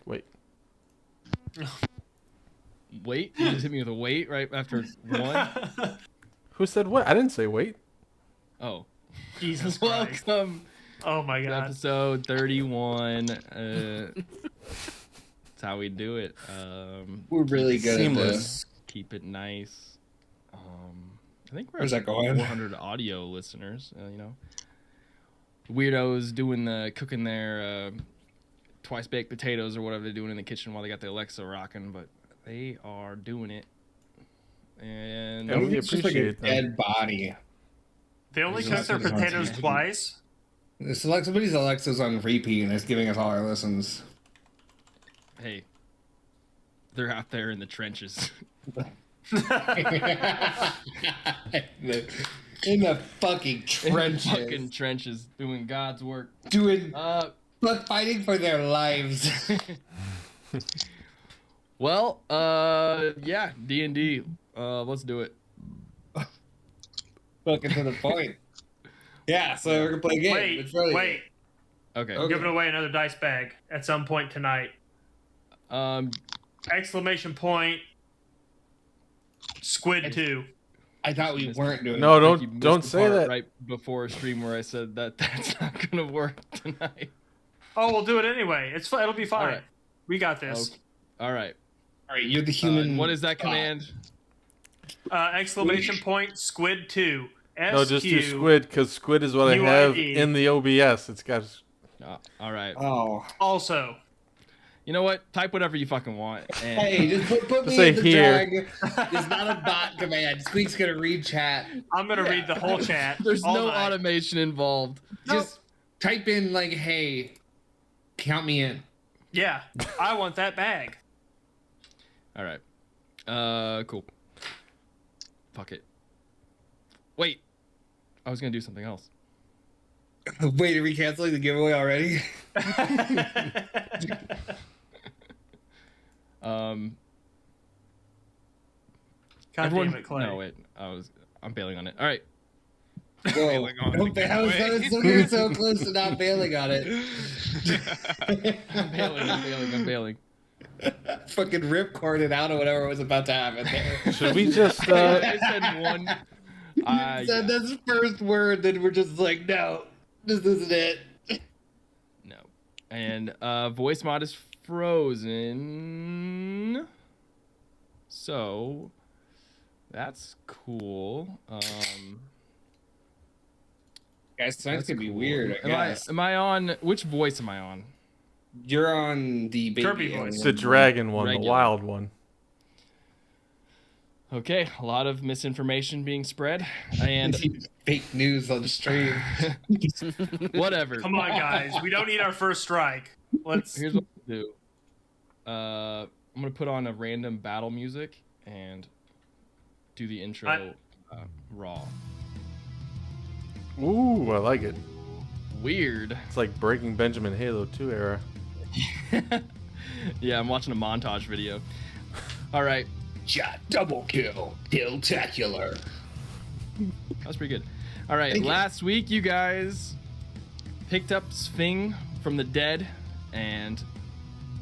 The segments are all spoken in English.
Wait. Wait? You just hit me with a wait right after one? Who said what? I didn't say wait. Oh. Jesus Christ. Welcome Oh my to god. episode 31. That's how we do it. We're really good at this. Keep it nice. I think we're Where's that going? 400 audio listeners, you know. Weirdos doing cooking their twice baked potatoes or whatever they're doing in the kitchen while they got the Alexa rocking, but they are doing it. And Yeah, we it's just like a appreciate them. dead body. They only There's cook their Alexa's on potatoes TV. twice? Somebody's Alexa's on repeat and it's giving us all our listens. hey, they're out there in the trenches. In the fucking trenches. Fucking trenches doing God's work. Doing fighting for their lives. Well, yeah, D&D. Let's do it. Fucking to the point. Yeah, so we're gonna play a game. Wait, It's really wait. Okay. Okay. Giving away another dice bag at some point tonight. Um, Exclamation point. Squid 2. I thought we weren't doing No, it. Like, you don't missed the say part that. right before stream where I said that that's not gonna work tonight. Oh, we'll do it anyway. It'll be fine. Alright. We got this. Okay. All right. All right, you're the human. What is that spot. -- exclamation point squid 2. No, just do squid, because squid is what I have UID. in the OBS. It's got... All right. Oh. Also, You know what? Type whatever you fucking want. And Hey, just put Just me say in the here. drag. It's not a bot command. Squeak's gonna read chat. I'm gonna read the whole chat. there's all no night. automation involved. Just type in like, "Hey, count me in." Yeah, I want that bag. All right. Cool. Fuck it. Wait. I was gonna do something else. Wait, are we canceling the giveaway already? God Everyone, damn it, Clay. no, wait. I'm bailing on it. All right. Whoa. Bailing on Don't the I was giveaway. so close to not bailing on it. I'm bailing. Fucking ripcorded out or whatever was about to happen there. Should we just... I said one. Said that's the first word, then we're just like, no, this isn't it. No. And voice mod is frozen. So that's cool. Guys, tonight's That's gonna be cool. weird. I guess. Am I on which voice am I on? You're on the baby Kirby alien. voice. the dragon one, the Regular. wild one. Okay, a lot of misinformation being spread and Fake news on the stream. whatever. Come on, guys. We don't need our first strike. Let's. Here's what I'll do. I'm gonna put on a random battle music and do the intro raw. Ooh, I like it. Weird. It's like Breaking Benjamin Halo 2 era. Yeah, I'm watching a montage video. All right, Shot double kill. Killtacular. that was pretty good. All right, Thank you. last week you guys picked up Sphing from the dead and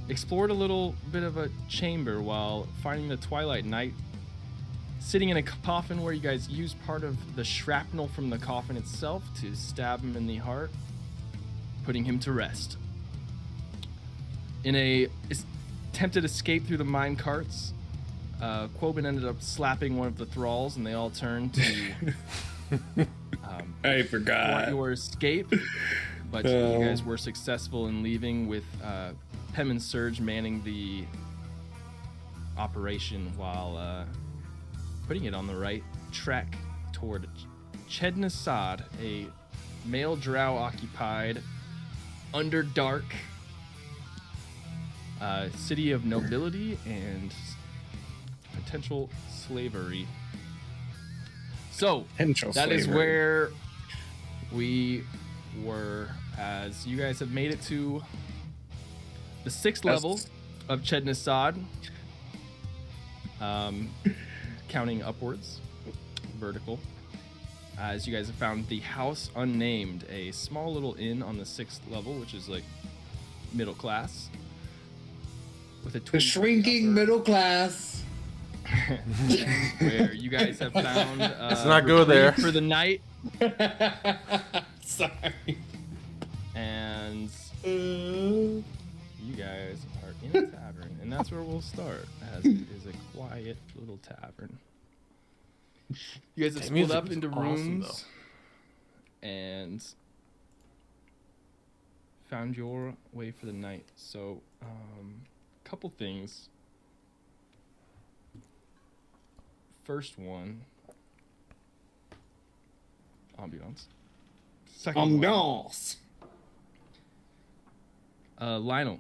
explored a little bit of a chamber while finding the Twilight Knight sitting in a coffin where you guys used part of the shrapnel from the coffin itself to stab him in the heart, putting him to rest. In a attempted escape through the mine carts, Quoben ended up slapping one of the thralls, and they all turned to I want forgot. your escape. But you guys were successful in leaving with Pem and Surge manning the operation while putting it on the right track toward Chednasad, a male drow occupied underdark city of nobility and potential slavery. So Potential that is slavery. where we were, as you guys have made it to the 6th level of Chednasad, counting upwards, vertical, as you guys have found the House Unnamed, a small little inn on the 6th level, which is like middle class, with a The twin shrinking middle class. where you guys have found Let's not go there. reprieve for the night, Sorry. and you guys are in a tavern, and that's where we'll start, as it is a quiet little tavern. You guys have That split music up was into awesome, rooms and found your way for the night. So, couple things. First one, ambiance. Second one, Ambiance. Lionel,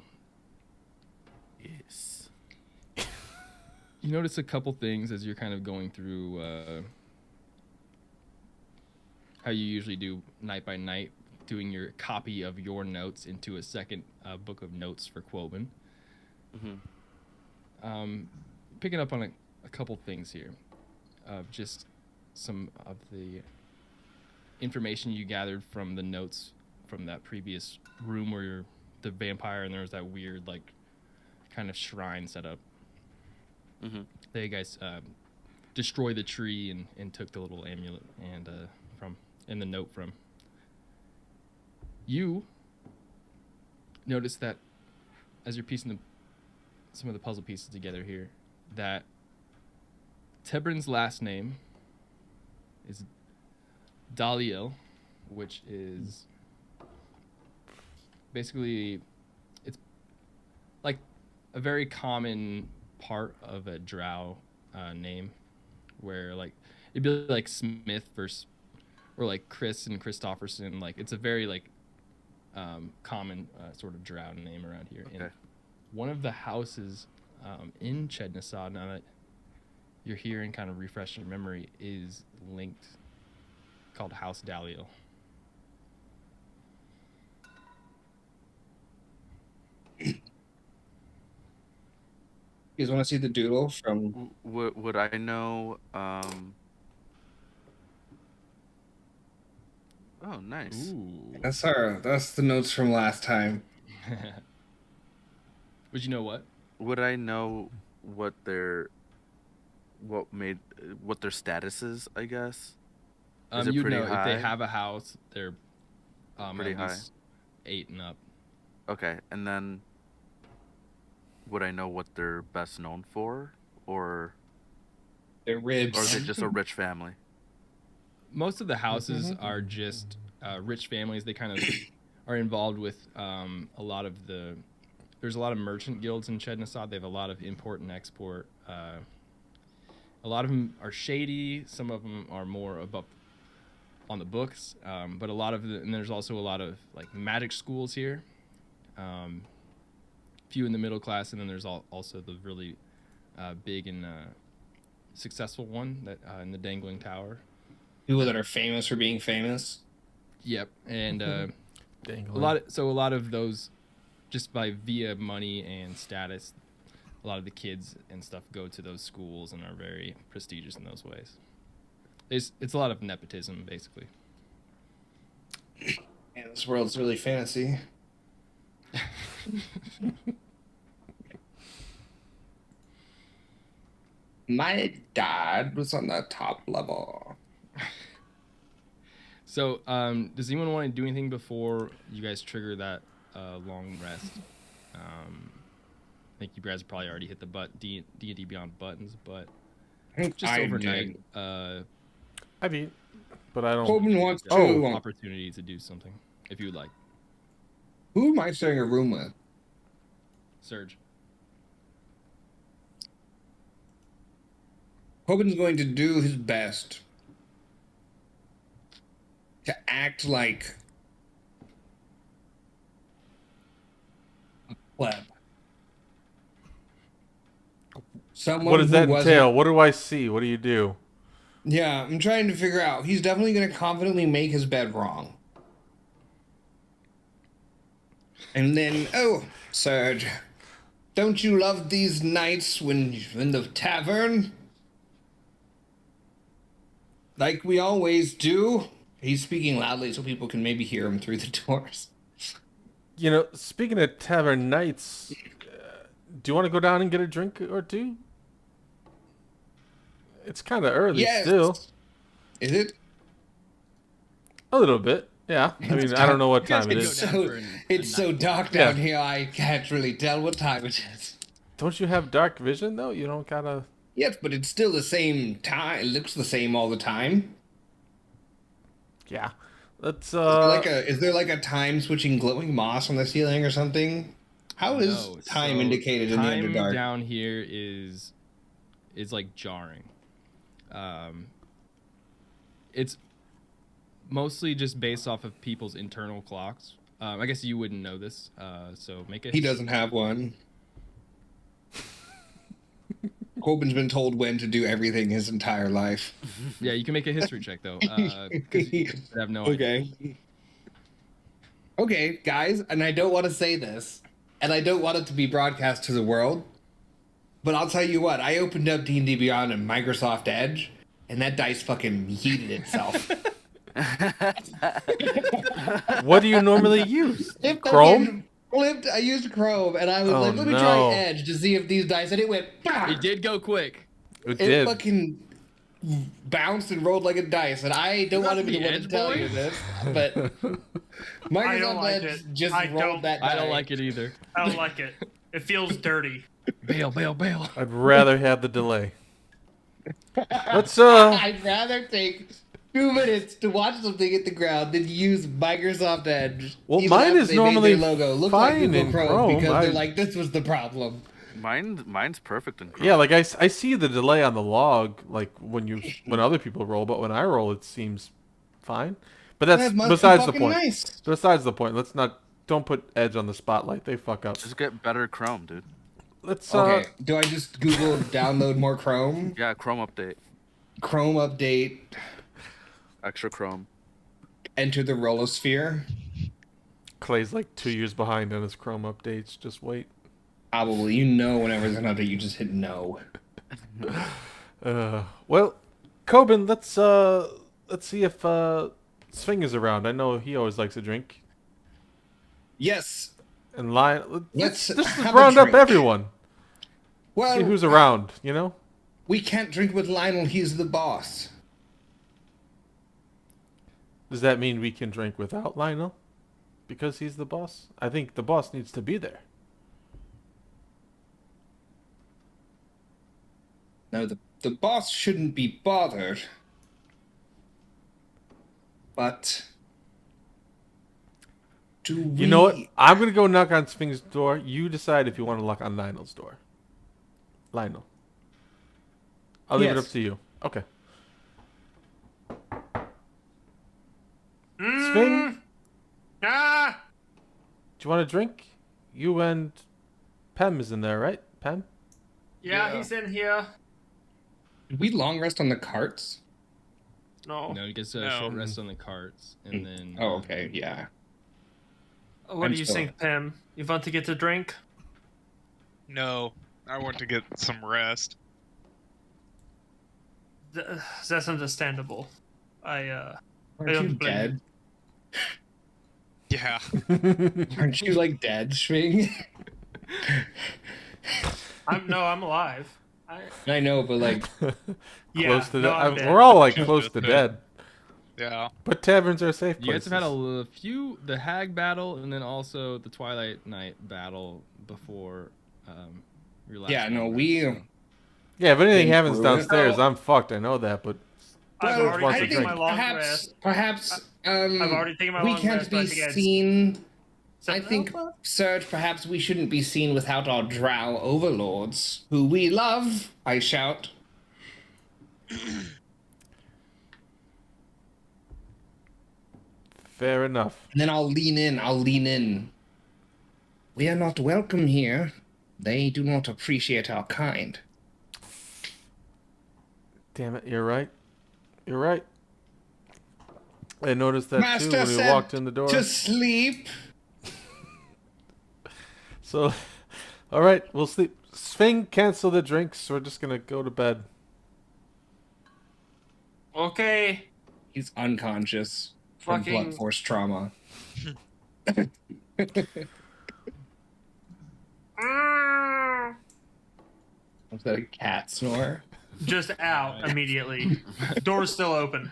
Yes. you notice a couple things as you're kind of going through how you usually do night by night, doing your copy of your notes into a second book of notes for Quoben. Picking up on a couple things here of just some of the information you gathered from the notes from that previous room where you're the vampire and there was that weird like kind of shrine set up. That you guys destroy the tree and took the little amulet and the note from. You notice that as you're piecing some of the puzzle pieces together here, that Tebrin's last name is Daliel, which is basically, it's like a very common part of a drow name, where like it'd be like Smith versus, or like Chris and Christopherson. Like it's a very like common sort of drow name around here. Okay. And one of the houses in Chednasad, now that you're here and kind of refresh your memory, is linked, called House Daliel. You guys want to see the doodle from? Would I know? Oh, nice. Ooh. That's the notes from last time. Would you know what? Would I know what their status is? I guess. Is it You'd pretty know high? if they have a house, they're Pretty at high. least 8 and up. Okay, and then would I know what they're best known for, or Their ribs. are they just a rich family? Most of the houses are just rich families. They kind of are involved with a lot of the. There's a lot of merchant guilds in Chednasad. They have a lot of import and export. A lot of them are shady. Some of them are more above on the books. But a lot of and there's also a lot of like magic schools here. Few in the middle class, and then there's also the really big and successful one that in the Dangling Tower. People that are famous for being famous. Yep, and a Dangling. lot of those, just by via money and status, a lot of the kids and stuff go to those schools and are very prestigious in those ways. It's a lot of nepotism, basically. Man, this world's really fantasy. My dad was on the top level. So, does anyone want to do anything before you guys trigger that long rest? I think you guys probably already hit the D&D Beyond buttons, but just I overnight, did. I beat, but I don't. Coleman wants to. opportunity to do something if you would like. Who am I sharing a room with? Surge. Coben's going to do his best to act like a pleb. Someone What does who that wasn't- entail? What do I see? What do you do? Yeah, I'm trying to figure out. He's definitely going to confidently make his bed wrong. And then, oh, Serge, don't you love these nights when you're in the tavern? Like we always do. He's speaking loudly so people can maybe hear him through the doors. You know, speaking of tavern nights, do you want to go down and get a drink or two? It's kind of early Yes. still. Is it? A little bit, yeah. I mean, I don't know what time it go is. down So, for a it's so night. dark down here, I can't really tell what time it is. Don't you have dark vision though? You don't gotta. Yes, but it's still the same time. It looks the same all the time. Yeah. Let's Is there like a time switching glowing moss on the ceiling or something? How is No, time so indicated in the time Underdark? down here is like jarring. It's mostly just based off of people's internal clocks. I guess you wouldn't know this, so make it. He doesn't have one. Coben's been told when to do everything his entire life. Yeah, you can make a history check though. 'Cause you have no idea. Okay. Okay, guys, and I don't want to say this, and I don't want it to be broadcast to the world, but I'll tell you what, I opened up D&D Beyond and Microsoft Edge, and that dice fucking heated itself. What do you normally use? It Chrome? fucking flipped. I used Chrome, and I was Oh, let me no. try Edge to see if these dice, and it went, bah! It did go quick. It It did. fucking bounced and rolled like a dice, and I don't want to be the one to tell you this, but I don't Microsoft like Edge it. just I rolled don't- that die. I don't like it either. I don't like it. It feels dirty. Bail. I'd rather have the delay. Let's I'd rather take 2 minutes to watch something hit the ground than use Microsoft Edge. Well, even mine after is they made normally their logo look fine like Google in Chrome, Chrome. because they're like, this was the problem. Mine's perfect in Chrome. Yeah, like I see the delay on the log, like when other people roll, but when I roll, it seems fine. But that's That must be besides the fucking point. nice. Besides the point. Don't put Edge on the spotlight. They fuck up. Just get better Chrome, dude. Let's Okay, do I just Google download more Chrome? Yeah, Chrome update. Chrome update, Extra Chrome. enter the Rollosphere. Clay's like 2 years behind on his Chrome updates. Just wait. Probably, whenever there's an update, you just hit no. Well, Coben, let's see if Swing is around. I know he always likes a drink. Yes. And Lion, Let's just have a round up drink. everyone. Well, See who's around. You know. we can't drink with Lionel. He's the boss. Does that mean we can drink without Lionel? Because he's the boss? I think the boss needs to be there. No, the boss shouldn't be bothered. But do we... You know what? I'm going to go knock on Sphinx's door. You decide if you want to knock on Lionel's door. Lionel. I'll leave it Yes. up to you. Okay. Mm. Sphinx, Ah! do you want a drink? You and Pem is in there, right? Pem? Yeah, Yeah. he's in here. Did we long rest on the carts? No. No, he gets a No. short rest on the carts, and then. Oh, okay, yeah. What I'm do you still- think, Pim? You want to get a drink? No, I want to get some rest. That's understandable. I Aren't you don't blame dead? Yeah. Aren't you like dead, Schwing? I'm alive. I know, but like, Yeah, Close to no, dead. I'm dead. We're all like close to dead. Yeah. But taverns are safe You guys places. have had a few, the Hag battle, and then also the Twilight Night battle before your last yeah, no, one, we. right? So- Yeah, if anything Been happens through it. downstairs, I'm fucked. I know that, but I've Well, already wants I to taken think my drink. long perhaps, rest. perhaps, I've already taken my we long can't rest. be I think seen. I Something think, else? Serge, perhaps we shouldn't be seen without our drow overlords, who we love. I shout. fair enough. And then I'll lean in. We are not welcome here. They do not appreciate our kind. Damn it, you're right. You're right. I noticed that too Master when we said walked in the door. to sleep. So, all right, we'll sleep. Sphinx, cancel the drinks. We're just gonna go to bed. Okay. He's unconscious from Fucking- blunt force trauma. Mm. Was that a cat snore? Just out immediately. Door's still open.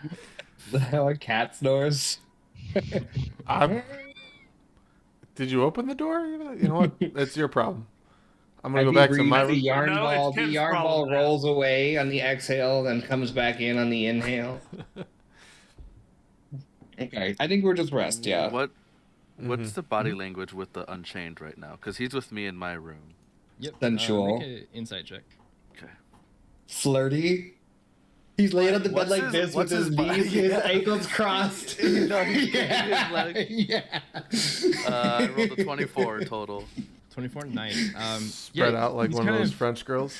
The hell are cat snores? Did you open the door? You know what? That's your problem. I'm gonna Have go you back to breathed my the room. yarn No, ball. it's The Tim's yarn ball problem now. rolls away on the exhale, then comes back in on the inhale. Okay, I think we're just rest. Yeah. What's Mm-hmm. the body language with the Unchained right now? Because he's with me in my room. Yep. Sensual. Make an insight check. Okay. Flirty. He's laying on the bed What's like his- this with what's his his knees, body- his yeah. ankles crossed. No, he's kicking his leg. Yeah. I rolled a 24 total. 24, nice. Spread out like he's one of kind those French girls.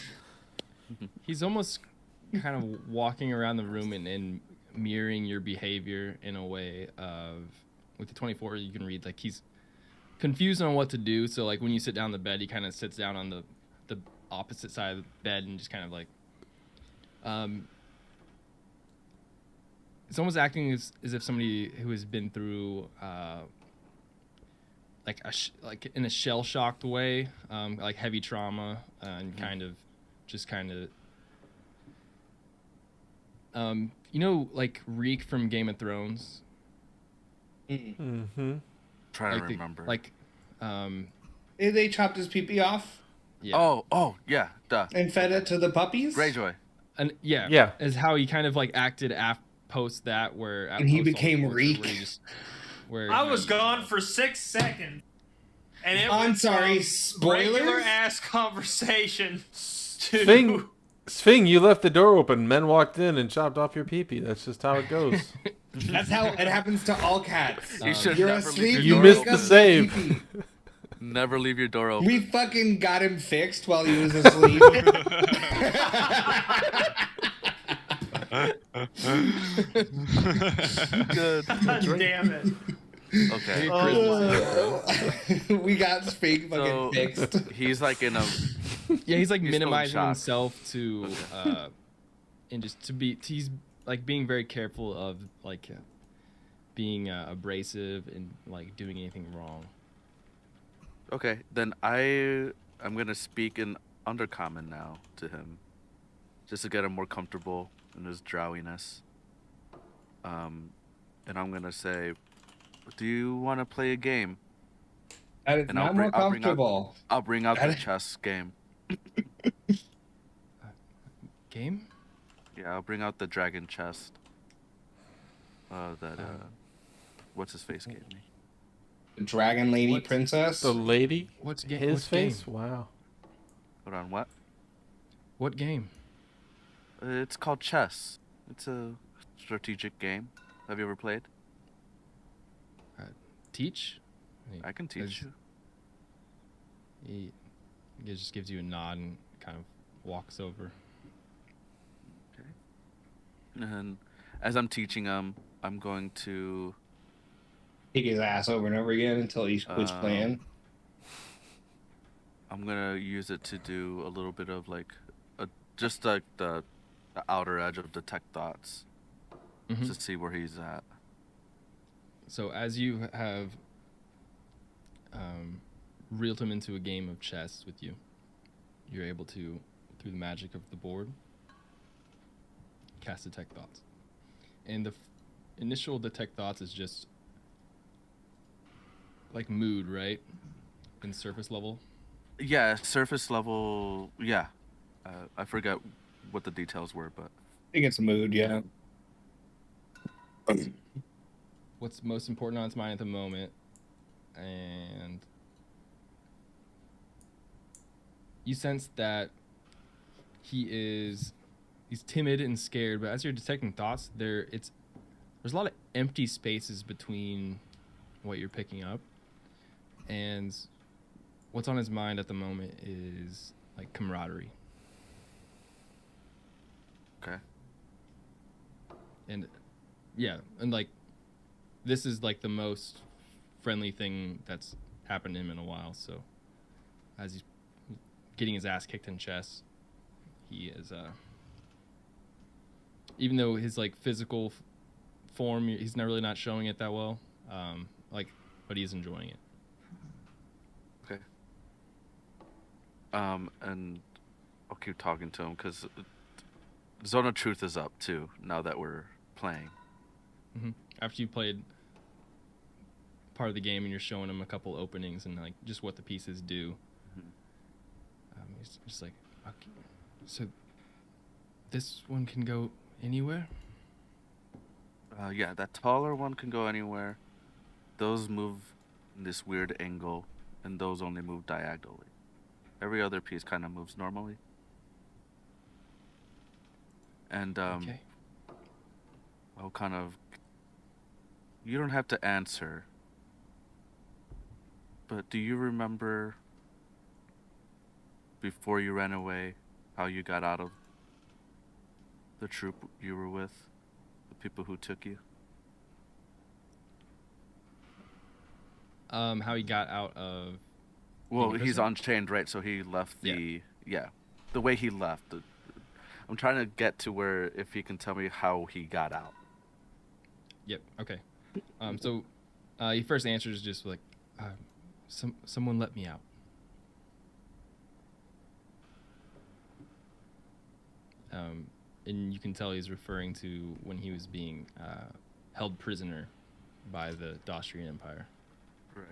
He's almost kind of walking around the room and mirroring your behavior in a way of, with the 24, you can read, like, he's confused on what to do. So, like, when you sit down on the bed, he kind of sits down on the opposite side of the bed and just kind of, like, it's almost acting as if somebody who has been through, like in a shell-shocked way, like heavy trauma, and kind of You know, like Reek from Game of Thrones. Mm-hmm. Trying to remember. They chopped his pee-pee off Yeah. Oh, yeah, duh. and fed it to the puppies. Greyjoy. And yeah, Yeah. is how he kind of like acted post that, where And he post all the became torture, Reek. Where I he, was gone for 6 seconds. And it I'm went sorry, from spoilers? regular ass conversation to Sphing, you left the door open. Men walked in and chopped off your pee-pee. That's just how it goes. That's how it happens to all cats. You should You're never leave asleep. your You door missed open. the save. Pee-pee. Never leave your door open. We fucking got him fixed while he was asleep. Good. God damn it. Okay. We got Spink fucking So fixed. he's like in a. Yeah, he's like He's still in minimizing shock. himself to, and just he's like being very careful of like being abrasive and like doing anything wrong. Okay, then I'm gonna speak in Undercommon now to him, just to get him more comfortable in his drowiness. And I'm gonna say, do you want to play a game? That is And not more comfortable. I'll bring out the That- chess game. Game? Yeah, I'll bring out the dragon chest. What's his face gave me. Dragon Lady What? Princess. The lady? What's His face? Wow. Hold on, what? What game? It's called chess. It's a strategic game. Have you ever played? Teach? I can teach you. He just gives you a nod and kind of walks over. And as I'm teaching him, I'm going to. Kick his ass over and over again until he quits playing. I'm gonna use it to do a little bit of like, just like the outer edge of detect thoughts, Mhm. to see where he's at. So as you have reeled him into a game of chess with you, you're able to, through the magic of the board, cast Detect Thoughts. And the initial Detect Thoughts is just like mood, right? In surface level. Yeah, surface level. Yeah, I forget what the details were, but I think it's a mood, yeah. What's most important on his mind at the moment, and you sense that he's timid and scared, but as you're detecting thoughts, there's a lot of empty spaces between what you're picking up, and what's on his mind at the moment is like camaraderie. okay. And yeah, and like this is like the most friendly thing that's happened to him in a while. So as he's getting his ass kicked in chess, he is even though his like physical form, he's not really not showing it that well, but he's enjoying it. Okay. And I'll keep talking to him because Zone of Truth is up too now that we're playing. Mm-hmm. After you played part of the game and you're showing him a couple openings and like just what the pieces do, he's just like, okay, so this one can go anywhere? Yeah, that taller one can go anywhere. Those move in this weird angle, and those only move diagonally. Every other piece kind of moves normally. And Okay. I'll kind of. You don't have to answer. But do you remember before you ran away how you got out of the troop you were with? The people who took you? How he got out of... Well, being he's prisoner? unchained, right? So he left the... Yeah. The way he left. I'm trying to get to where if he can tell me how he got out. Yep, okay. So he first answers just like, someone let me out. and you can tell he's referring to when he was being held prisoner by the Austrian Empire. Right.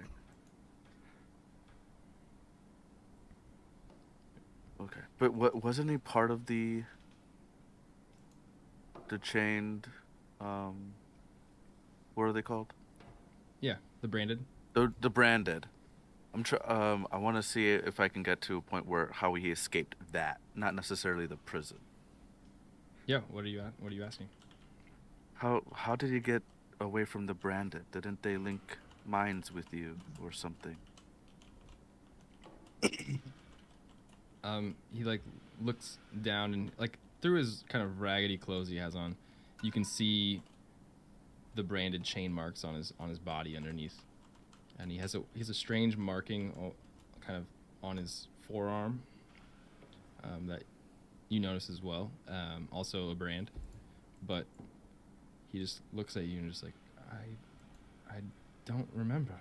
Okay, but wasn't he part of the chained? What are they called? Yeah, the branded. The branded. I want to see if I can get to a point where how he escaped that, not necessarily the prison. Yeah, what are you asking? How did he get away from the branded? Didn't they link minds with you or something? He like looks down and like through his kind of raggedy clothes he has on, you can see the branded chain marks on his body underneath, and he has a strange marking kind of on his forearm that you notice as well. Also a brand, but he just looks at you and just like I don't remember.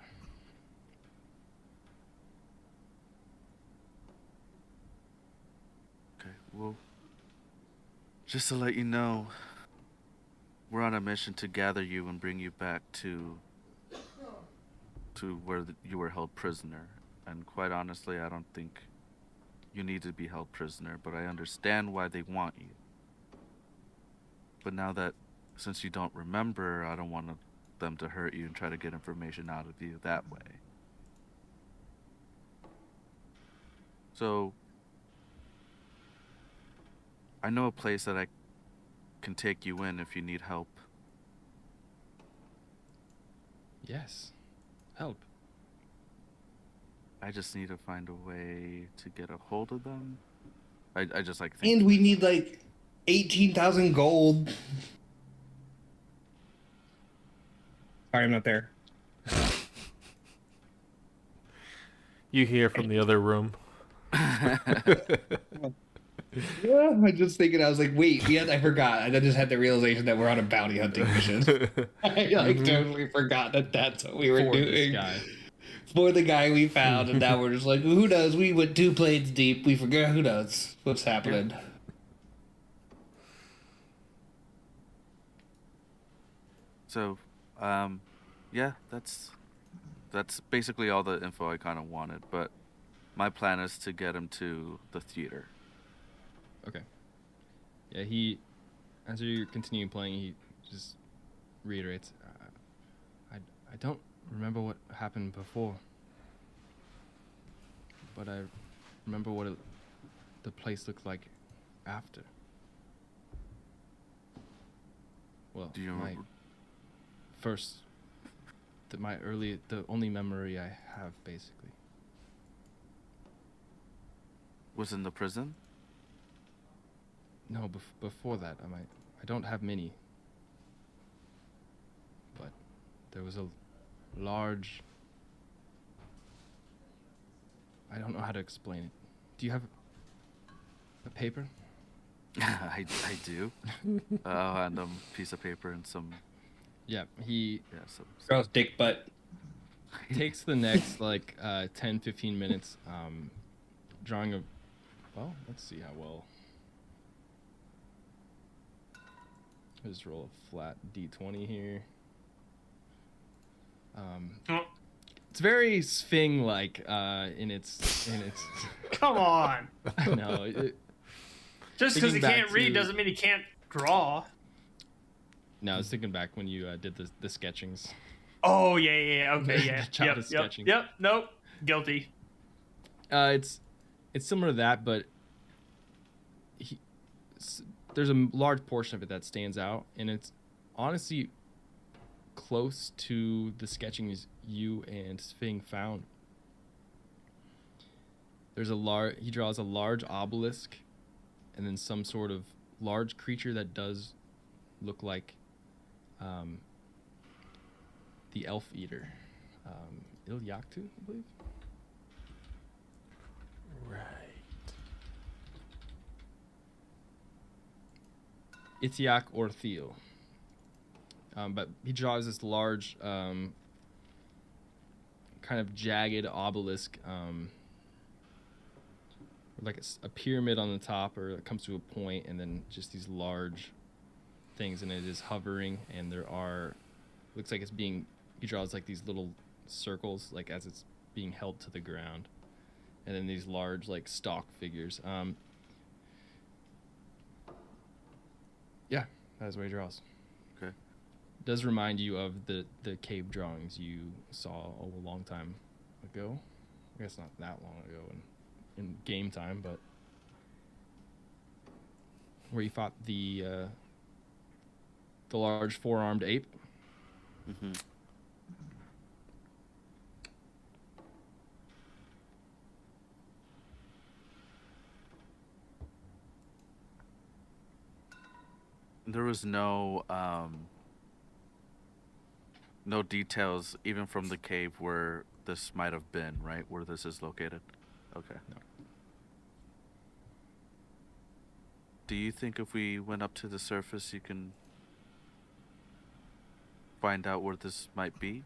Okay, well, just to let you know, we're on a mission to gather you and bring you back to where you were held prisoner. And quite honestly, I don't think you need to be held prisoner, but I understand why they want you. But now that, since you don't remember, I don't want them to hurt you and try to get information out of you that way. So, I know a place that I can take you in if you need help. Yes, help. I just need to find a way to get a hold of them. I just like think. And we need like 18,000 gold. Sorry, I'm not there. You hear from the other room. Yeah, I just thinking, I was like, wait, I forgot. And I just had the realization that we're on a bounty hunting mission. I like totally forgot that that's what we were For doing. this guy. For the guy we found, and now we're just like, who knows? We went 2 planes deep. We forgot. Who knows what's happening? So, yeah, that's basically all the info I kind of wanted. But my plan is to get him to the theater. Okay. Yeah, as you continue playing, he just reiterates, I don't remember what happened before, but I remember what the place looked like after. Well, Do you remember? The only memory I have, basically. Was in the prison? No, before that, I don't have many. But there was a large... I don't know how to explain it. Do you have a paper? I do. I'll hand him a piece of paper and some. Yeah, he Girl's dick butt. takes the next 10-15 minutes drawing a... Well, let's see how well... Just roll a flat d20 here. It's very Sphinx-like in its. Come on. I know. Just because he Thinking back can't read to- doesn't mean he can't draw. No, I was thinking back when you did the sketchings. Oh yeah. Okay, yeah. Childhood Yep. sketching. Yep. Nope. Guilty. It's similar to that, but there's a large portion of it that stands out, and it's honestly close to the sketchings you and Sphinx found. He draws a large obelisk, and then some sort of large creature that does look like the elf eater, Ilyaktu, I believe. Right. Itiak or Theo. But he draws this large, kind of jagged obelisk like a pyramid on the top, or it comes to a point, and then just these large things, and it is hovering, and there are, looks like it's being, he draws like these little circles, like as it's being held to the ground, and then these large like stock figures. Yeah, that's what he draws. Okay. Does remind you of the cave drawings you saw a long time ago. I guess not that long ago in game time, but where you fought the large four-armed ape. Mm-hmm. There was no details, even from the cave where this might have been, right? Where this is located. Okay. No. Do you think if we went up to the surface, you can find out where this might be?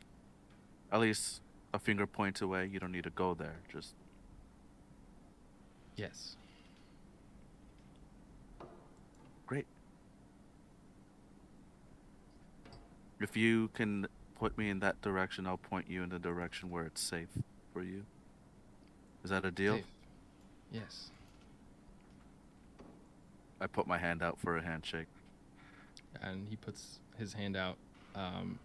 At least a finger point away. You don't need to go there. Just Yes. great. If you can point me in that direction, I'll point you in the direction where it's safe for you. Is that a deal? Safe. Yes. I put my hand out for a handshake. And he puts his hand out,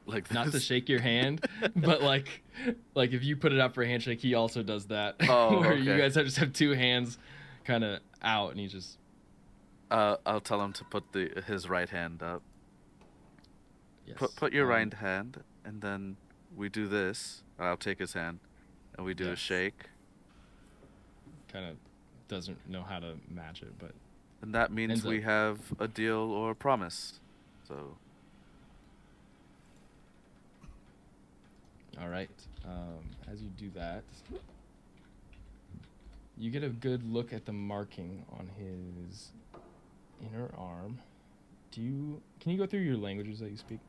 Like not to this? shake your hand, but like if you put it out for a handshake, he also does that. Oh, where you okay. guys just have two hands kind of out, and he just I'll tell him to put his right hand up. yes. Put your right hand, and then we do this. I'll take his hand, and we do a Yes. shake. Kind of doesn't know how to match it, but And that means Ends we up- have a deal or a promise. So, all right. As you do that, you get a good look at the marking on his inner arm. Can you go through your languages that you speak?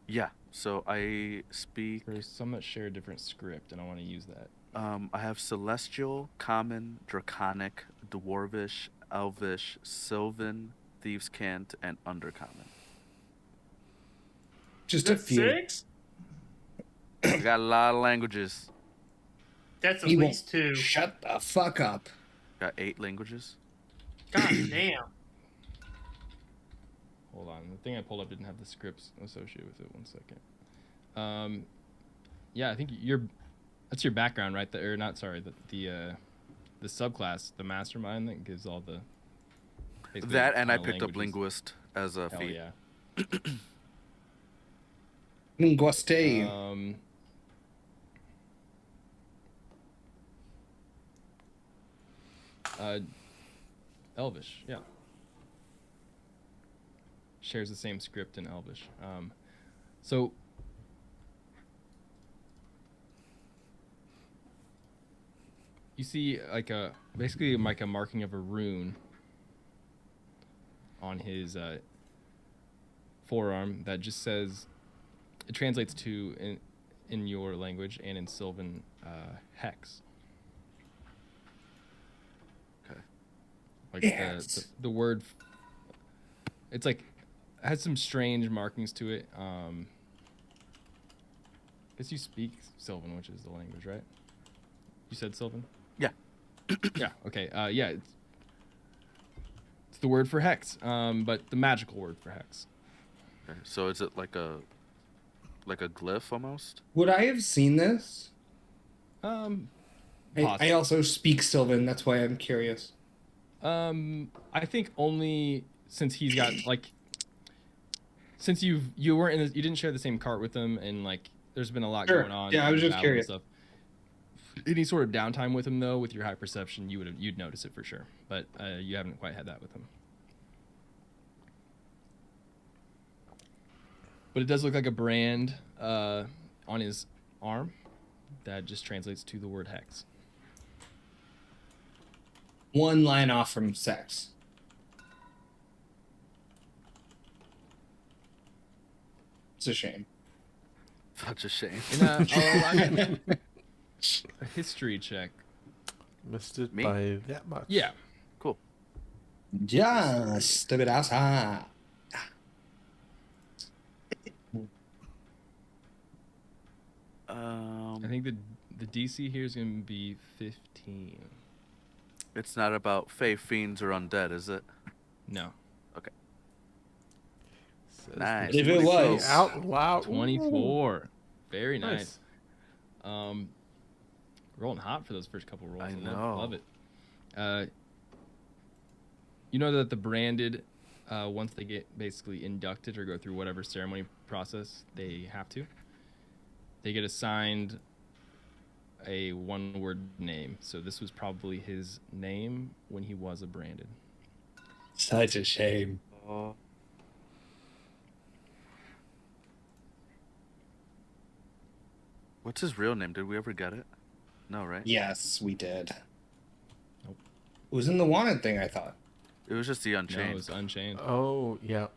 yeah. So I speak. There's some that share a different script, and I want to use that. I have Celestial, Common, Draconic, Dwarvish, Elvish, Sylvan, Thieves' Cant, and Undercommon. Just a That's few. 6? We got a lot of languages. That's at He won't least 2. Shut the fuck up. Got 8 languages. God damn. Hold on. The thing I pulled up didn't have the scripts associated with it. 1 second. Yeah, I think that's your background, right? Or not? Sorry, the subclass, the mastermind that gives all the. basically That, and I all picked up languages. Linguist as a Hell feat. yeah. Linguiste. Elvish, yeah. Shares the same script in Elvish. So you see basically like a marking of a rune on his forearm that just says, it translates to in your language and in Sylvan hex. Okay. Like Yes. the word, it's like has some strange markings to it. Guess you speak Sylvan, which is the language, right? You said Sylvan? Yeah. Yeah. Okay. Yeah. It's the word for hex, but the magical word for hex. Okay. So is it like a glyph almost? Would I have seen this? Possibly. I also speak Sylvan, that's why I'm curious. I think only since he's got since you weren't you didn't share the same cart with him, and like there's been a lot Sure. going on. Yeah, I in was the just battle and curious. Stuff. Any sort of downtime with him though, with your high perception, you'd notice it for sure. But you haven't quite had that with him. But it does look like a brand on his arm that just translates to the word hex. One line off from sex. It's a shame. Such a shame. In a history check, Missed it Me? by that much. Yeah. Cool. Just a bit outside. I think the DC here is going to be 15. It's not about fae, fiends, or undead, is it? No. Says Nice. the If it DC was. out loud. 24. Very Nice. nice. Rolling hot for those first couple rolls. I know. Love it. You know that the branded, once they get basically inducted or go through whatever ceremony process they have to, they get assigned a one-word name. So this was probably his name when he was a branded. Such a shame. Oh. What's his real name? Did we ever get it? No, right? Yes, we did. Nope. It was in the wanted thing, I thought. It was just the No, Unchained. it was Unchained. Oh, yeah.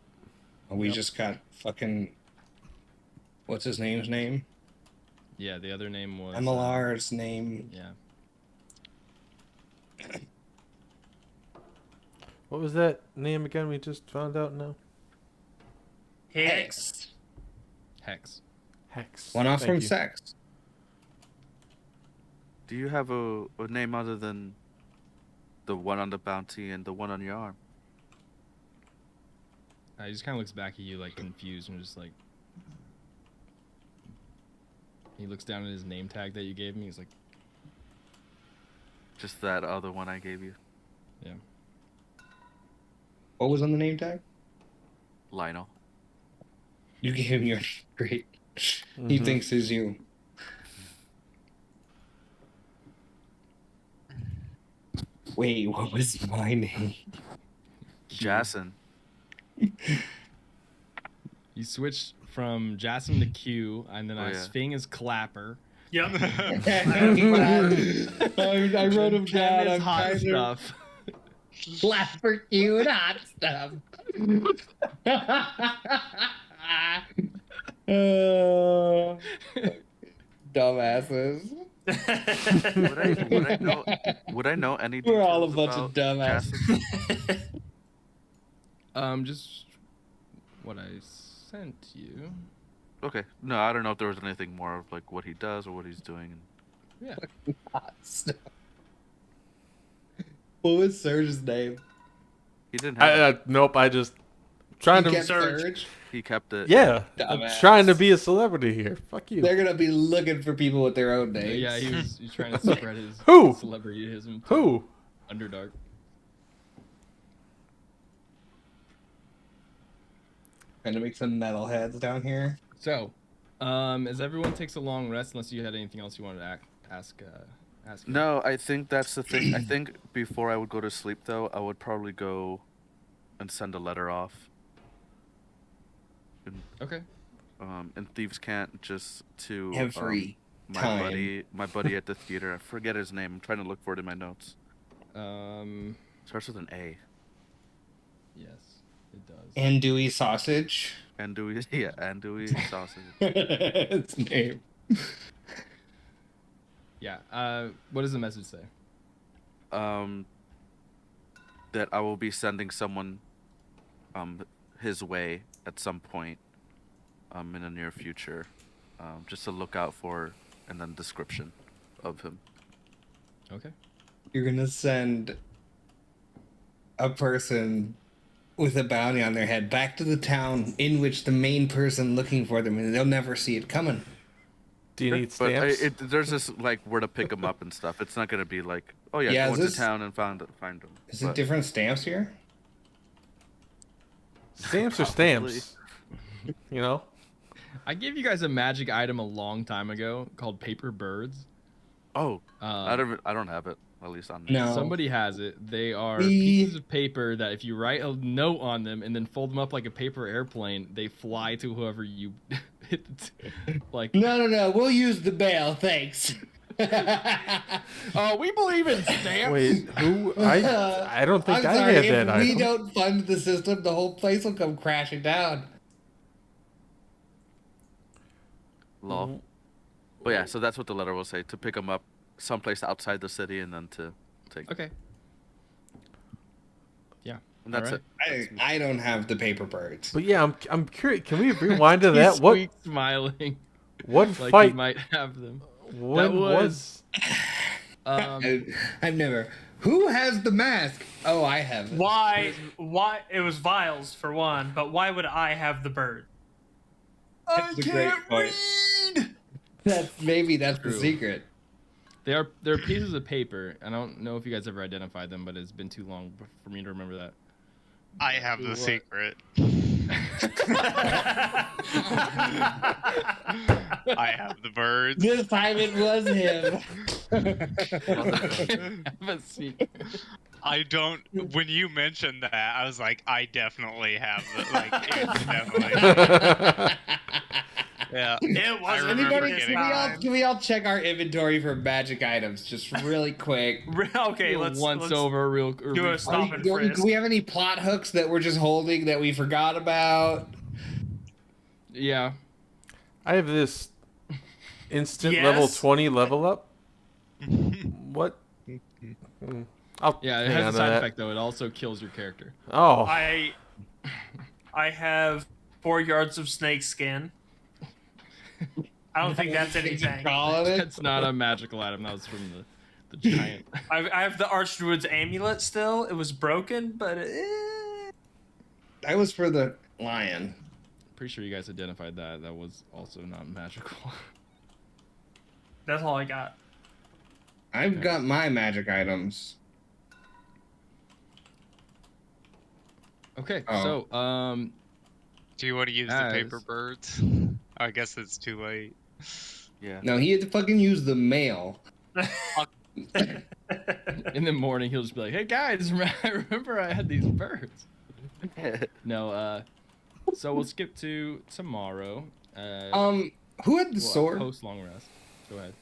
We just got fucking. What's his name's name? Yeah, the other name was... MLR's name. yeah. What was that name again we just found out now? Hicks. Hex. Hex. One off Thank from you. Sex. Do you have a name other than the one on the bounty and the one on your arm? He just kind of looks back at you like confused and just like... He looks down at his name tag that you gave me. He's like, Just that other one I gave you? yeah. What was on the name tag? Lionel. You gave him your great. He Mhm. thinks it's you. Wait, what was my name? Jason. You switched from Jasmine to Q, and then Oh, I yeah. Sphing is Clapper. Yep. I wrote him Ken down. is I'm hot trying to stuff. laugh for cute hot stuff. Dumbasses. Would I know any We're all a details bunch of about dumbasses. Jason? Just what I sent you. Okay. No, I don't know if there was anything more of like what he does or what he's doing. Yeah. Hot stuff. What was Serge's name? He didn't have it. Nope, I just... Trying You to... kept Surge. Surge? He kept it. Yeah, I'm Dumbass. trying to be a celebrity here. Fuck you. They're gonna be looking for people with their own names. Yeah, he's trying to spread his Who? celebrityism. to Who? Underdark. Trying to make some metalheads down here. So, as everyone takes a long rest, unless you had anything else you wanted to ask. No, I think that's the thing. I think before I would go to sleep, though, I would probably go and send a letter off. Okay. In Thieves' Cant, just to Every my time. buddy at the theater. I forget his name. I'm trying to look for it in my notes. Um. Starts with an A. Yes, it does. Andouille sausage. Andouille, yeah, andouille sausage. Its name. Yeah. What does the message say? That I will be sending someone, his way at some point, in the near future, just to look out for, and then description of him. Okay. You're gonna send a person with a bounty on their head back to the town in which the main person looking for them, and they'll never see it coming. Do you need But stamps? there's just like where to pick him up and stuff. It's not gonna be like, oh yeah, Yeah, go is into this- town and find him. Is it But different stamps here? Stamps are stamps. You know? I gave you guys a magic item a long time ago called paper birds. Oh, I Um, don't have it. At least on me. No. Somebody has it. They are We- pieces of paper that if you write a note on them and then fold them up like a paper airplane, they fly to whoever you hit. Like, No. We'll use the bail, thanks. oh, we believe in stamps. Wait, who? I don't think I'm I sorry, had if that we item. don't fund the system, the whole place will come crashing down. Lol. But yeah, so that's what the letter will say, to pick him up someplace outside the city and then to take. Okay. Yeah. And that's Alright. it. I don't have the paper birds. But yeah, I'm curious. Can we rewind to He's that? What squeak smiling what like fight? he might have them. When was? I've never. Who has the mask? Oh, I have it. Why? It was vials for one, but why would I have the bird? That's a great point. That's the True. secret. They're pieces of paper. I don't know if you guys ever identified them, but it's been too long for me to remember that. I have the secret. I have the birds. This time it was him. Have a secret. I don't. When you mentioned that, I was like, I definitely have the. Like, it's definitely. Yeah. It I wasn't remember this getting time. Can we all check our inventory for magic items just really quick? Okay, let's over real. do a stop and frisk. Do we have any plot hooks that we're just holding that we forgot about? Yeah. I have this instant Yes. level 20 level up. What? I'll Yeah, it hang on has a to side that. effect though. It also kills your character. Oh, I have 4 yards of snake skin. I don't think that's anything. Calling it? That's not a magical item. That was from the giant. I have the Archdruid's amulet still. It was broken, but That was for the lion. Pretty sure you guys identified that. That was also not magical. that's all I got. I've got my magic items. Okay, Oh. so Do you want to use the As- paper birds? I guess it's too late. Yeah. No, he had to fucking use the mail. in the morning he'll just be like, "Hey guys, remember I had these birds?" No, so we'll skip to tomorrow. Who had the sword? Post long rest. Go ahead.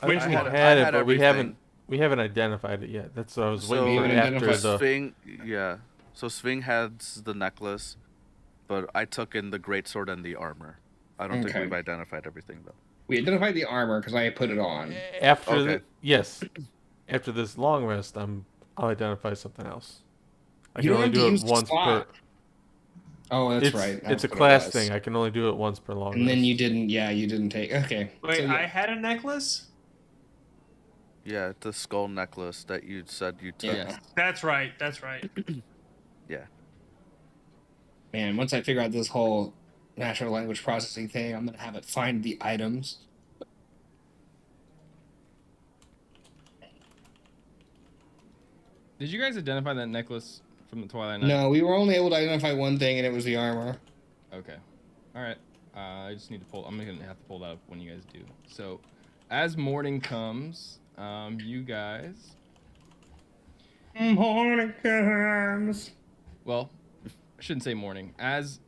I Which think we one? had I it, had but we everything. haven't identified it yet. That's what I was So waiting for we after identified the. Sving, yeah. So Sving has the necklace, but I took in the greatsword and the armor. I don't think Okay. we've identified everything though. We identified the armor because I put it on. After Okay. yes, after this long rest, I'll identify something else. I You can don't only have to do use it the once per. slot. Oh, that's It's right. it's That's a what it class was. thing. I can only do it once per long And then rest. you didn't. Yeah, you didn't take. Okay. Wait, So, yeah. I had a necklace? Yeah, the skull necklace that you said you took. Yes. That's right. That's right. Yeah. Man, once I figure out this whole natural language processing thing, I'm gonna have it find the items. Did you guys identify that necklace from the Twilight Night? No, we were only able to identify one thing, and it was the armor. Okay. All right. I just need to pull. I'm gonna have to pull that up when you guys do. So, as morning comes, you guys. Morning comes. Well, I shouldn't say morning. As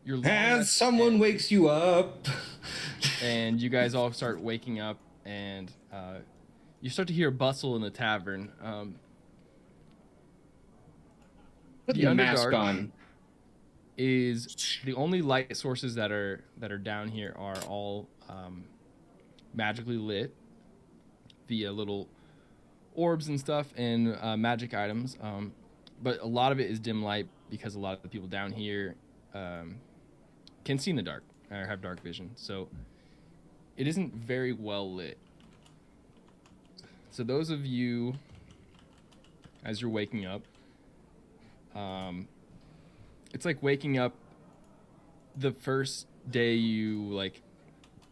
your long As rest someone ends, wakes you up. and you guys all start waking up, and you start to hear bustle in the tavern. Put The the mask Underdark on. Is the only light sources that are down here are all magically lit via little orbs and stuff and magic items. But a lot of it is dim light because a lot of the people down here can see in the dark or have dark vision. So it isn't very well lit. So those of you, as you're waking up, it's like waking up the first day you like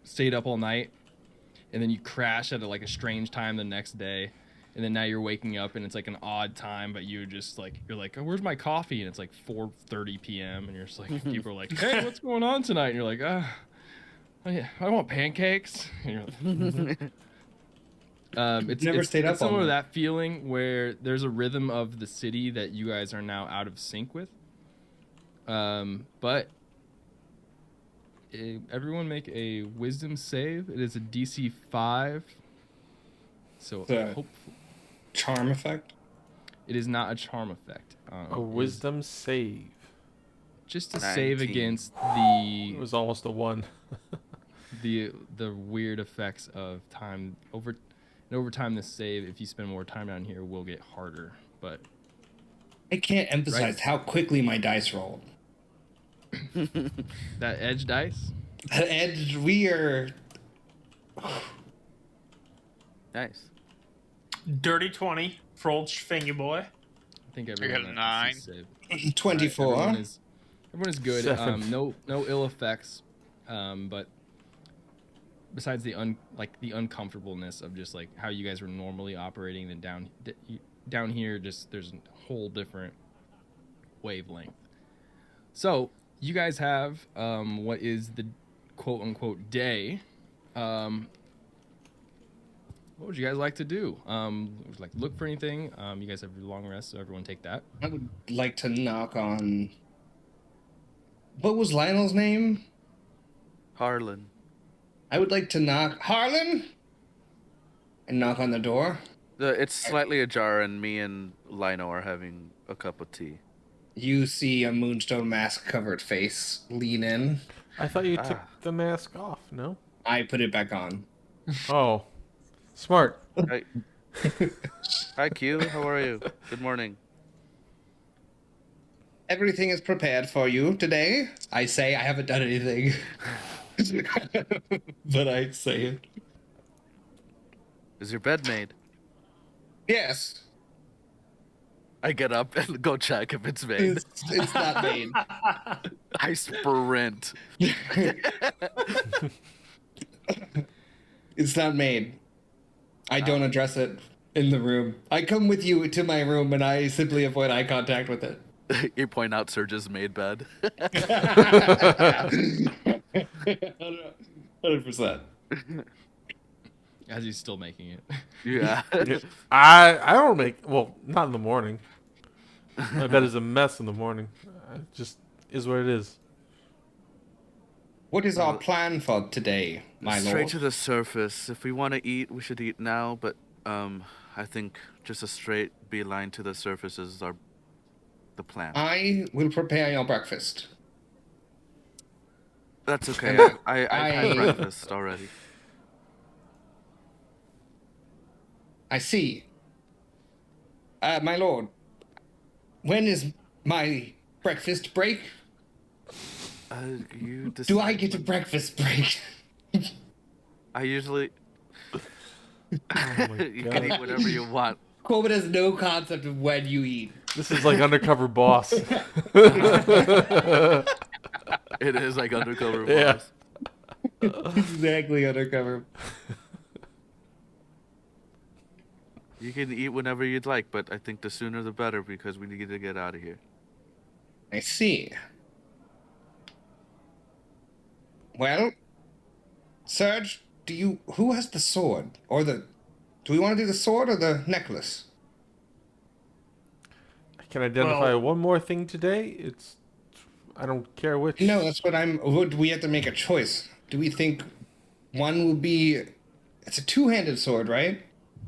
stayed up all night and then you crash at a strange time the next day, and then now you're waking up and it's like an odd time, but you're like, oh, where's my coffee? And it's like 4:30 p.m. and you're just like, people are like, hey, what's going on tonight? And you're like, oh yeah, I want pancakes. And you're like, Never stayed up it's all similar to night. that feeling where there's a rhythm of the city that you guys are now out of sync with. But everyone make a wisdom save. It is a DC 5. So The- hopefully Charm effect. it is not a charm effect. A wisdom save. just to save 19. against It was almost a 1. the weird effects of time over time. This save, if you spend more time down here, will get harder. But I can't emphasize how quickly my dice rolled. that edge dice. That edge, we are. Nice. Dirty 20 for old Finger Boy. I think got everyone a has 9. save. 24. Everyone is good. 7. No ill effects. But besides the uncomfortableness of just like how you guys were normally operating, then down here, just there's a whole different wavelength. So you guys have what is the quote unquote day. What would you guys like to do? Like look for anything? You guys have your long rest, so everyone take that. I would like to knock on. What was Lionel's name? Harlan. I would like to knock Harlan and knock on the door. It's slightly ajar, and me and Lino are having a cup of tea. You see a Moonstone mask covered face lean in. I thought you took the mask off. No. I put it back on. Oh, smart. Hi. Hi, Q. How are you? Good morning. Everything is prepared for you today. I say I haven't done anything. But I say it. Is your bed made? Yes. I get up and go check if it's made. It's not made. I sprint. It's not made. I don't address it in the room. I come with you to my room and I simply avoid eye contact with it. You point out Serge's made bed. 100%. As he's still making it. Yeah. I don't make not in the morning. My bed is a mess in the morning. It just is what it is. What is our plan for today, my Straight lord? to the surface. If we want to eat, we should eat now. But I think just a straight beeline to the surface is the plan. I will prepare your breakfast. That's okay. I had breakfast already. I see. My lord, when is my breakfast break? You decide. Do I get a breakfast break? I usually. Oh my You can eat whatever you want. Corbin has no concept of when you eat. This is like Undercover Boss. It is like undercover Yeah. boss. Exactly undercover. You can eat whenever you'd like, but I think the sooner the better because we need to get out of here. I see. Well, Serge, who has the sword? Do we want to do the sword or the necklace? I can identify one more thing today. I don't care which. No, that's what we have to make a choice. Do we think one will be, it's a two-handed sword, right?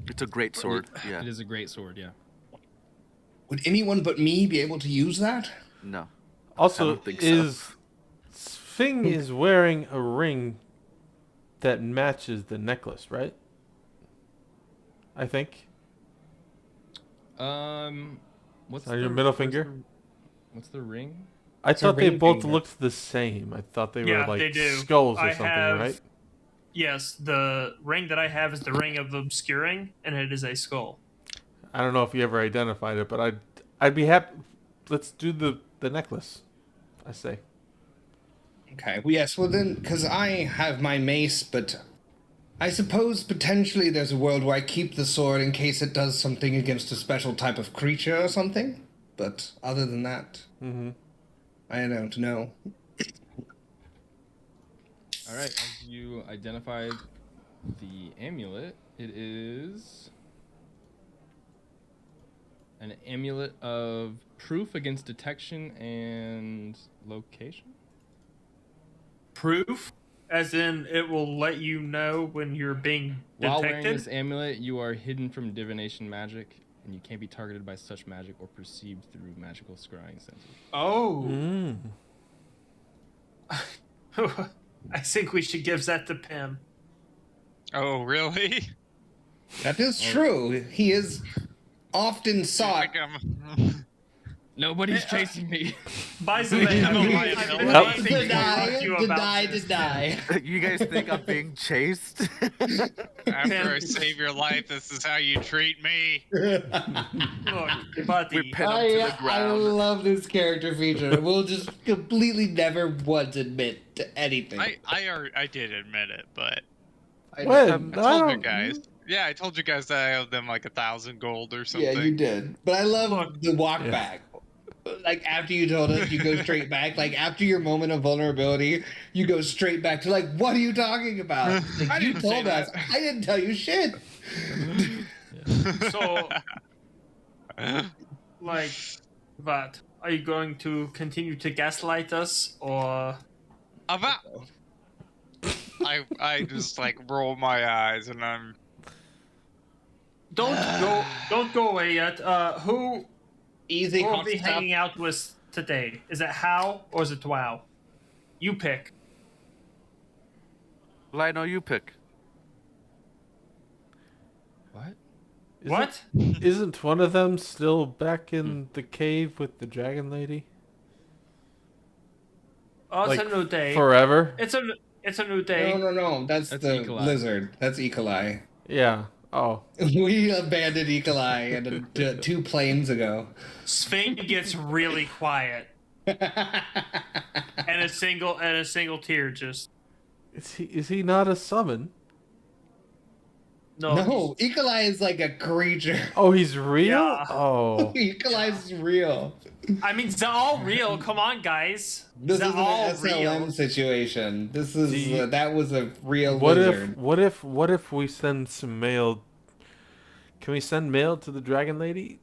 It's a great sword. Yeah. It is a great sword, yeah. Would anyone but me be able to use that? No. I Also, don't think so. Sphing is wearing a ring that matches the necklace, right? I think. What's On your middle finger? What's the ring? I a thought they ring both finger. looked the same. I thought they Yeah, were they like do. skulls or I something, have- right? Yes, the ring that I have is the ring of obscuring, and it is a skull. I don't know if you ever identified it, but I'd be happy. Let's do the necklace. I say. Okay, well, yes, well then, because I have my mace, but I suppose potentially there's a world where I keep the sword in case it does something against a special type of creature or something. But other than that, I don't know. All right, as you identified the amulet, it is an amulet of proof against detection and location. Proof, as in it will let you know when you're being While detected. wearing this amulet, you are hidden from divination magic, and you can't be targeted by such magic or perceived through magical scrying senses. Oh. I think we should give that to Pim. Oh, really? That is true. He is often sought. Like I'm- Nobody's chasing me. By the way, I'm a I've liability. been Yep. waiting to talk to you about this. You guys think I'm being chased? After I save your life, this is how you treat me. Look, buddy. We pin him to the I ground. love this character feature. We'll just completely never once admit to anything. I did admit it, but When? I told you guys. Yeah, I told you guys that I owed them like 1,000 gold or something. Yeah, you did. But I love Look. the walk Yeah. back. Like after you told us, you go straight back. Like after your moment of vulnerability, you go straight back to like, what are you talking about? Like, I you didn't say told us. that. I didn't tell you shit. So, like, what? Are you going to continue to gaslight us, or About. I just like roll my eyes and I'm. don't go away yet? Who Easy. will hot be stuff. hanging out with today? Is it Hal or is it Wow? You pick. Lino, you pick. What? What? Isn't one of them still back in the cave with the dragon lady? Oh, it's Like, a new day. Forever? It's a new day. No. That's That's the Eagle Eye. lizard. That's Eagle Eye. Yeah. Oh. We abandoned Eagle Eye and 2 planes ago. Sphinx gets really quiet, and a single tear just. Is he not a summon? No, Eagle Eye is like a creature. Oh, he's real? Yeah. Oh. Eagle Eye is real. I mean, they're all real. Come on, guys. This They're isn't all an SLM real. situation. This is The- that was a real What lizard. what if we send some mail? Can we send mail to the dragon lady?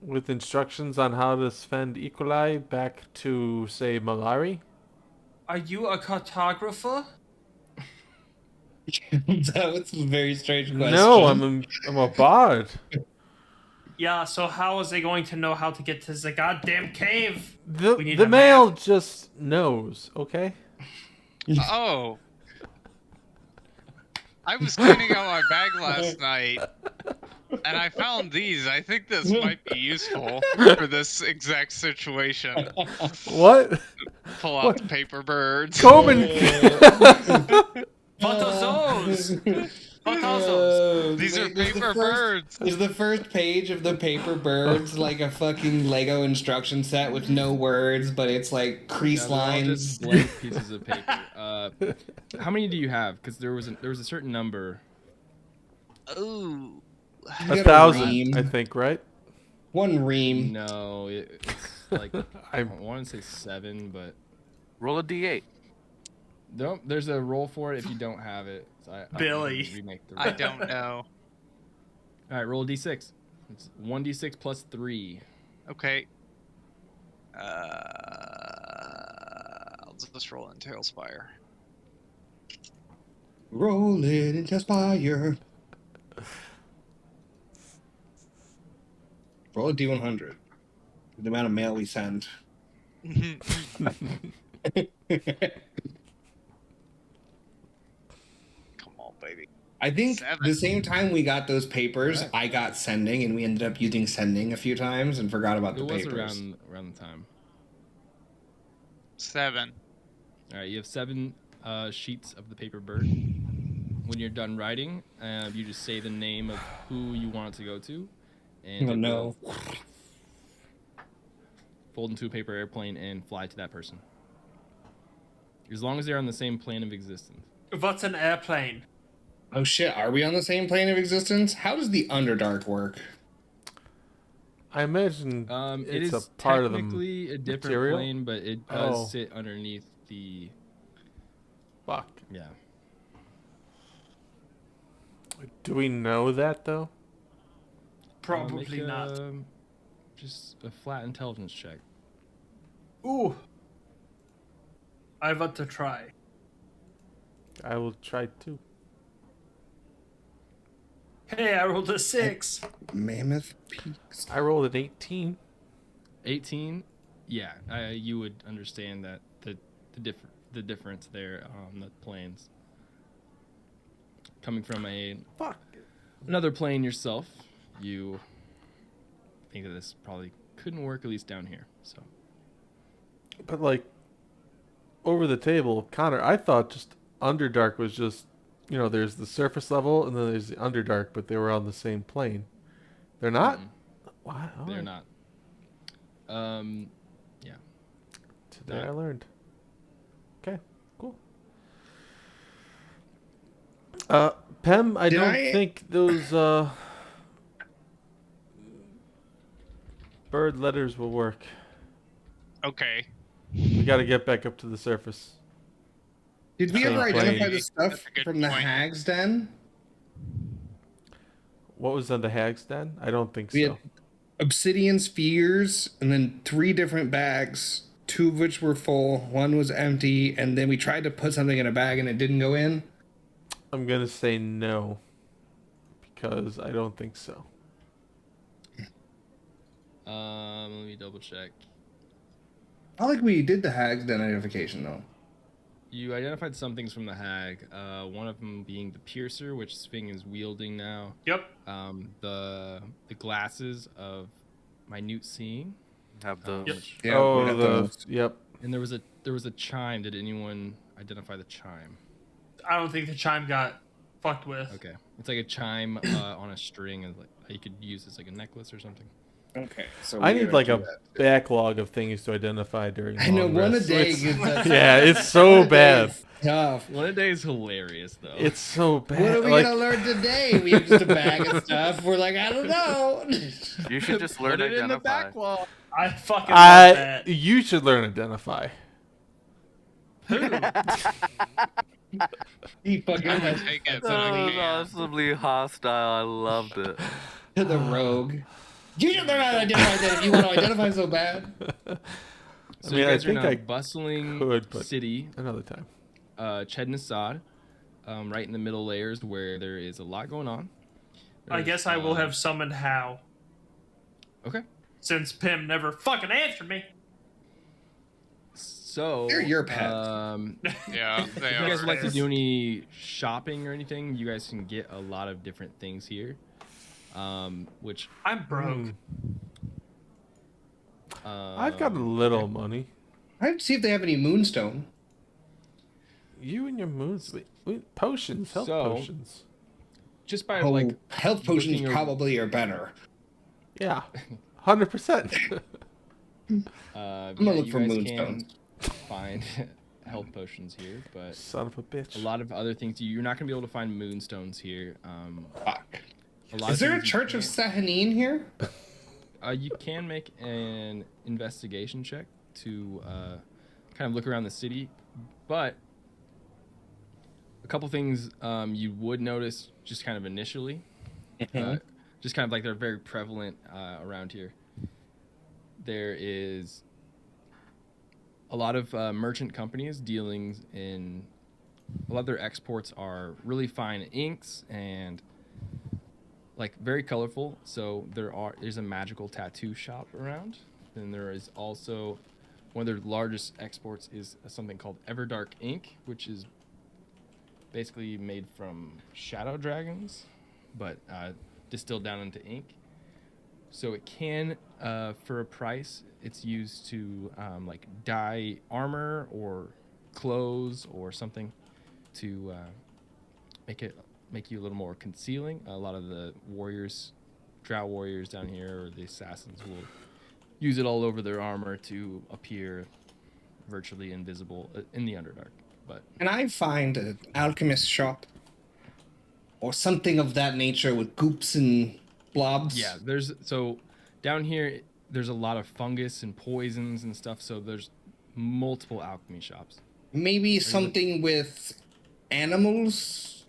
With instructions on how to send Equali back to, say, Malari? Are you a cartographer? That was a very strange question. No, I'm a bard. Yeah. So how is they going to know how to get to the goddamn cave? The We need the a mail map. just knows, okay? Oh. I was cleaning out my bag last night, and I found these. I think this might be useful for this exact situation. What? Pull out the paper birds. Coben! What are those? What are those? These are Wait, is the paper first- birds. Is the first page of the paper birds like a fucking Lego instruction set with no words, but it's like crease No, they're all lines? just blank pieces of paper. How many do you have? Because there was a certain number. Ooh. You got 1,000, ream. I think, right? One ream. No, it's like I I want to say 7, but Roll a d8. nope. There's a roll for it if you don't have it. So I Billy. remake the I roll. don't know. All right, roll a d6. It's 1d6 plus 3. Okay. I'll just roll in TaleSpire. Roll it into Spire. Roll a D100. The amount of mail we send. Come on, baby. I think 7. the same time we got those papers, Right. I got sending, and we ended up using sending a few times and forgot about It the was papers. around the time. 7. All right, you have 7 sheets of the paper bird. When you're done writing, you just say the name of who you want it to go to, and Oh it no. will fold into a paper airplane and fly to that person. As long as they're on the same plane of existence. What's an airplane? Oh shit, are we on the same plane of existence? How does the Underdark work? I imagine It it's is a part of the technically a different material? plane, but it does Oh. sit underneath the Fuck. yeah. Do we know that though? Probably Make, not. Just a flat intelligence check. Ooh. I want to try. I will try too. Hey, I rolled a 6. Mammoth Peaks. I rolled an 18. 18. Yeah, you would understand that the the difference there on the planes. Coming from another plane yourself, you think that this probably couldn't work, at least down here. So, But like over the table, Connor, I thought just Underdark was just, there's the surface level and then there's the Underdark, but they were on the same plane. They're not? Why? Oh, they're not. Yeah. Today I learned. Okay, cool. Pem, I don't think those bird letters will work. Okay. We got to get back up to the surface. Did we Same ever identify plane. the stuff That's a good from the point. Hag's Den? What was on the Hag's Den? I don't think We so. had obsidian spheres and then 3 different bags, 2 of which were full, 1 was empty, and then we tried to put something in a bag and it didn't go in. I'm going to say no because I don't think so. Let me double check. I like we did the Hag's Den identification though. You identified some things from the hag. One of them being the piercer, which Sphinx is wielding now. Yep. The glasses of minute seeing. Have those. Yep. Yeah, oh, we got those. yep. And there was a chime. Did anyone identify the chime? I don't think the chime got fucked with. Okay, it's like a chime on a string, and like you could use as like a necklace or something. Okay, so I we're need gonna like do a that. backlog of things to identify during I know long one a rests. day. It's- gets us- yeah, it's so one a day bad. is Tough. One a day is hilarious though. It's so bad. What are we like, gonna learn today? We have just a bag of stuff. We're like, I don't know. You should just learn Put to it in the identify. backlog. I fucking love that. You should learn identify. He fucking I would went take it, That but I was can't. awesomely hostile. I loved it. to the rogue. You should learn how to identify that if you want to identify so bad. So mean, you I guys are think in a I bustling could, but- city, Another time. Chednasad, right in the middle layers where there is a lot going on. I There's, guess I will have summoned How, Okay. since Pim never fucking answered me. So They're your pet. Yeah, they If you guys are. would like to do any shopping or anything, you guys can get a lot of different things here. Which I'm broke. I've got a little money. I'd see if they have any moonstone. You and your moons. Potions. Health So- potions. just by Oh, like health potions looking over- probably are better. Yeah. 100%. I'm gonna look you for guys moonstones. can find health potions here, but Son of a bitch. a lot of other things. You're not gonna be able to find moonstones here. Fuck. A lot Is of there a things you church of can't- Sahanin here? You can make an investigation check to kind of look around the city, but a couple things you would notice just kind of initially, just kind of like they're very prevalent around here. There is a lot of merchant companies dealing in a lot of their exports are really fine inks and like very colorful. So there's a magical tattoo shop around. Then there is also one of their largest exports is something called Everdark ink, which is basically made from shadow dragons, but distilled down into ink. So it can, for a price, it's used to like dye armor or clothes or something to make you a little more concealing. A lot of the warriors, drow warriors down here, or the assassins will use it all over their armor to appear virtually invisible in the Underdark. But Can I find an alchemist shop? Or something of that nature with goops and blobs? yeah, so down here there's a lot of fungus and poisons and stuff. So there's multiple alchemy shops. Maybe something with animals?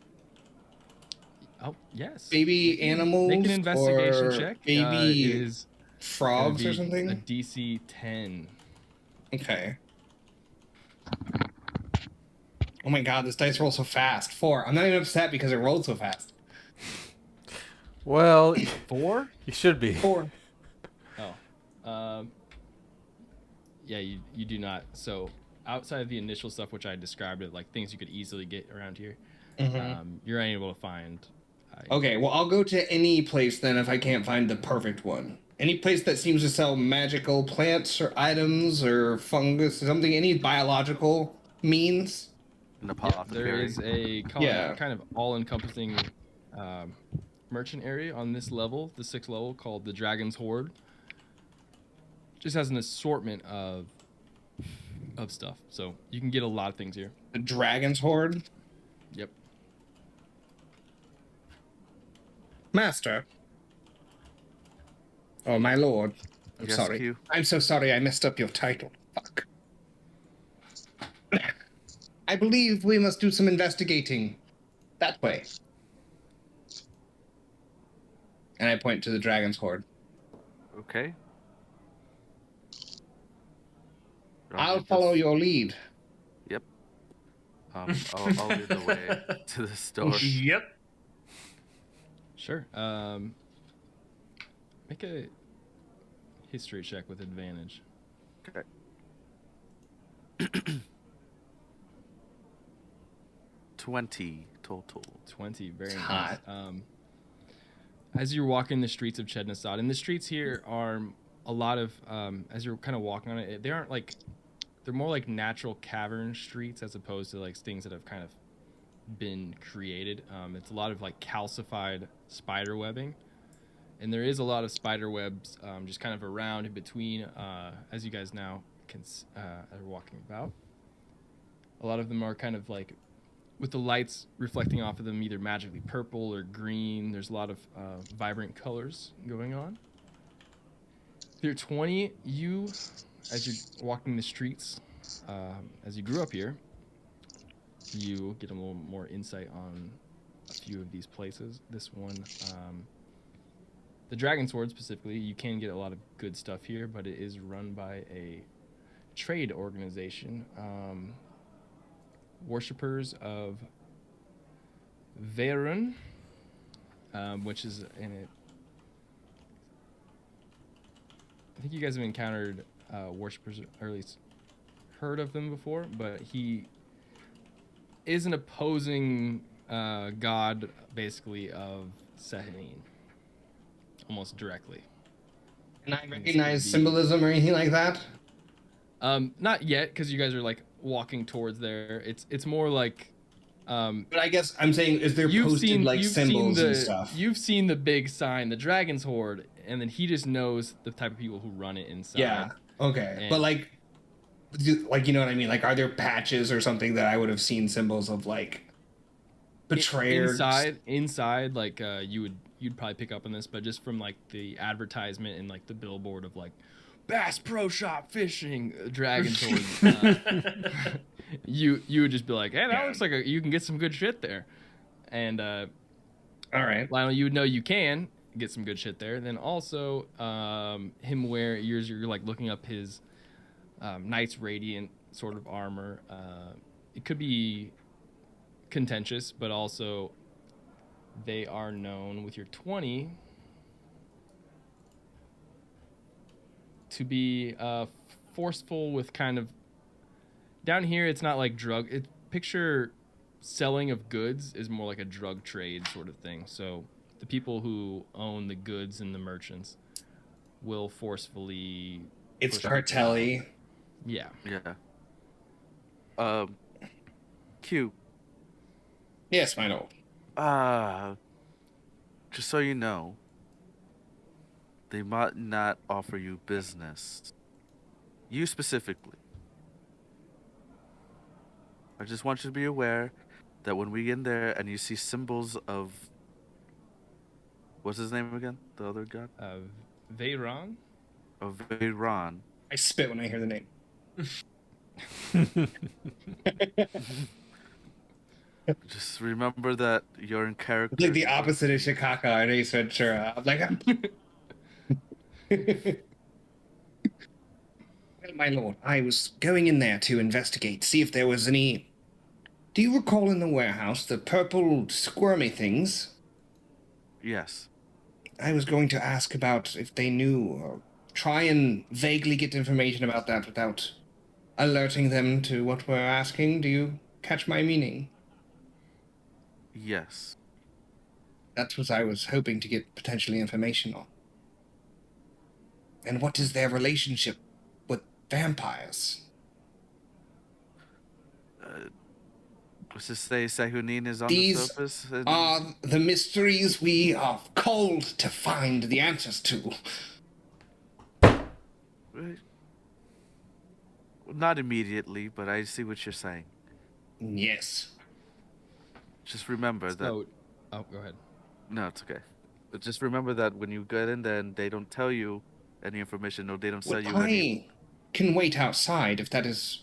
Oh yes, Baby animals? make an investigation or check. Baby It is frogs gonna or be something? A DC 10. Okay. Oh my god, this dice rolls so fast. 4. I'm not even upset because it rolled so fast. Well, 4? you should be. 4. Oh, yeah, you do not. So outside of the initial stuff, which I described it like things you could easily get around here, Mhm. you're unable to find. Okay, well, I'll go to any place then if I can't find the perfect one. Any place that seems to sell magical plants or items or fungus or something, any biological means. An There apothecary. is a Yeah. kind of all-encompassing merchant area on this level, the 6th level, called the Dragon's Hoard. Just has an assortment of stuff, so you can get a lot of things here. The Dragon's Hoard. Yep. Master. Oh, my lord. I'm Yes, sorry. Q? I'm so sorry I messed up your title. Fuck. I believe we must do some investigating. That way. And I point to the Dragon's Hoard. Okay. I'll follow your lead. Yep. I'll lead the way to the store. Yep. Sure. Make a history check with advantage. Okay. 20 total. 20, very It's nice. hot. As you're walking the streets of Chednasad, and the streets here are a lot of, as you're kind of walking on it, they aren't like, they're more like natural cavern streets as opposed to like things that have kind of been created. It's a lot of like calcified spider webbing, and there is a lot of spider webs just kind of around in between, as you guys now are walking about. A lot of them are kind of like, with the lights reflecting off of them, either magically purple or green. There's a lot of vibrant colors going on. Here, 20, you, as you're walking the streets, as you grew up here, you get a little more insight on a few of these places. This one, the Dragon Sword specifically, you can get a lot of good stuff here, but it is run by a trade organization. Worshippers of Rune, which is in it. I think you guys have encountered worshippers, or at least heard of them before, but he is an opposing god, basically, of Sehanine, almost directly. Can I recognize symbolism or anything like that? Not yet, because you guys are like walking towards there. It's more like But I guess I'm saying, is there posted like symbols and stuff? You've seen the big sign, the Dragon's Hoard, and then he just knows the type of people who run it inside. Yeah. Okay. And- But like you know what I mean? Like, are there patches or something that I would have seen symbols of, like betrayers? Inside, like you'd probably pick up on this, but just from like the advertisement and like the billboard of like Bass Pro Shop Fishing Dragon Sword, you would just be like, hey, that looks like you can get some good shit there. And All right. Lionel, you would know you can get some good shit there. Then also him where you're like looking up his Knight's Radiant sort of armor. It could be contentious, but also they are known with your 20 to be forceful with kind of down here. It's not like picture selling of goods is more like a drug trade sort of thing. So the people who own the goods and the merchants will forcefully It's push cartel-y. Yeah. Yeah. Q. Yes, my lord. Just so you know, they might not offer you business. You specifically. I just want you to be aware that when we get in there and you see symbols of... What's his name again? The other god? Veyron? Of Veyron. I spit when I hear the name. Just remember that you're in character. It's like the opposite of Chicago and Ace Ventura. I'm like, well, my lord, I was going in there to investigate, see if there was any... Do you recall in the warehouse the purple squirmy things? Yes. I was going to ask about if they knew, or try and vaguely get information about that without alerting them to what we're asking. Do you catch my meaning? Yes. That's what I was hoping to get potentially information on. And what is their relationship with vampires? Let's just say Sahunin is on These the surface. And... are the mysteries we are called to find the answers to. Not immediately, but I see what you're saying. Yes. Just remember that... So, oh, go ahead. No, it's okay. But just remember that when you get in there and they don't tell you any information, or they don't sell you any... I can wait outside if that is...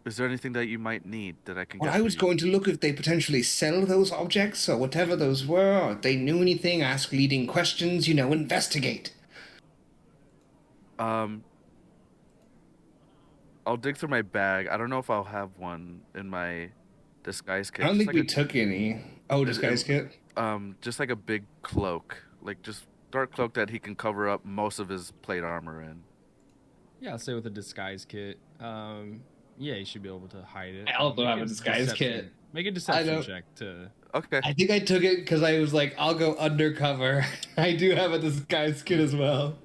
Is there anything that you might need that I can Well, get I was for you? going to look if they potentially sell those objects or whatever those were, or if they knew anything, ask leading questions, investigate. I'll dig through my bag. I don't know if I'll have one in my disguise kit. I don't Just think like we took any. Oh, disguise kit? just like a big cloak. Like, just dark cloak that he can cover up most of his plate armor in. Yeah, I'll say with a disguise kit. Yeah, you should be able to hide it. I also Make have a disguise kit. Make a deception don't- check to. Okay. I think I took it because I was like, I'll go undercover. I do have a disguise kit as well.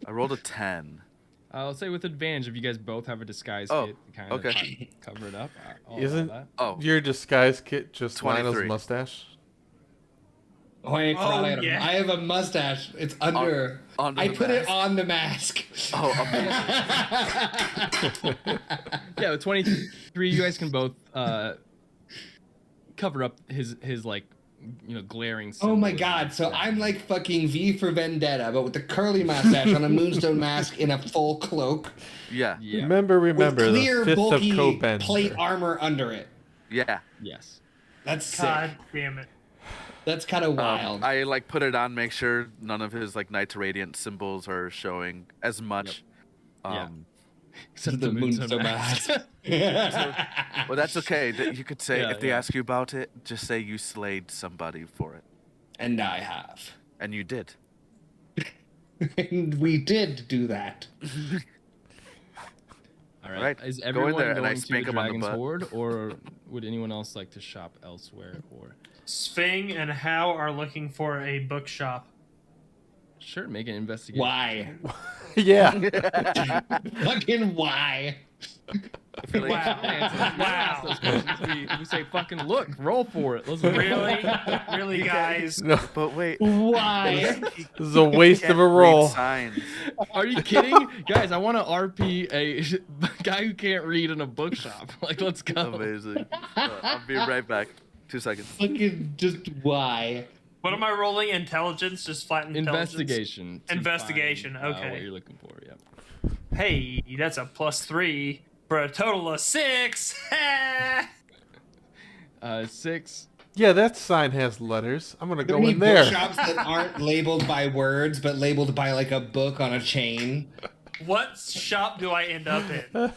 I rolled a 10. I'll say with advantage if you guys both have a disguise Oh, kit to kind of okay. cover it up. I'll allow Isn't that. Oh, your disguise kit just 23. Lionel's mustache? Oh, I yeah. I have a mustache. It's under. under I the put it mask. on the mask. Oh, amazing. Yeah, with 23, you guys can both cover up his like glaring. Oh my symbolism. god, so I'm like fucking V for Vendetta, but with the curly mustache on a moonstone mask in a full cloak. Yeah. Yeah. Remember, With clear, the fifth of bulky Copenhagen. plate armor under it. Yeah. Yes. That's sick. God damn it. That's kind of wild. I like put it on, make sure none of his like Knights Radiant symbols are showing as much. Yeah. Um, Except the the moonstone mask. well, that's okay. You could say Yeah, if they yeah. ask you about it, just say you slayed somebody for it, And I have. and you did. And we did do that. All right. Right, Is go in everyone there and I going to spank the him on the Dragon's butt. Hoard, or would anyone else like to shop elsewhere? Or Sving and Hao are looking for a bookshop. sure, make an investigation. Why? Yeah. Fucking why? I feel like Wow. we ask those questions. We say, "Fucking look, roll for it." Let's Really? Really, guys? No, But wait, Why? this is a waste of can't a read roll. signs. Are you kidding, guys? I want to RP a guy who can't read in a bookshop. Like, let's go. Amazing. I'll be right back. 2 seconds. Fucking just why? What am I rolling? Intelligence? Just flat intelligence? Investigation. to Investigation, find, okay. What you're looking for? Yep. Hey, that's a +3 for a total of 6. 6. Yeah, that sign has letters. I'm gonna There go any in there. bookshops that aren't labeled by words, but labeled by like a book on a chain? What shop do I end up in?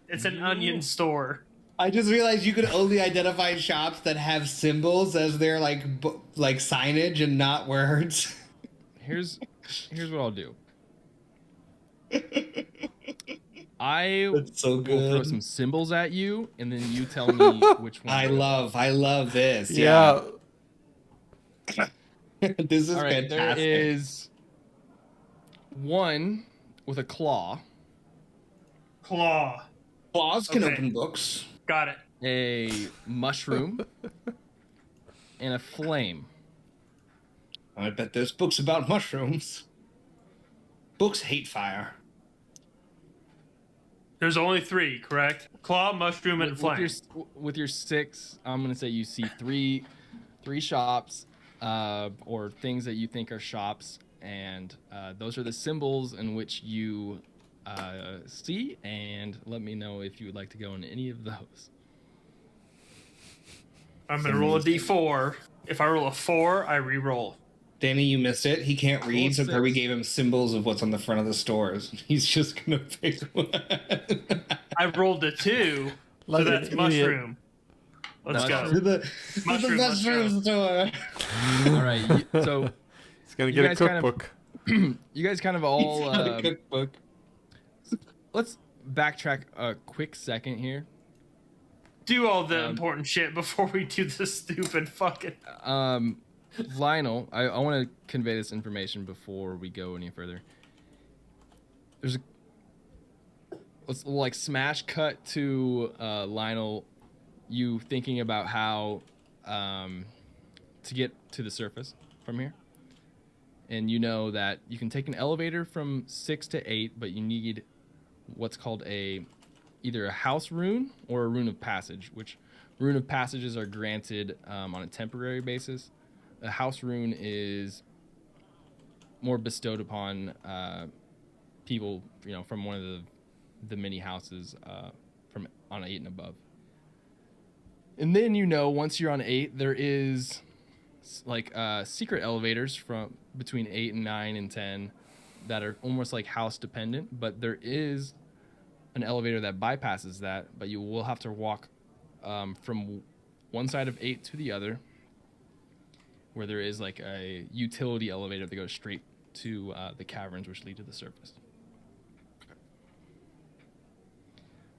It's an onion store. I just realized you could only identify shops that have symbols as their like like signage and not words. Here's what I'll do. I That's so will throw good. some symbols at you, and then you tell me which one. I love this. Yeah. This is All right, there fantastic. is one with a claw, Claw. Claws can Okay. open books. Got it. a mushroom, and a flame. I bet there's books about mushrooms. Books hate fire. There's only 3, correct? Claw, mushroom, and flame. With your 6, I'm gonna say you see three shops, or things that you think are shops, and those are the symbols in which you see. And let me know if you would like to go in any of those. I'm going to roll a d4. If I roll a 4, I re-roll. Danny, you missed it. He can't read, so six. Kirby gave him symbols of what's on the front of the stores. He's just gonna pick one. I rolled a 2, Like so an that's idiot. mushroom. Let's Mushroom. to go. the Mushroom, let's mushroom store. All right, so It's gonna You get a guys kind of- cookbook. you guys kind of all He's got a cookbook. let's backtrack a quick second here. Do all the important shit before we do this stupid fucking. Lionel, I want to convey this information before we go any further. Let's like smash cut to Lionel, you thinking about how to get to the surface from here. And you know that you can take an elevator from 6 to 8, but you need what's called either a house rune or a rune of passage, which rune of passages are granted on a temporary basis. A house rune is more bestowed upon people, from one of the many houses from on 8 and above. And then once you're on 8, there is like secret elevators from between 8 and 9 and 10 that are almost like house dependent, but there is an elevator that bypasses that, but you will have to walk from one side of 8 to the other, where there is like a utility elevator that goes straight to the caverns which lead to the surface.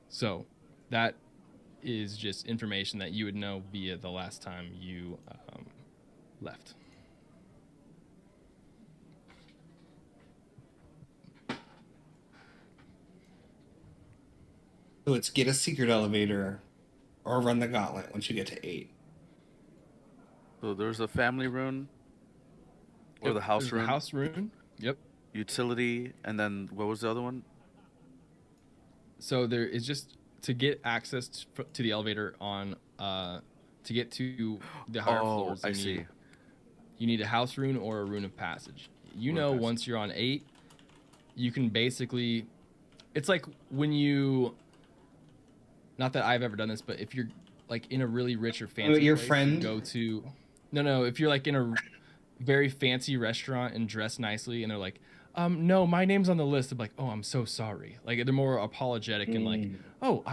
So that is just information that you would know via the last time you left. So it's get a secret elevator or run the gauntlet once you get to 8. So there's a family rune or the house There's rune, the house rune. Yep. utility, and then what was the other one? So there is just to get access to the elevator on to get to the higher floors. I see. You need a house rune or a rune of passage. Rune of passage. Once you're on 8, you can basically. It's like when you. Not that I've ever done this, but if you're like in a really rich or fancy Your place, friend? you go to. No. If you're like in a very fancy restaurant and dressed nicely, and they're like, no, my name's on the list. I'm like, oh, I'm so sorry. Like they're more apologetic and like, oh,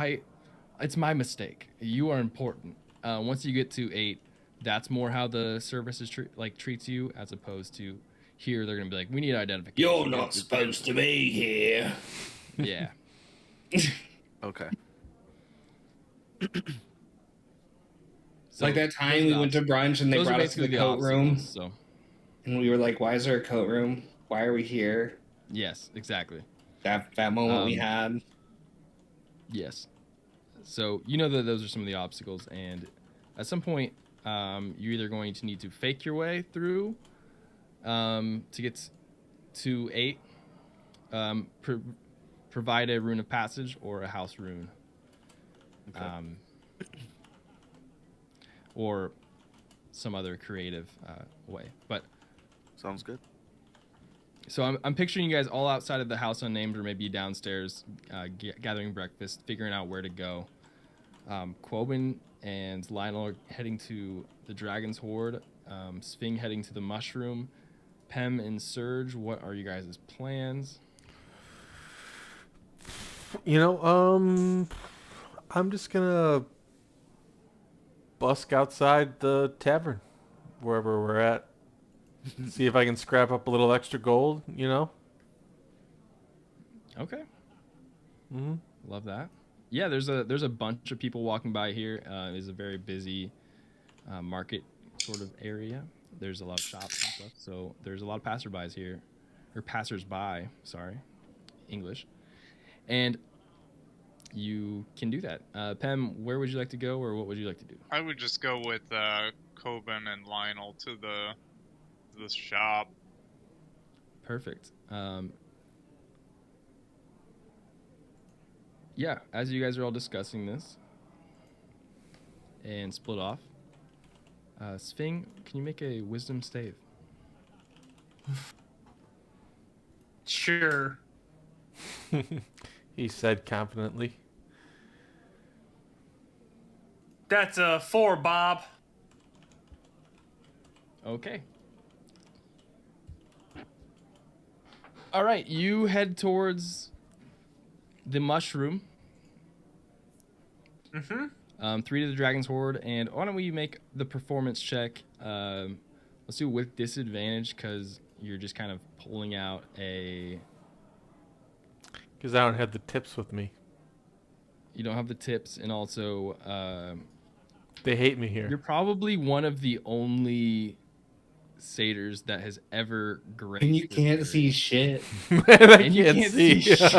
it's my mistake. You are important. Once you get to 8, that's more how the service is treats you, as opposed to here they're gonna be like, we need identification. You're not supposed to be here. Yeah. Okay. So like that time we went to brunch and they those are brought us to basically the coat room, obstacles, so and we were like, "Why is there a coat room? Why are we here?" yes, exactly. That moment we had. Yes. So that those are some of the obstacles, and at some point, you're either going to need to fake your way through to get to 8, provide a rune of passage or a house rune, or some other creative way. But Sounds good. so I'm picturing you guys all outside of the house unnamed, or maybe downstairs, gathering breakfast, figuring out where to go. Quoben and Lionel are heading to the Dragon's Hoard. Sving heading to the Mushroom. Pem and Surge, what are you guys' plans? I'm just gonna busk outside the tavern, wherever we're at. See if I can scrap up a little extra gold, Okay. Mm-hmm. Love that. Yeah, there's a bunch of people walking by here. It's a very busy market sort of area. There's a lot of shops and stuff, so there's a lot of passerbys here, or passers-by. Sorry, English. And you can do that. Pem, where would you like to go, or what would you like to do? I would just go with Coben and Lionel to the shop. Perfect. Yeah, as you guys are all discussing this and split off, Sving, can you make a wisdom save? Sure. He said confidently. That's a 4, Bob. Okay. All right, you head towards the mushroom. Mm-hmm. 3 to the Dragon's Hoard, and why don't we make the performance check? Let's do it with disadvantage, because you're just kind of pulling out a... Because I don't have the tips with me. You don't have the tips, and also They hate me you're here. probably one of the only satyrs that has ever graced. And you this can't area. see shit. I And you can't see shit.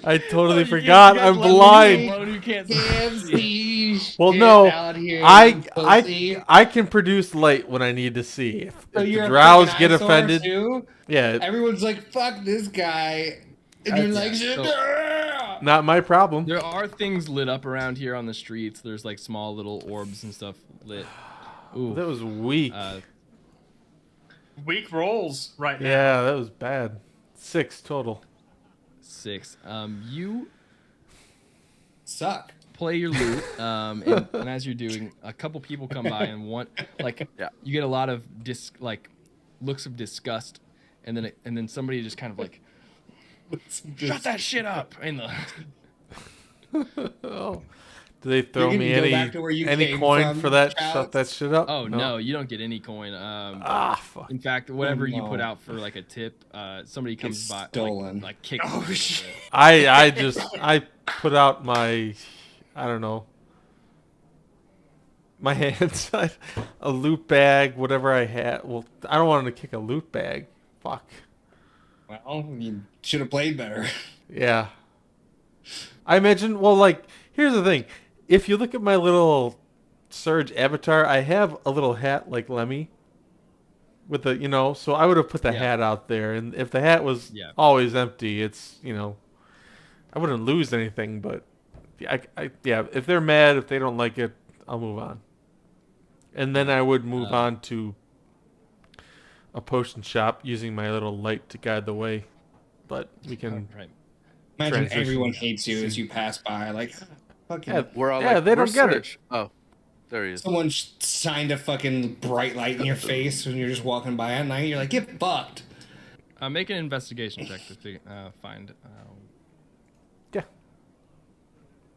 I totally Oh, you forgot. guys I'm let me blind. alone who can't Can't see. see Well, shit no, out here, you pussy. I can produce light when I need to see. If So the you're a drows freaking get eyesore offended, too? yeah, Everyone's like, "Fuck this guy," and you're like, Yeah, so- "Yeah." not my problem. There are things lit up around here on the streets. There's like small little orbs and stuff lit. Ooh. That was weak. Weak rolls right now. Yeah, that was bad. 6 total. 6. You Suck. play your loot, and as you're doing, a couple people come by and want like Yeah. you get a lot of looks of disgust, and then somebody just kind of like shut that shit up and Oh. Do they throw You're me gonna go back to where you any came coin from, for that? Chalice? Shut that shit up. oh no, you don't get any coin. Fuck. In fact, whatever you put no. out for like a tip, somebody comes It's by stolen. like kicks. Oh, it a shit. bit. I put out my, I don't know, my hands, a loot bag, whatever I had. Well, I don't want him to kick a loot bag. Fuck. Well, you should have played better. Yeah. I imagine, well, like, here's the thing. If you look at my little Surge avatar, I have a little hat like Lemmy. With the, so I would have put the Yeah. hat out there. And if the hat was Yeah. always empty, it's, I wouldn't lose anything, but yeah, if they're mad, if they don't like it, I'll move on. And then I would move on to a potion shop using my little light to guide the way. But we can... Right. Imagine Transition. everyone hates you as you pass by, like, fucking. Yeah, We're all yeah, like, they "We're don't get it. Surge." Oh, there he is. Someone shined a fucking bright light in your face when you're just walking by at night. You're like, get fucked. Make an investigation check to find. Yeah.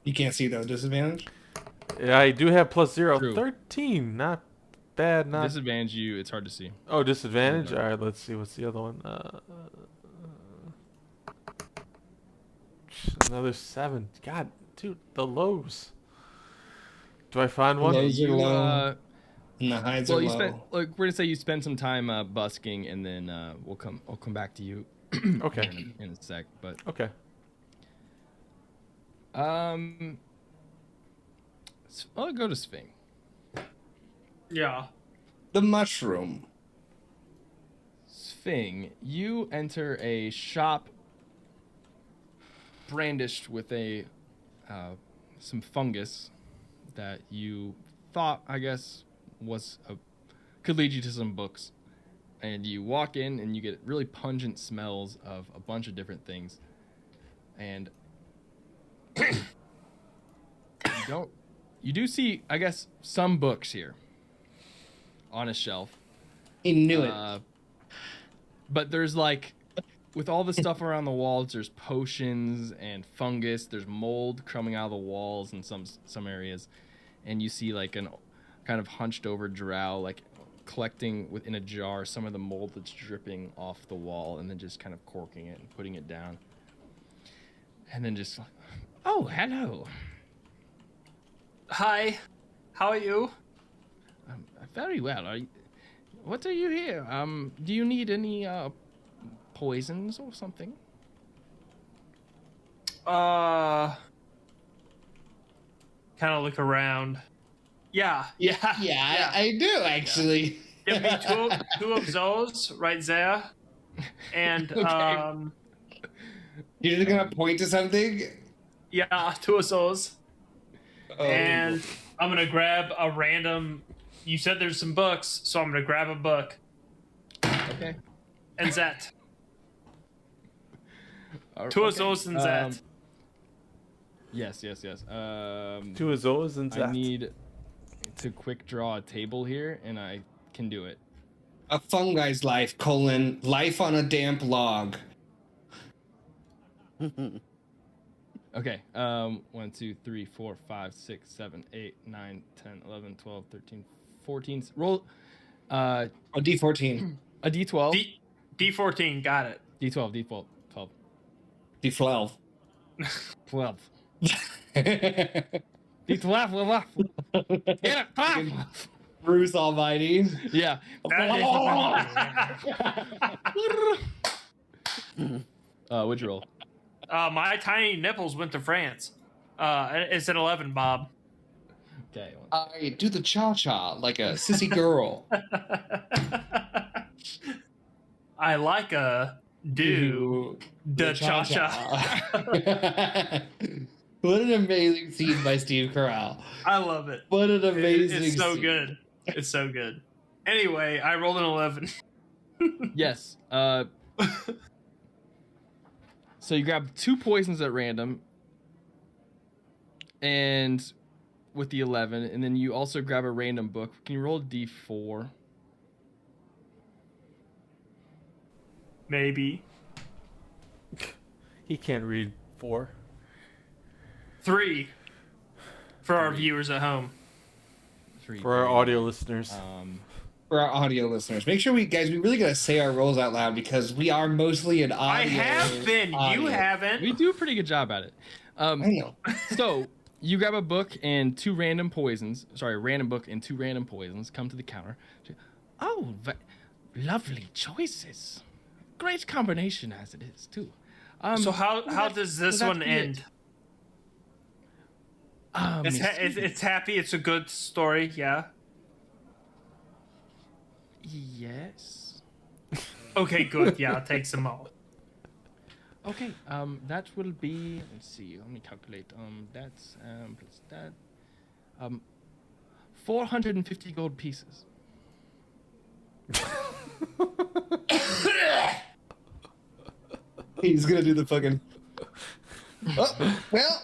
You can't see those disadvantage. Yeah, I do have +0. True. 13. Not bad. Not... Disadvantage you. It's hard to see. Oh, disadvantage? All right, let's see. What's the other one? Another 7. God, dude, the lows. Do I find one? Lows are You, low. And the highs well, are you low. spent. Like, we're gonna say you spend some time busking, and then I'll come back to you. Okay. in a sec, but Okay. I'll go to Sphinx. Yeah. The mushroom. Sphinx, you enter a shop brandished with a some fungus that you thought, I guess, could lead you to some books. And you walk in and you get really pungent smells of a bunch of different things. And you do see, I guess, some books here on a shelf. He knew it. But there's like, with all the stuff around the walls, there's potions and fungus. There's mold coming out of the walls in some areas, and you see like an kind of hunched over drow like collecting within a jar some of the mold that's dripping off the wall, and then just kind of corking it and putting it down, and then just like, oh, hello. Hi. How are you? Very well. What are you here? Do you need any poisons or something? Kind of look around. Yeah. I do actually. Give me two of those right there. And Okay. You're just gonna point to something. yeah, 2 of those. Oh, And I'm gonna grab a random. You said there's some books, so I'm gonna grab a book. Okay. And that. 2 of those and that. Yes. 2 of those and I that. need to quick draw a table here, and I can do it. a fungi's life: life on a damp log. Okay. 1, 2, 3, 4, 5, 6, 7, 8, 9, 10, 11, 12, 13, 14. Roll Oh, D14. a D12. D14, got it. D12. Die 12. 12. Die 12 will laugh. Get it, pop! Bruce Almighty. Yeah. What'd you roll? My tiny nipples went to France. It's an 11, Bob. Okay. I do the cha-cha like a sissy girl. I like a do the cha-cha. What an amazing scene by Steve Carell. I love it. What an amazing It's so scene. good. It's so good. Anyway, I rolled an 11. Yes. So you grab 2 poisons at random, and with the 11, and then you also grab a random book. Can you roll a d4? Maybe. He can't read 4. 3 for our viewers at home. 3. For our audio listeners. For our audio listeners, make sure we really gotta say our rolls out loud because we are mostly an audio. I have been. audio. You haven't. We do a pretty good job at it. I know. So you grab a book and 2 random poisons. Sorry, a random book and 2 random poisons. Come to the counter. Oh, lovely choices. Great combination as it is too. So how does this one end? It's happy. It's a good story. Yeah. Yes. Okay, good. Yeah, I'll take some more. Okay. That will be. Let's see. Let me calculate. That's plus that. 450 gold pieces. He's gonna do the fucking. Oh, well,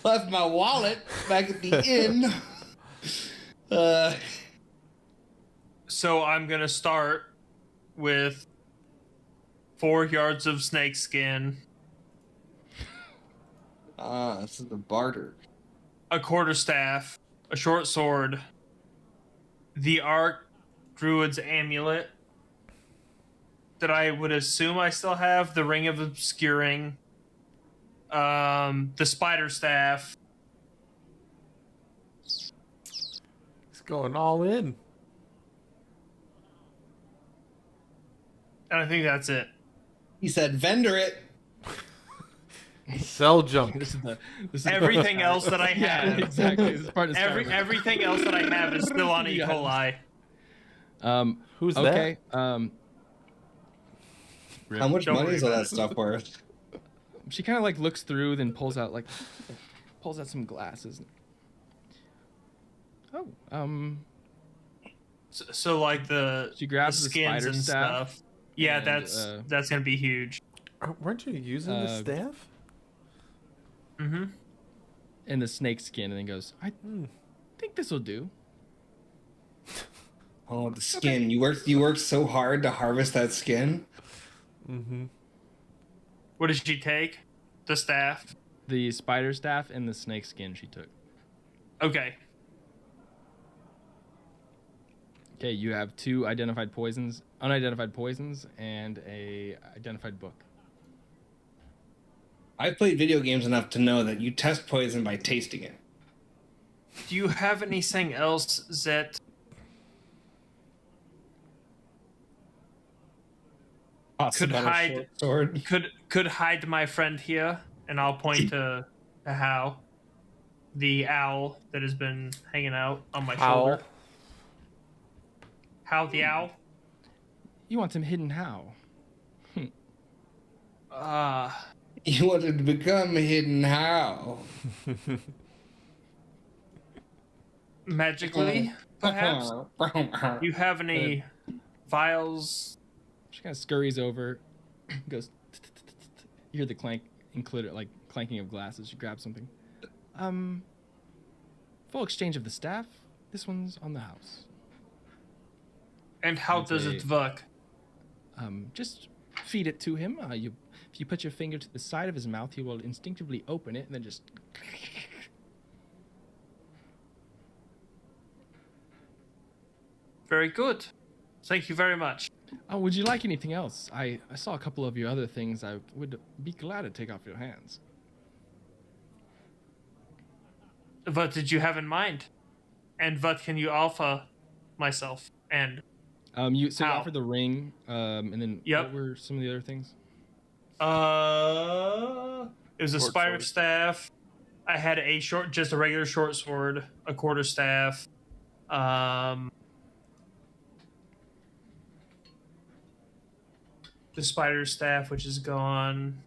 left my wallet back at the inn. So I'm gonna start with 4 yards of snake skin, This is the barter. a quarterstaff, a short sword, the Arc Druid's amulet that I would assume I still have, the Ring of Obscuring, the spider staff. He's going all in. And I think that's it. He said, "Vendor it." Sell junk. This is Everything else that I Yeah, have, exactly. This is part of Star Wars. everything else that I have is still on E. Yes. coli. Who's Okay. that? How much Don't money worry is all about that it. stuff worth? She kind of like looks through, then pulls out some glasses. Oh, So like the She grabs the skins spider and staff, stuff. Yeah, and, that's gonna be huge. Weren't you using the staff? Mm-hmm. and the snake skin, and then goes, I think this will do. Oh, the skin! You worked so hard to harvest that skin. Mm-hmm. What did she take? The staff. The spider staff and the snake skin she took. Okay. Okay, you have 2 unidentified poisons, and a identified book. I've played video games enough to know that you test poison by tasting it. Do you have anything else that Could hide- short sword. could hide my friend here? And I'll point to Hal, the owl that has been hanging out on my shoulder. Hal the owl. You want him hidden how? You wanted to become hidden how? Magically, perhaps. You have any vials? She kind of scurries over, goes. You hear the clank, like clanking of glasses. She grabs something. Full exchange of the staff. This one's on the house. And how I'd does say- it work? Just feed it to him. If you put your finger to the side of his mouth, he will instinctively open it and then just. Very good. Thank you very much. Oh, would you like anything else? I saw a couple of your other things I would be glad to take off your hands. What did you have in mind? And what can you offer myself? And You How? offered the ring, and then Yep. what were some of the other things? it was a Short spire sword. staff. I had just a regular short sword, a quarter staff. The spider staff, which is gone.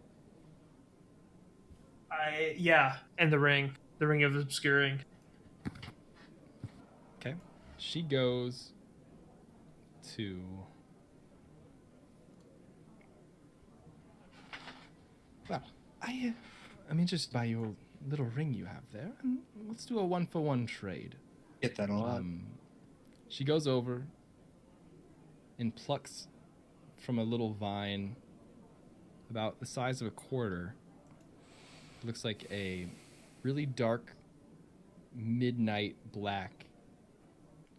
And the ring of obscuring. Okay. She goes to. Well, I'm interested by your little ring you have there, and let's do a 1-for-1 trade. Get that a lot. She goes over and plucks from a little vine about the size of a quarter. It looks like a really dark midnight black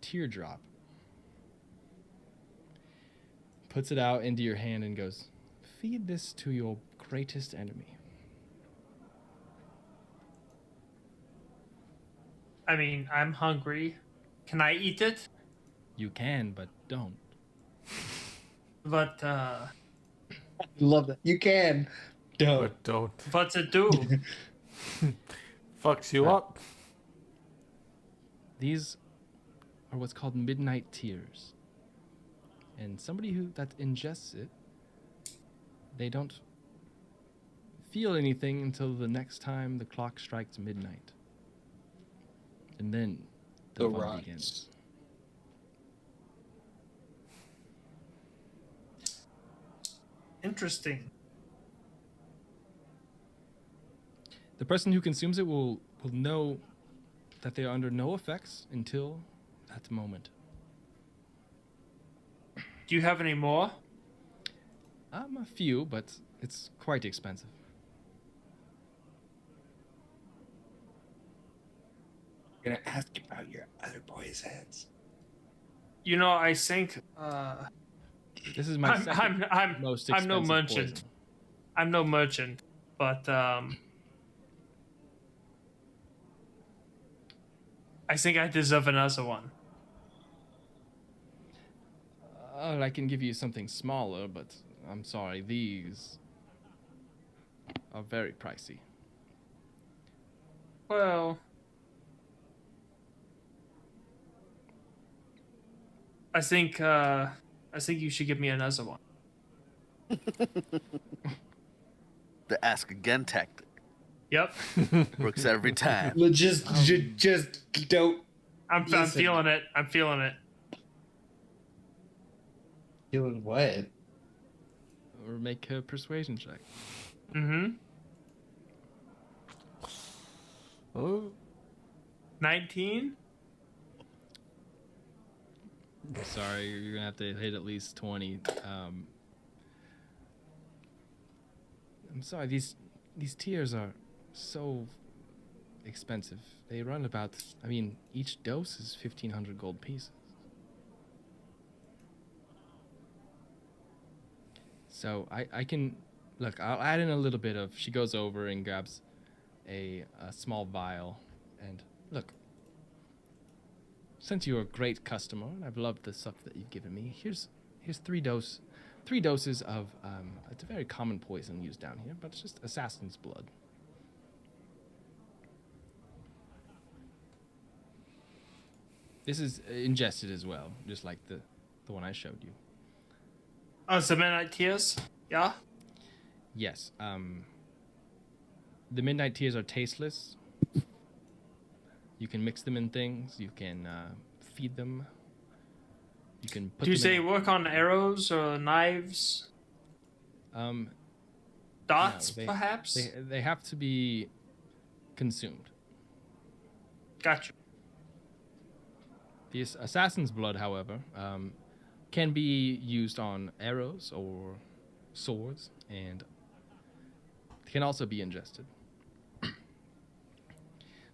teardrop. Puts it out into your hand and goes, "Feed this to your greatest enemy." I mean, I'm hungry. Can I eat it? You can, but don't. But Love that. You can. Don't. But don't. what's it do? Fucks you up. These are what's called midnight tears. And somebody that ingests it, they don't feel anything until the next time the clock strikes midnight. And then the fun right. begins. Interesting. The person who consumes it will know that they are under no effects until that moment. Do you have any more? A few, but it's quite expensive. I'm gonna ask you about your other boys' heads. You know, I think This is my second I'm most I'm expensive no merchant. poison. I'm no merchant, but I think I deserve another one. I can give you something smaller, but I'm sorry, these are very pricey. Well, I think you should give me another one. The ask again tactic Yep, works every time. Just don't. I'm Listen. feeling it. I'm feeling it. Doing what? Or make a persuasion check. Mm-hmm. Oh, 19. Sorry, you're gonna have to hit at least 20. I'm sorry, these tears are so expensive. They run about, each dose is 1,500 gold pieces. So I can, look, I'll add in a little bit of, she goes over and grabs a small vial, and look, since you're a great customer, and I've loved the stuff that you've given me, here's 3 doses of, it's a very common poison used down here, but it's just assassin's blood. This is ingested as well, just like the one I showed you. Oh, the midnight tears. Yeah. Yes. The midnight tears are tasteless. You can mix them in things. You can feed them. You can put Do you them say in work on arrows or knives? Dots, no, perhaps. they have to be consumed. Gotcha. The assassin's blood, however, can be used on arrows or swords, and can also be ingested.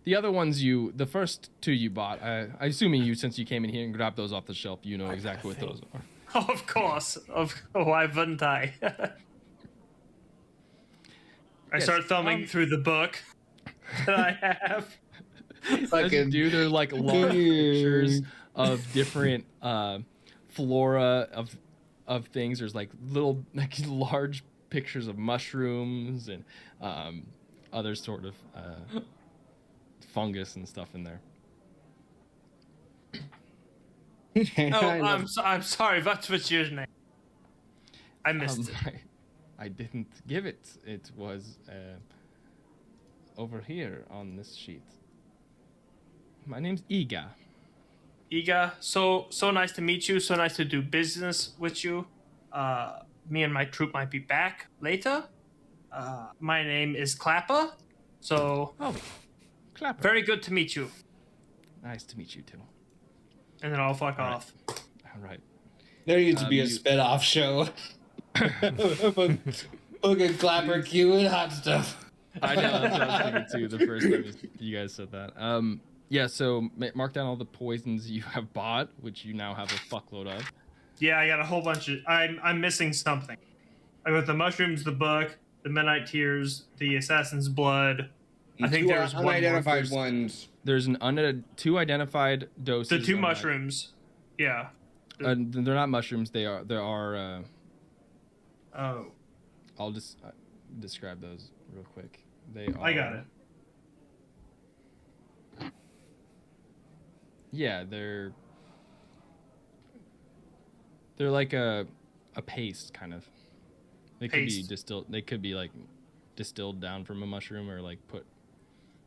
The other ones the first 2 you bought, I assuming since you came in here and grabbed those off the shelf, you know exactly what those are. Of course. Why wouldn't I? I Yes, start thumbing through the book that I have. As you Fucking do, they're like large pictures of different flora of things. There's like little like large pictures of mushrooms and other sort of fungus and stuff in there. Oh, I'm sorry. What was your name? I missed it. I didn't give it. It was over here on this sheet. My name's Iga. Iga, so nice to meet you. So nice to do business with you. Me and my troop might be back later. My name is Clapper. So Clapper. very good to meet you. Nice to meet you too. And then I'll fuck All right. off. All right. There needs to be a you- spin-off show. Fucking Clapper Q and hot stuff. I know, that's what I was thinking too the first time you guys said that. Yeah, so mark down all the poisons you have bought, which you now have a fuckload of. Yeah, I got a whole bunch of. I'm missing something. I got the mushrooms, the book, the midnight tears, the assassin's blood. I think Two there was one more. unidentified ones. There's two identified doses. The two on that. mushrooms. Yeah. They're not mushrooms. There are. Oh, I'll just describe those real quick. They are. I got it. Yeah, they're like a paste kind of. They could be Paste. distilled. They could be like distilled down from a mushroom or like put.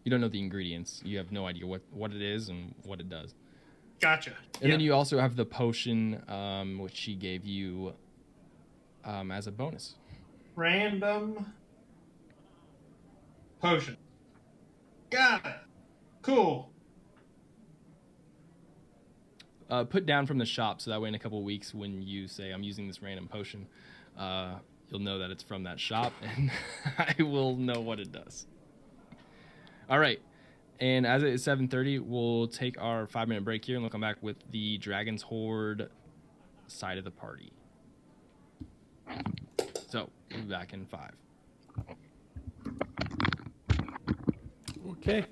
You don't know the ingredients. You have no idea what it is and what it does. Gotcha. And then you also have the potion, which she gave you as a bonus. Random potion. Got it. Cool. Put down from the shop so that way in a couple of weeks when you say I'm using this random potion, you'll know that it's from that shop and I will know what it does. All right. And as it is 7:30, we'll take our 5-minute break here and we'll come back with the Dragon's Horde side of the party. So, we'll be back in 5. Okay.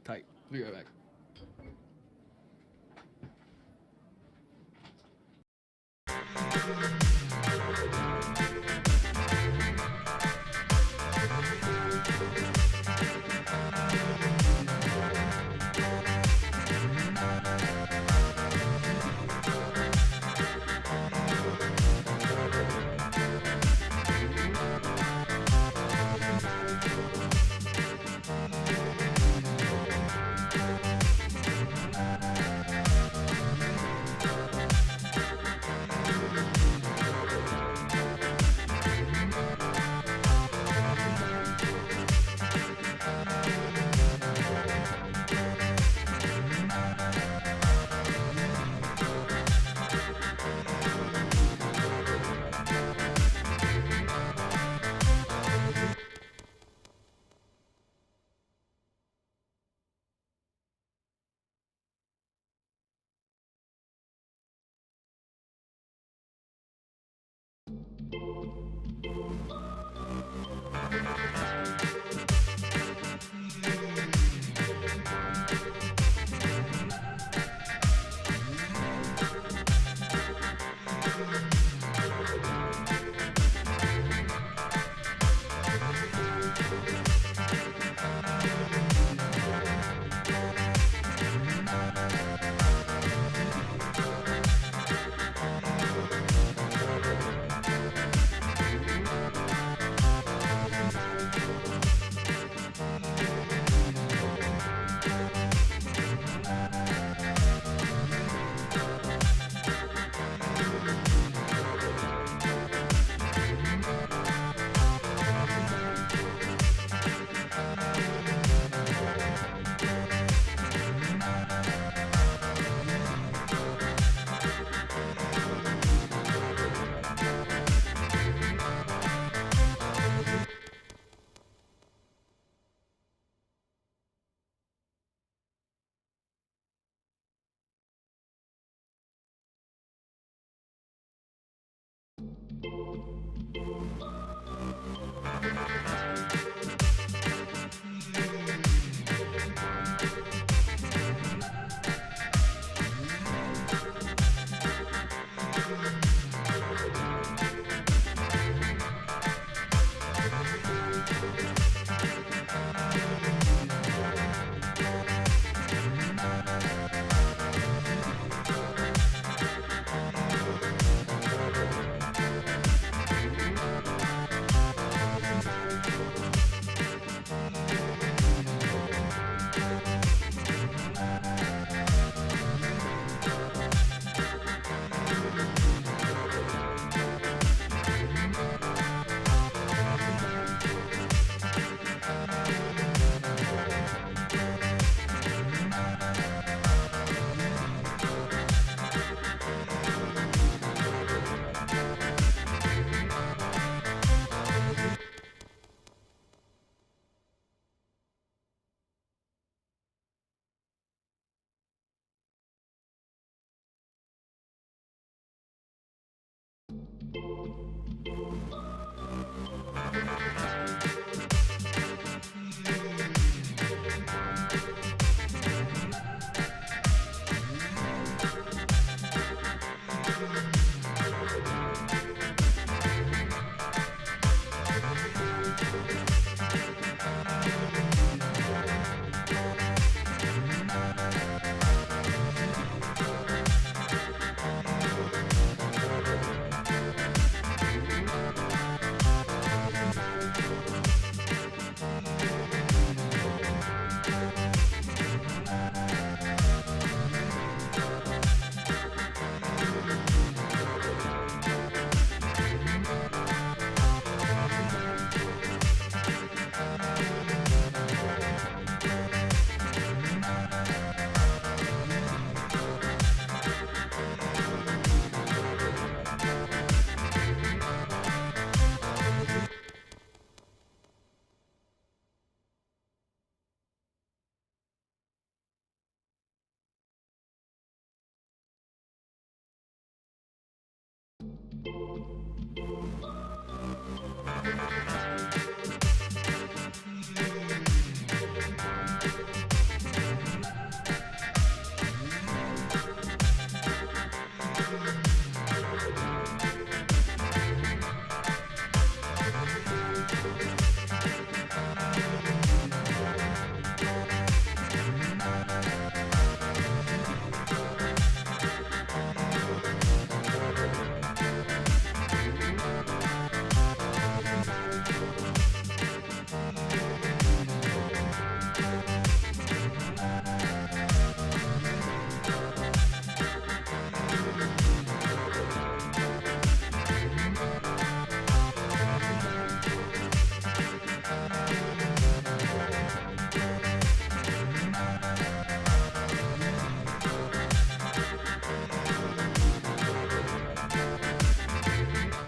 Tight. We'll be right back.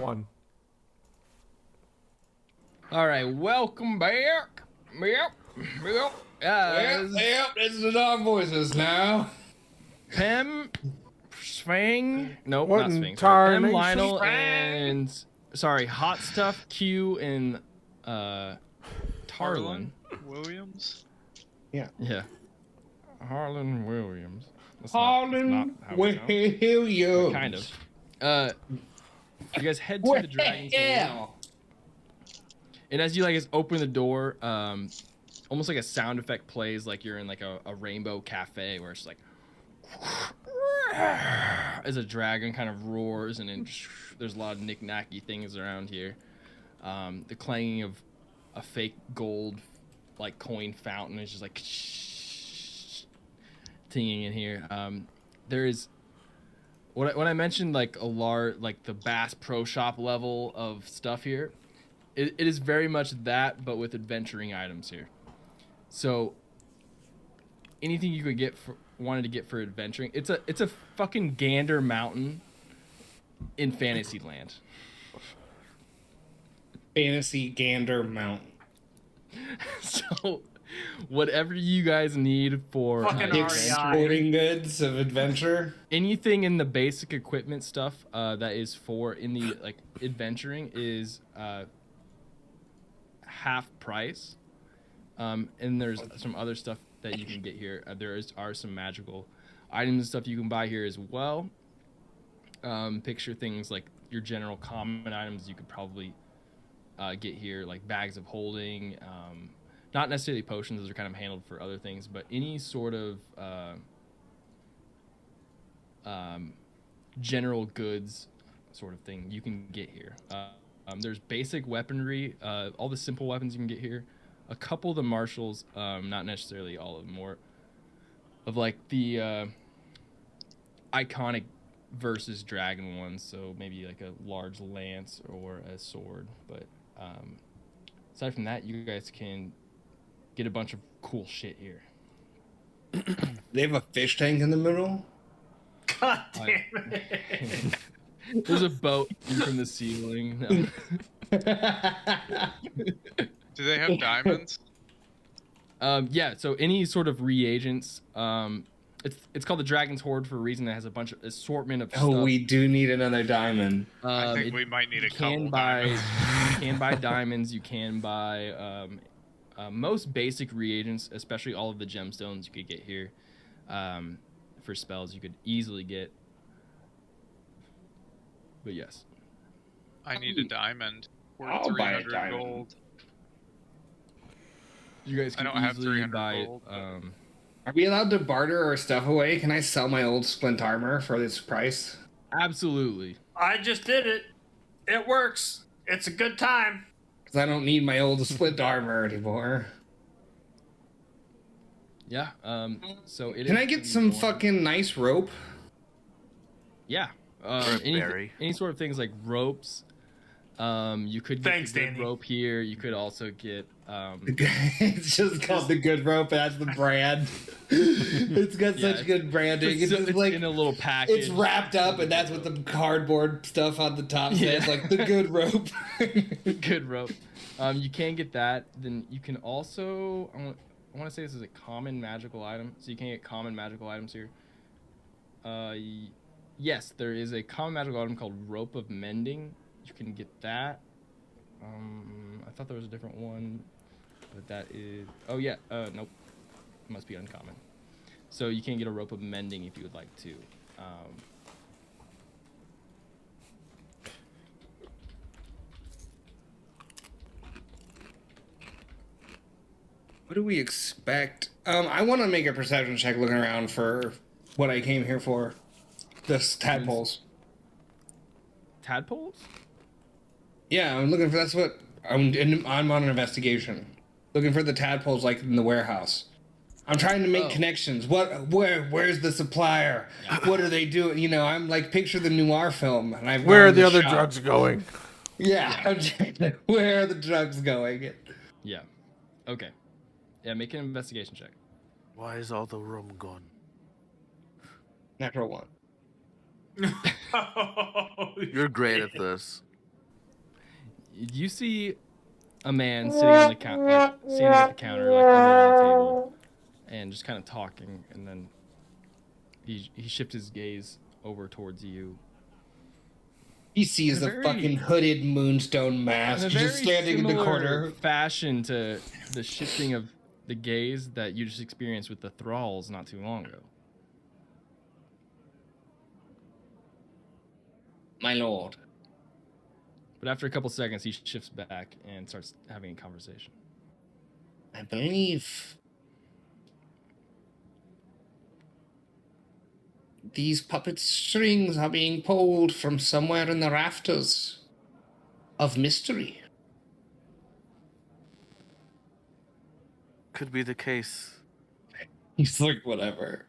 One. All right, welcome back. Yep. Yep, it's the dog voices now. Pem, Svang, nope, What not in Svang. Pem, tarnation? Lionel, and sorry, Hot Stuff, Q, and Tarlin. Williams? Yeah, Harlan Williams. That's Harlan not how we sound. Williams. Kind of. You guys head to the Dragon's Hole. And as you like open the door, almost like a sound effect plays, like you're in like a rainbow cafe where it's like as a dragon kind of roars, and then there's a lot of knick-knacky things around here. The clanging of a fake gold like coin fountain is just like tinging in here. There is when I mentioned like a large, like the Bass Pro Shop level of stuff here, it is very much that, but with adventuring items here. So anything you could wanted to get for adventuring, it's a fucking Gander Mountain in Fantasyland. Fantasy Gander Mountain. So Whatever you guys need for Fucking The REI. exporting goods of adventure. anything in the basic equipment stuff that is for in the like adventuring is half price. And there's some other stuff that you can get here. Are some magical items and stuff you can buy here as well. Picture things like your general common items you could probably get here, like bags of holding. Not necessarily potions; those are kind of handled for other things. But any sort of general goods sort of thing you can get here. There's basic weaponry, all the simple weapons you can get here. A couple of the martials, not necessarily all of them, more of like the iconic versus dragon ones. So maybe like a large lance or a sword. But aside from that, you guys can get a bunch of cool shit here. They have a fish tank in the middle. God damn it. There's a boat from the ceiling. No. Do they have diamonds? Yeah, so any sort of reagents, it's called the Dragon's Hoard for a reason. That has a bunch of assortment of stuff. Oh, we do need another diamond. I think we might need a couple diamonds. diamonds. You can buy diamonds. You can buy most basic reagents, especially all of the gemstones you could get here. For spells, you could easily get. But yes, I need a diamond. We're I'll buy a 300 diamond. gold. you guys I can don't have easily 300 buy. gold, but- Are we allowed to barter our stuff away? Can I sell my old splint armor for this price? Absolutely. I just did it. It works. It's a good time. Because I don't need my old splint armor anymore. Yeah. So it Can is I get gonna be some more- fucking nice rope? Yeah. a berry. Any sort of things like ropes. You could get Thanks, the good Danny. rope here. You could also get It's just called the Good Rope. That's the brand. It's got Yeah, such good branding. It's, it's just like in a little package. it's wrapped up, and that's what the cardboard stuff on the top says, Yeah. like the Good Rope. Good rope. You can get that. Then you can also I want to say this is a common magical item, so you can get common magical items here. Yes, there is a common magical item called Rope of Mending. You can get that. I thought there was a different one, but that is. Oh yeah. Nope. It must be uncommon. So you can get a Rope of Mending if you would like to. What do we expect? I want to make a perception check looking around for what I came here for. This tadpoles. Tadpoles? Yeah, I'm looking for. That's what I'm on an investigation, looking for the tadpoles like in the warehouse. I'm trying to make Oh. connections. Where's the supplier? What are they doing? You know, I'm like picture the noir film, and I've Where gone are the to other shop. drugs going? Yeah, I'm trying to- where are the drugs going? Yeah. Okay. Yeah, make an investigation check. Why is all the room gone? Natural one. You're great at this. You see a man sitting on the counter, like, standing at the counter, like under the table, and just kind of talking, and then he shifts his gaze over towards you. He sees In a the very- fucking hooded moonstone In mask a just very standing in the similar corner. fashion to the shifting of the gaze that you just experienced with the thralls not too long ago. My lord. But after a couple seconds, he shifts back and starts having a conversation. I believe these puppet strings are being pulled from somewhere in the rafters of mystery. Could be the case. He's like, whatever.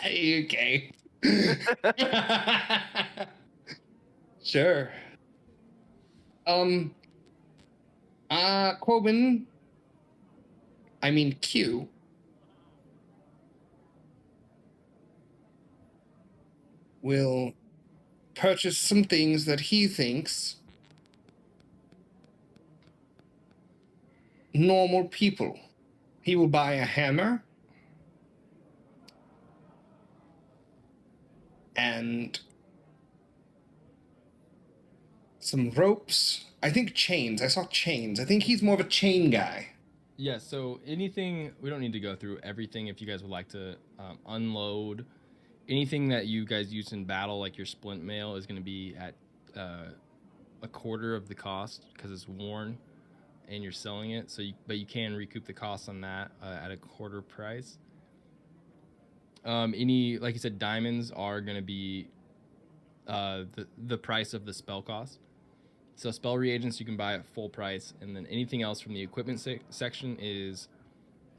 Okay. Sure. Quoben. I mean, Q. Will purchase some things that he thinks normal people. He will buy a hammer and some ropes. I think chains. I saw chains. I think he's more of a chain guy. Yeah, so anything, we don't need to go through everything. If you guys would like to unload anything that you guys use in battle, like your splint mail, is going to be at a quarter of the cost because it's worn and you're selling it. So, but you can recoup the cost on that at a quarter price. Any, like you said, diamonds are going to be the price of the spell cost. So spell reagents you can buy at full price, and then anything else from the equipment section is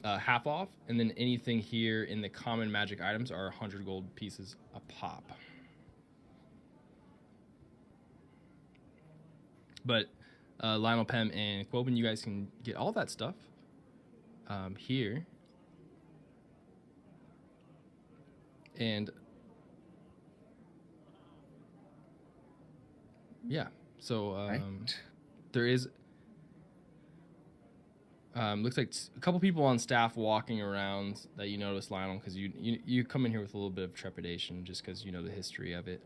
half off, and then anything here in the common magic items are 100 gold pieces a pop. But Lionel, Pem, and Quoben, you guys can get all that stuff here. And yeah. So Right. there is looks like a couple people on staff walking around that you notice, Lionel, because you come in here with a little bit of trepidation just because you know the history of it,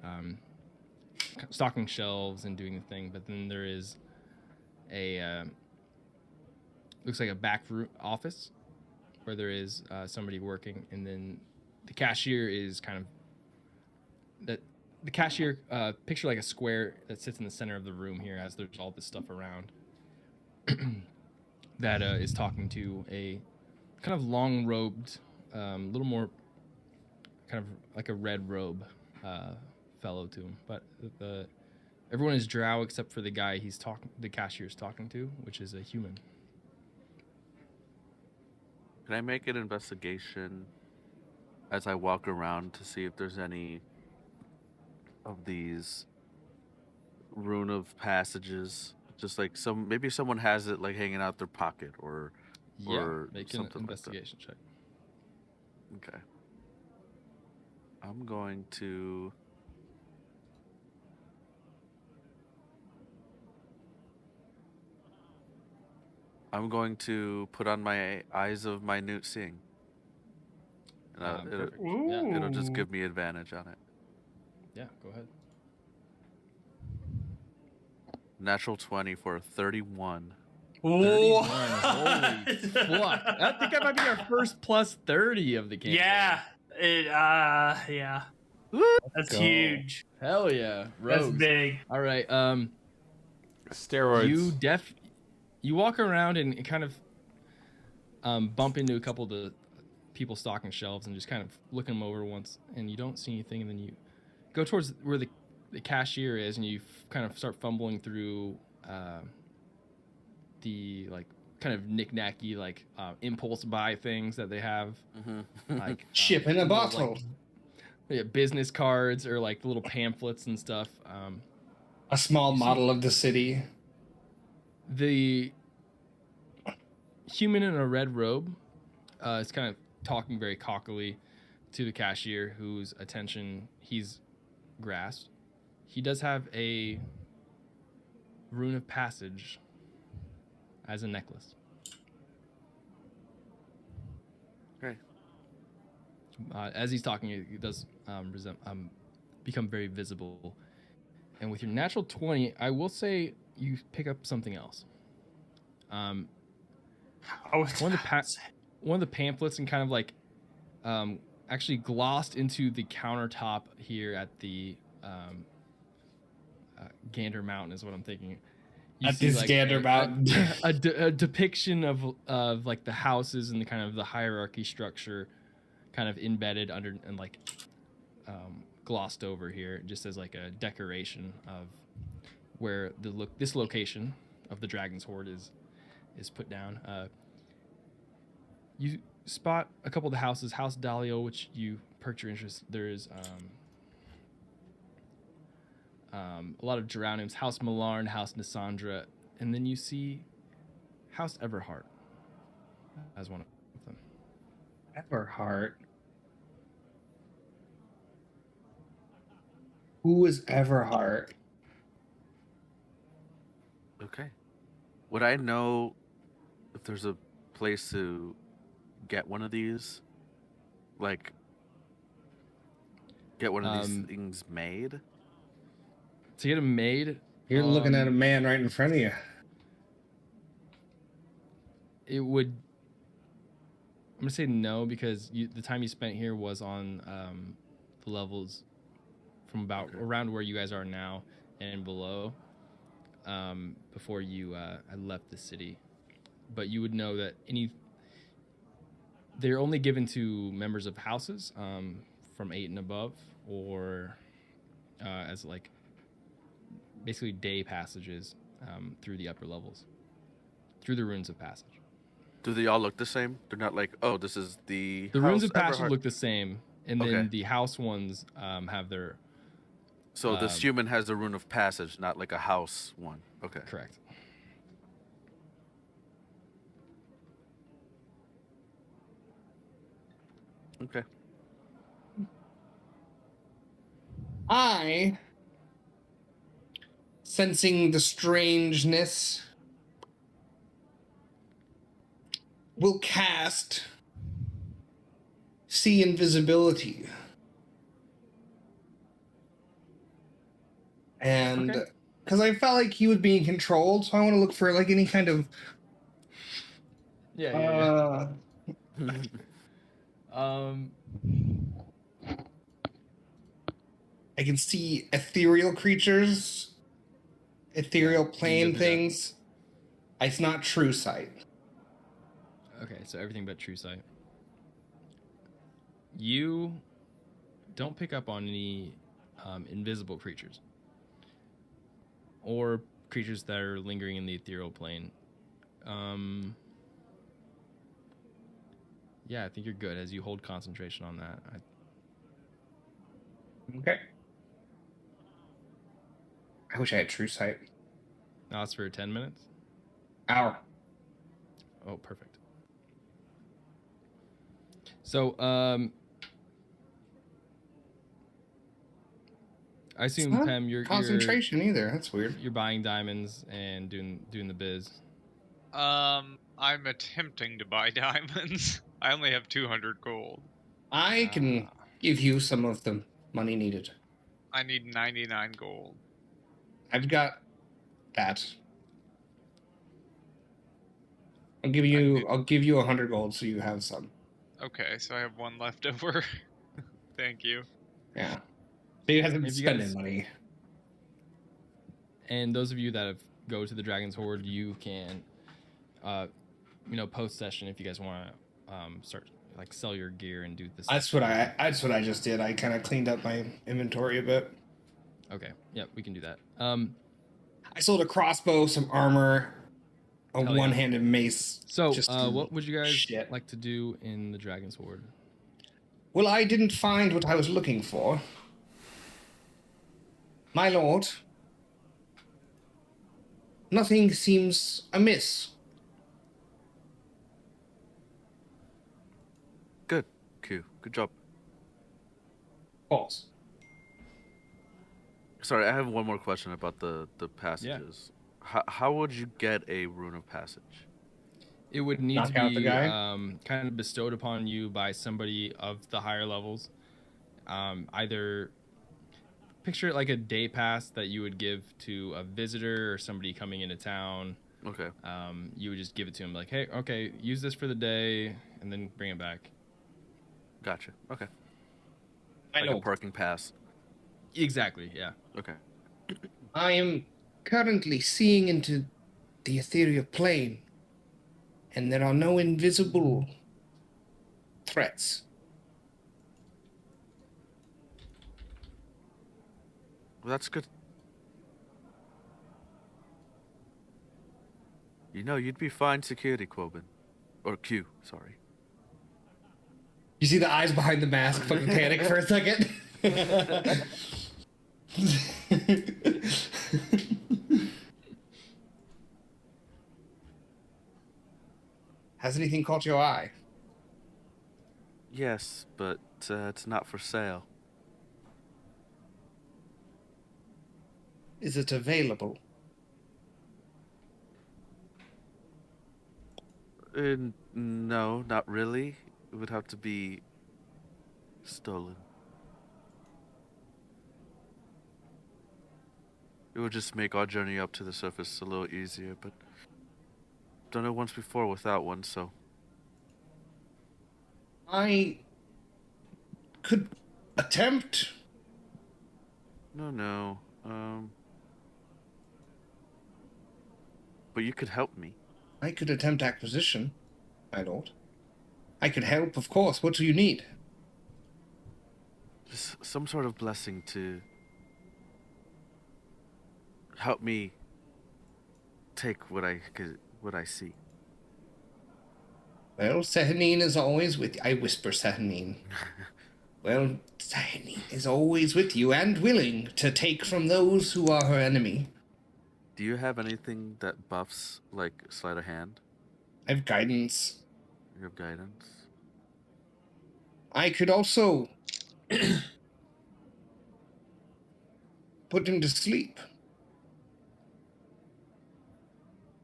stocking shelves and doing the thing. But then there is a looks like a back room office where there is somebody working, and then the cashier is kind of that. The cashier, picture like a square that sits in the center of the room here as there's all this stuff around that is talking to a kind of long-robed, little more kind of like a red robe fellow to him. But everyone is drow except for the guy the cashier's talking to, which is a human. Can I make an investigation as I walk around to see if there's any of these rune of passages, just like maybe someone has it like hanging out their pocket or Make an something investigation check. Okay. I'm going to put on my eyes of minute seeing. And Perfect. it'll just give me advantage on it. Yeah, go ahead. Natural 20 for 31. 31. Holy fuck. I think that might be our first plus 30 of the campaign. Yeah. Yeah. That's go. huge. Hell yeah. Rogues. That's big. All right. Steroids. You walk around and kind of bump into a couple of the people stocking shelves and just kind of looking them over once, and you don't see anything, and then you go towards where the cashier is, and you kind of start fumbling through the like kind of knick-knacky like impulse buy things that they have, like Chip in a bottle. Like, business cards or like little pamphlets and stuff. A small model of the city. The human in a red robe is kind of talking very cockily to the cashier, whose attention he's grasped. He does have a rune of passage as a necklace. Great. As he's talking, it does become very visible. And with your natural 20, I will say you pick up something else. One of the pamphlets and kind of like actually glossed into the countertop here at the Gander Mountain is what I'm thinking. You At see, this like, Gander Mountain. a depiction of like the houses and the kind of the hierarchy structure kind of embedded under and like glossed over here just as like a decoration of where this location of the Dragon's Hoard is put down. You spot a couple of the houses. House Dalio, which you perked your interest. There is a lot of drow names. House Malarn, House Nisandra, and then you see House Everheart as one of them. Everheart. Who is Everheart? Okay. Would I know if there's a place to get one of these, like get one of these things made. To get them made, You're looking at a man right in front of you. it would. I'm gonna say no because the time you spent here was on the levels from about around where you guys are now and below. Before you had left the city, but you would know that they're only given to members of houses from 8 and above, or as like basically day passages through the upper levels, through the runes of passage. Do they all look the same? They're not like, oh, this is the runes House of passage Everhard. look the same, and then the house ones have their. So this human has the rune of passage, not like a house one. Okay. Correct. Okay. I, sensing the strangeness, will cast See Invisibility. And because I felt like he was being controlled, so I want to look for like any kind of I can see ethereal creatures, ethereal plane things. It's not true sight. Okay, so everything but true sight. You don't pick up on any invisible creatures or creatures that are lingering in the ethereal plane. Yeah, I think you're good as you hold concentration on that. Okay. I wish I had true sight. Now it's for 10 minutes? Hour. Oh, perfect. So, I assume, Pem, you're concentration either. That's weird. You're buying diamonds and doing the biz. I'm attempting to buy diamonds. I only have 200 gold. I can give you some of the money needed. I need 99 gold. I've got that. I'll give you 100 gold so you have some. Okay, so I have one left over. Thank you. Yeah. So you haven't been spending money. And those of you that go to the Dragon's Hoard, you can, post session if you guys want to start like sell your gear and do this. That's what I just did. I kind of cleaned up my inventory a bit. Okay. Yeah, we can do that. I sold a crossbow, some armor, a one-handed mace. So, what would you guys like to do in the Dragon's Hoard? Well, I didn't find what I was looking for. My lord, nothing seems amiss. Good, Q. Good job. False. Sorry, I have one more question about the passages. Yeah. How would you get a rune of passage? It would need to be kind of bestowed upon you by somebody of the higher levels. Either picture it like a day pass that you would give to a visitor or somebody coming into town. Okay. You would just give it to him like, hey, okay, use this for the day, and then bring it back. Gotcha. Okay. Like a parking pass. Exactly, yeah. Okay. I am currently seeing into the ethereal plane, and there are no invisible threats. Well, that's good. You know, you'd be fine security, Quoben. Or Q, sorry. You see the eyes behind the mask fucking panic for a second? Has anything caught your eye? Yes, but it's not for sale. Is it available? No, not really. It would have to be stolen. It would just make our journey up to the surface a little easier, but done it once before without one, so I could attempt. no. But you could help me. I could attempt acquisition, my lord. I could help, of course. What do you need? Just some sort of blessing to help me take what I see. Well, Sehanine is always with you. I whisper Sehanine. Well, Sehanine is always with you and willing to take from those who are her enemy. Do you have anything that buffs like sleight of hand? I have guidance. Your guidance? I could also put him to sleep.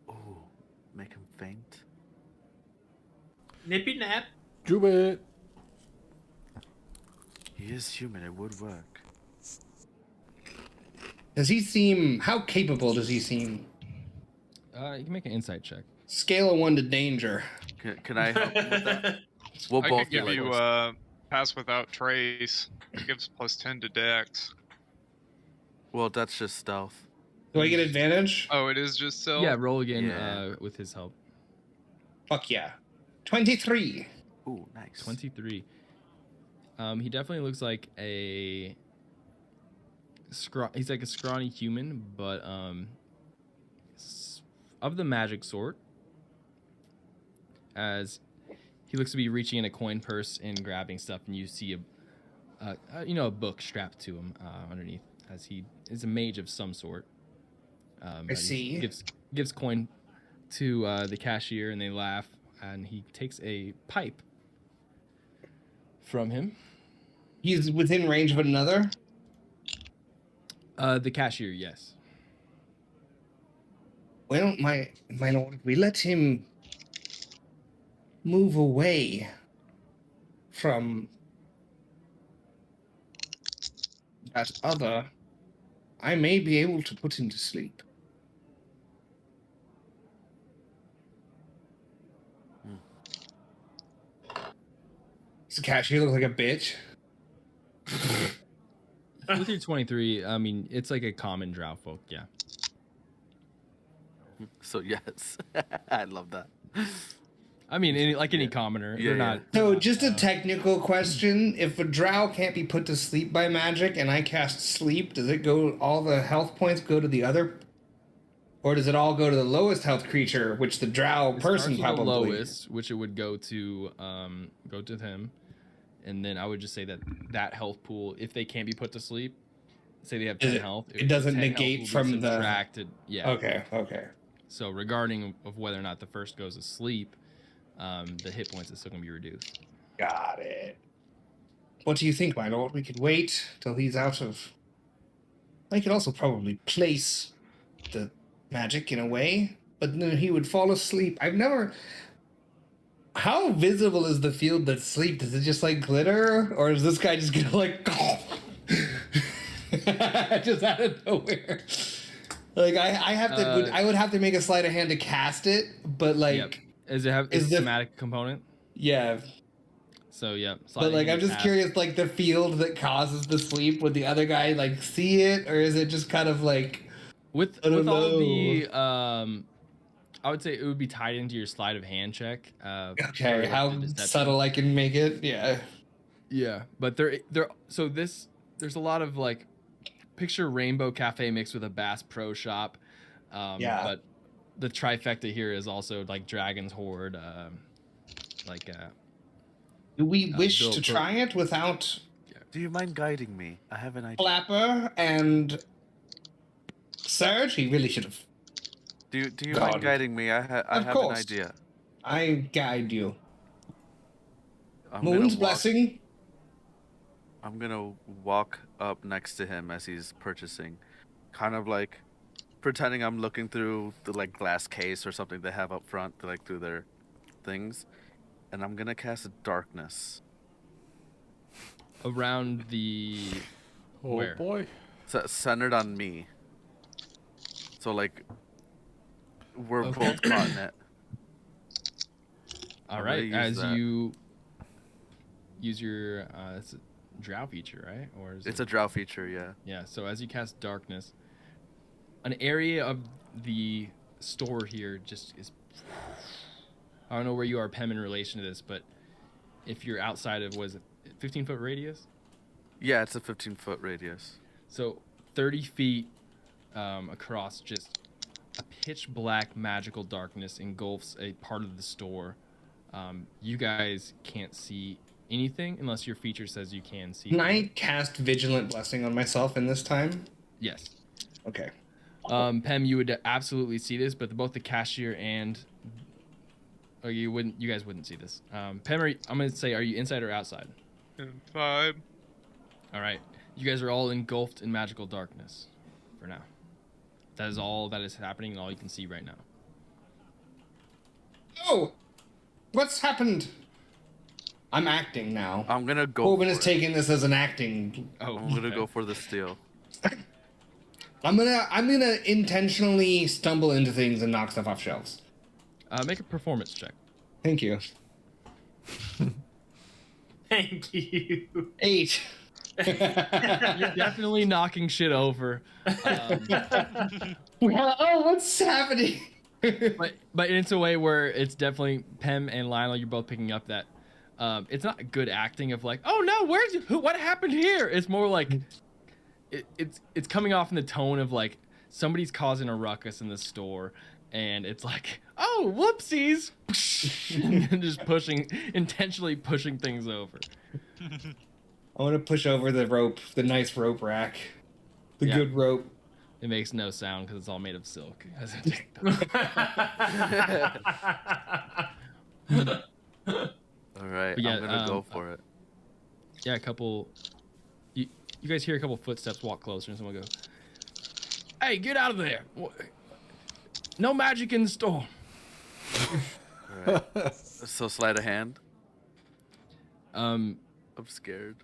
Ooh, make him faint. Nippy nap. Do it. He is human, it would work. Does he seem... How capable does he seem? You can make an insight check. Scale of 1 to danger. Can I help him with that? We'll I both could give do it. you pass without trace. It gives +10 to Dex. Well, that's just stealth. Do I get advantage? Oh, it is just so. Yeah, roll again Yeah. with his help. Fuck yeah. 23. Ooh, nice. 23. He definitely looks like a he's like a scrawny human, but of the magic sort. As he looks to be reaching in a coin purse and grabbing stuff, and you see a book strapped to him underneath, as he is a mage of some sort. I see. Gives coin to the cashier, and they laugh, and he takes a pipe from him. He's within range of another? The cashier, yes. Well, my lord, we let him move away from that other. I may be able to put him to sleep. Does the cashier look like a bitch? With your 23, I mean, it's like a common drow folk, yeah. So yes, I love that. I mean, any commoner, Yeah, they're yeah. not. So, just a technical question. If a drow can't be put to sleep by magic and I cast sleep, does it go, all the health points go to the other? Or does it all go to the lowest health creature, which the drow It person starts with the probably... lowest, which it would go to him, and then I would just say that health pool, if they can't be put to sleep, say they have 10 health, it doesn't 10 health negate will be from the- subtracted. Yeah. Okay. So regarding of whether or not the first goes to sleep, the hit points is still gonna be reduced. Got it. What do you think, my lord? We could wait till he's out of... I could also probably place the magic in a way, but then he would fall asleep. I've never... How visible is the field that's sleep? Does it just like glitter? Or is this guy just gonna like... just out of nowhere? Like, I have to... I would have to make a sleight of hand to cast it, but like... Yep. Is it have is is the- thematic component? Yeah, So yeah. but like I'm just curious, like the field that causes the sleep, would the other guy like see it, or is it just kind of like With I don't all of know. the I would say it would be tied into your sleight of hand check. okay, for how the deception. subtle I can make it? Yeah, Yeah, but there's a lot of like picture Rainbow Cafe mixed with a Bass Pro Shop. Yeah. But the trifecta here is also like Dragon's Horde, do we wish Bill to Burr. try it without Do you mind guiding me? I have an idea. Flapper and Serge? He really should have. Do you God. mind guiding me? I have an course. idea. I guide you. I'm gonna Moon's walk- blessing. I'm gonna walk up next to him as he's purchasing, kind of like pretending I'm looking through the like glass case or something they have up front, like through their things, and I'm gonna cast darkness. Around the Oh Where? boy. Centered on me. So like, we're Okay. both caught in it. all I'm right, gonna use as that. you use your it's a drow feature, right? Or is It's it... a drow feature, yeah. Yeah, so as you cast darkness, an area of the store here just is... I don't know where you are, Pem, in relation to this, but if you're outside of, was it 15-foot radius? Yeah, it's a 15-foot radius. So 30 feet across, just a pitch black magical darkness engulfs a part of the store. You guys can't see anything unless your feature says you can see. Can I cast Vigilant Blessing on myself in this time? Yes. Okay. Pem, you would absolutely see this, but both the cashier and you wouldn't. You guys wouldn't see this. Pem, I'm gonna say, are you inside or outside? 5. All right. You guys are all engulfed in magical darkness for now. That is all that is happening and all you can see right now. Oh! What's happened? I'm acting now. I'm gonna go. Corbin for is it. taking this as an acting. Oh, I'm gonna okay. go for the steal. I'm gonna intentionally stumble into things and knock stuff off shelves. Make a performance check. Thank you. Thank you. 8. You're definitely knocking shit over. Well, oh, what's happening? But it's a way where it's definitely Pem and Lionel. You're both picking up that it's not good acting of like, oh no, what happened here? It's more like it's coming off in the tone of like somebody's causing a ruckus in the store, and it's like, oh whoopsies, and just intentionally pushing things over. I want to push over the rope, the nice rope rack, the Yeah. good rope. It makes no sound because it's all made of silk. All right, But yeah, I'm gonna go for it. Yeah, a couple. You guys hear a couple footsteps walk closer, and someone go, "Hey, get out of there! No magic in the store." All right. So slide a hand. Um. I'm scared.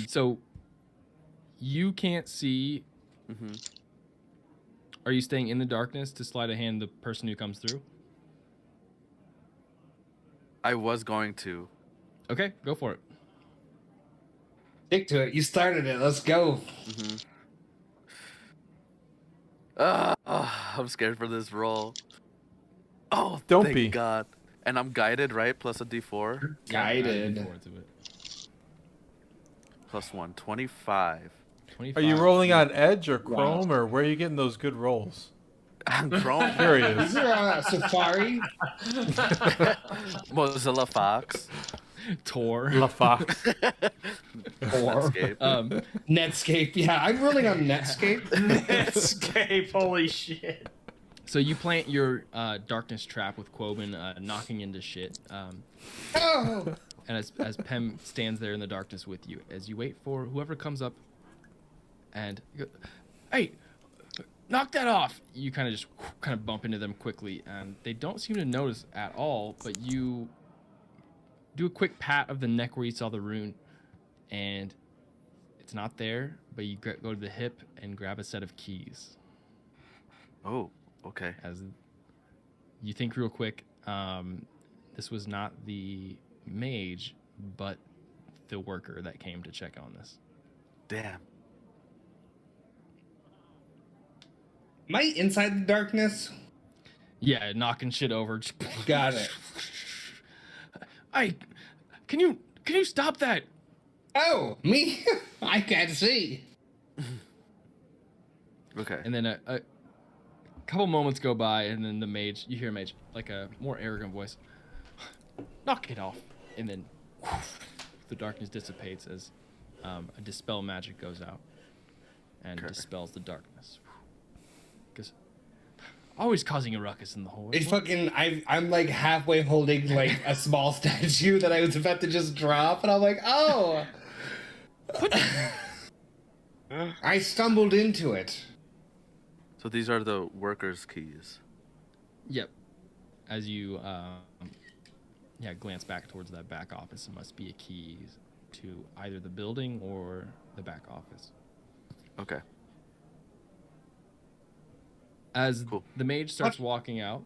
So you can't see. Mm-hmm. Are you staying in the darkness to sleight of hand the person who comes through? I was going to. Okay, go for it. Stick to it. You started it. Let's go. I'm scared for this roll. Oh, Don't thank be. God. And I'm guided, right? Plus a D4. Guided. Add forward to it. Plus 1. 25. 25. Are you rolling on Edge or Chrome, or where are you getting those good rolls? I'm grown. There he is. You're on a safari. Mozilla Fox. Tor? La Fox. Netscape. Netscape. Yeah, I'm rolling on Netscape. Netscape, holy shit. So you plant your darkness trap with Quoben knocking into shit. Oh! And as Pem stands there in the darkness with you, as you wait for whoever comes up and you go, hey, knock that off. You kind of bump into them quickly, and they don't seem to notice at all, but you do a quick pat of the neck where you saw the rune, and it's not there, but you go to the hip and grab a set of keys. Oh, okay. As you think real quick, this was not the mage, but the worker that came to check on this. Damn. Am I inside the darkness? Yeah, knocking shit over. Got it. Hey, can you stop that? Oh, me? I can't see. Okay. And then a couple moments go by, and then the mage, you hear a mage, like a more arrogant voice, knock it off. And then the darkness dissipates as a dispel magic goes out and Okay. dispels the darkness. Because always causing a ruckus in the horde. It's fucking. I'm like halfway holding like a small statue that I was about to just drop, and I'm like, oh. I stumbled into it. So these are the workers' keys. Yep. As you glance back towards that back office, it must be a key to either the building or the back office. Okay. As Cool. the mage starts walking out,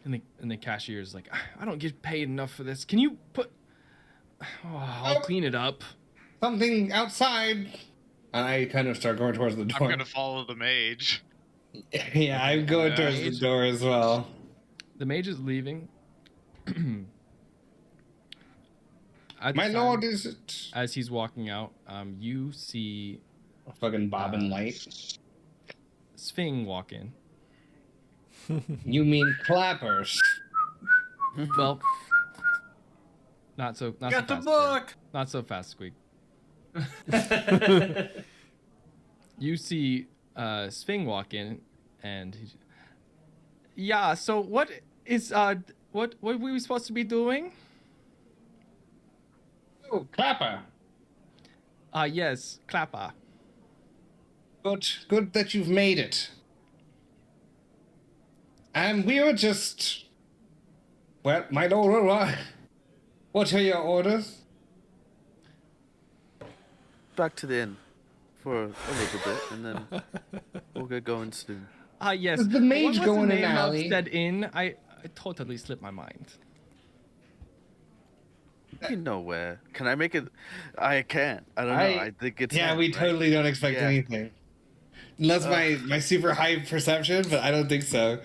and the cashier's like, I don't get paid enough for this. Can you put... I'll clean it up. Something outside. And I kind of start going towards the door. I'm gonna follow the mage. Yeah, I'm going towards the door as well. The mage is leaving. My lord, is it? As he's walking out, you see A fucking bobbin light. Sphing walk in. You mean clappers? Well, not so Got so the fast, book. Not so fast, Squeak. You see Sphing walk in, and yeah. So what is what were we supposed to be doing? Oh, clapper. Yes, Clapper. Good that you've made it. And we were just... Well, my lord, what are your orders? Back to the inn for a little bit, and then we'll get going soon. Yes. Does the mage What was go the in an name of alley? said inn? I totally slipped my mind. You know where? Can I make it? I can't. I don't know. I think it's. Yeah, we right? totally don't expect Yeah. anything. Unless my super high perception, but I don't think so.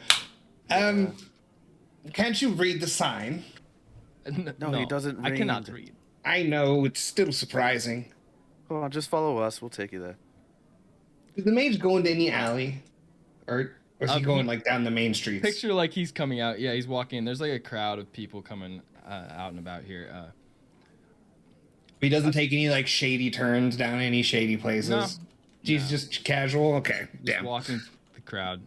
Can't you read the sign? No, he doesn't I cannot read. read. I know, it's still surprising. Come on, just follow us. We'll take you there. Did the mage go into any alley? Or was he going, like, down the main streets? Picture like he's coming out. Yeah, he's walking in. There's like a crowd of people coming out and about here. He doesn't take any, like, shady turns down any shady places? No. He's just casual? Okay, Just damn. walking the crowd.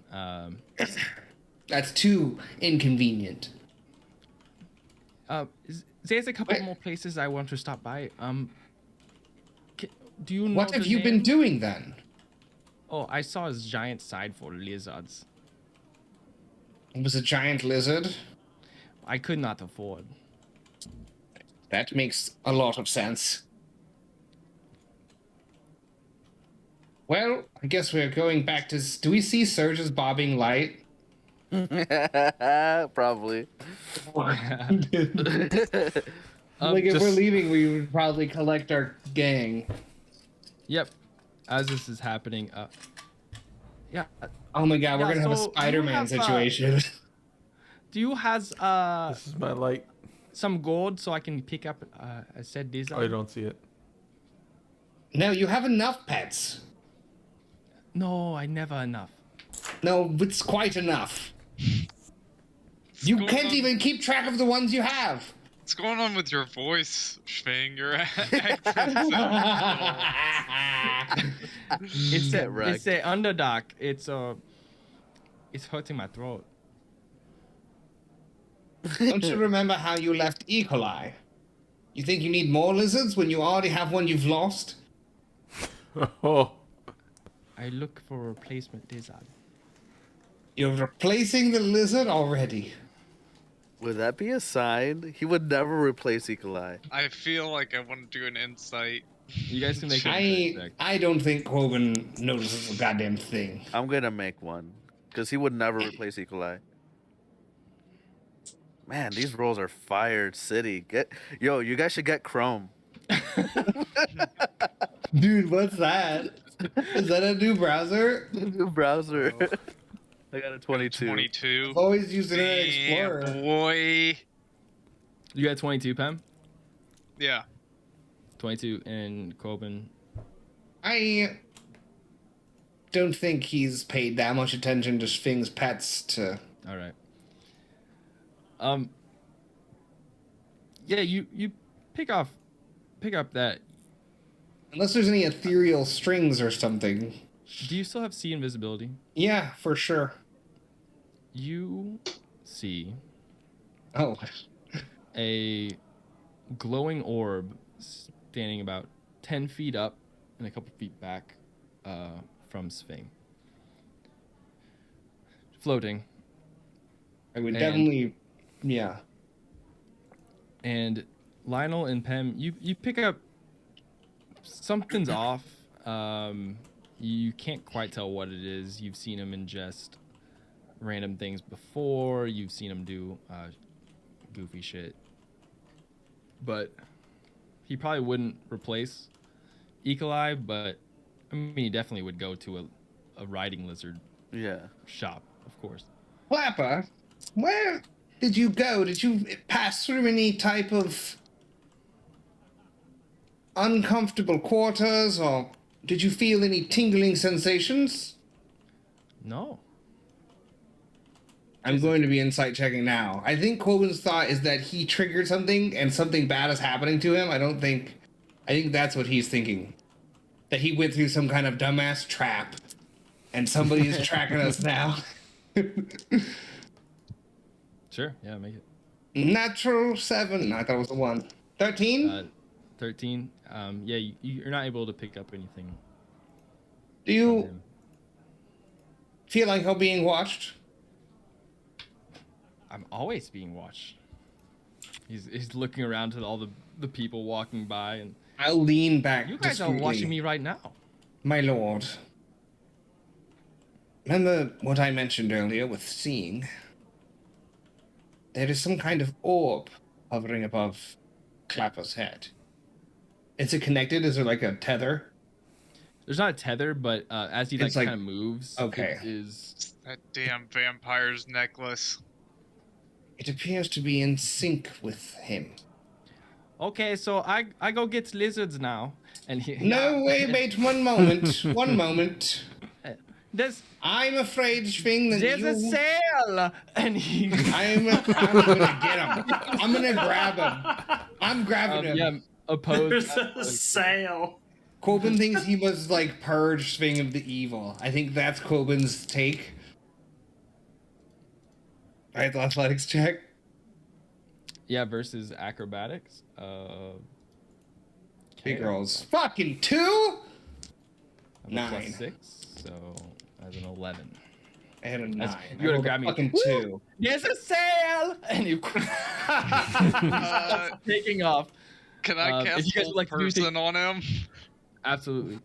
That's too inconvenient. There's a couple Wait. more places I want to stop by. Do you know What have the you been name? doing, then? Oh, I saw a giant sign for lizards. It was a giant lizard? I could not afford. That makes a lot of sense. Well, I guess we're going back to... Do we see Surge's bobbing light? Probably. Like, if we're leaving, we would probably collect our gang. Yep. As this is happening, yeah. Oh my god, we're Yeah, gonna have a so you Spider-Man have, situation. Do you has This is my light. some gold so I can pick up a said design? Oh, you don't see it. No, you have enough pets. No, I never enough. No, it's quite enough. You going can't on? even keep track of the ones you have. What's going on with your voice, Schwing? Your accent. It's Get a wrecked. it's a underdark. It's hurting my throat. Don't you remember how you left E. coli? You think you need more lizards when you already have one you've lost? Oh, I look for a replacement design. You're replacing the lizard already. Would that be a sign? He would never replace Ecolai. I feel like I want to do an insight. You guys can make an insight check. I don't think Coben notices a goddamn thing. I'm gonna make one, because he would never replace Ecolai. Man, these rolls are fired city. You guys should get Chrome. Dude, what's that? Is that a new browser? New browser. I got a 22. 22. Always use Internet Damn, Explorer. boy. You got 22, Pam? Yeah. 22 in Coben. I don't think he's paid that much attention to Sphinx pets to... All right. Yeah, you pick up that. Unless there's any ethereal strings or something. Do you still have see invisibility? Yeah, for sure. You see Oh. a glowing orb standing about 10 feet up and a couple feet back from Sphing. Floating. I would And- definitely, yeah. And Lionel and Pem, you pick up something's off. You can't quite tell what it is. You've seen him ingest random things before. You've seen him do goofy shit. But he probably wouldn't replace Eagle-Eye, but I mean, he definitely would go to a riding lizard Yeah. shop, of course. Clapper, where did you go? Did you pass through any type of uncomfortable quarters, or did you feel any tingling sensations? No. I'm going to be insight checking now. I think Coben's thought is that he triggered something and something bad is happening to him. I think that's what he's thinking. That he went through some kind of dumbass trap and somebody is tracking us now. Sure, yeah, make it. Natural 7. I thought it was a 1. 13? 13. Yeah, you're not able to pick up anything Do from you him. feel like you're being watched? I'm always being watched. He's looking around to all the people walking by, and I'll lean back. you guys are discreetly. watching me right now. My lord. Remember what I mentioned earlier with seeing? There is some kind of orb hovering above Clapper's head. Is it connected? Is there like a tether? There's not a tether, but as he It's like- kind of moves, okay. it is That damn vampire's necklace. It appears to be in sync with him. okay. So I go get lizards now, and he No, wait, one moment. One moment. There's I'm afraid, Schwing, that there's a sale, and he I'm gonna get him. I'm gonna grab him. I'm grabbing him. yeah opposed. There's a sale. Coben thinks he must like purge Sving of the evil. I think that's Coben's take. Alright, the athletics check. Yeah, versus acrobatics. Big rolls. Fucking 2? I'm a plus 9. 6, so as an 11. I had a 9. That's- I you gotta rolled a grab me. fucking Woo! 2. There's a sale, and you taking off. Can I if cast you guys hold would like to do person on him? Absolutely.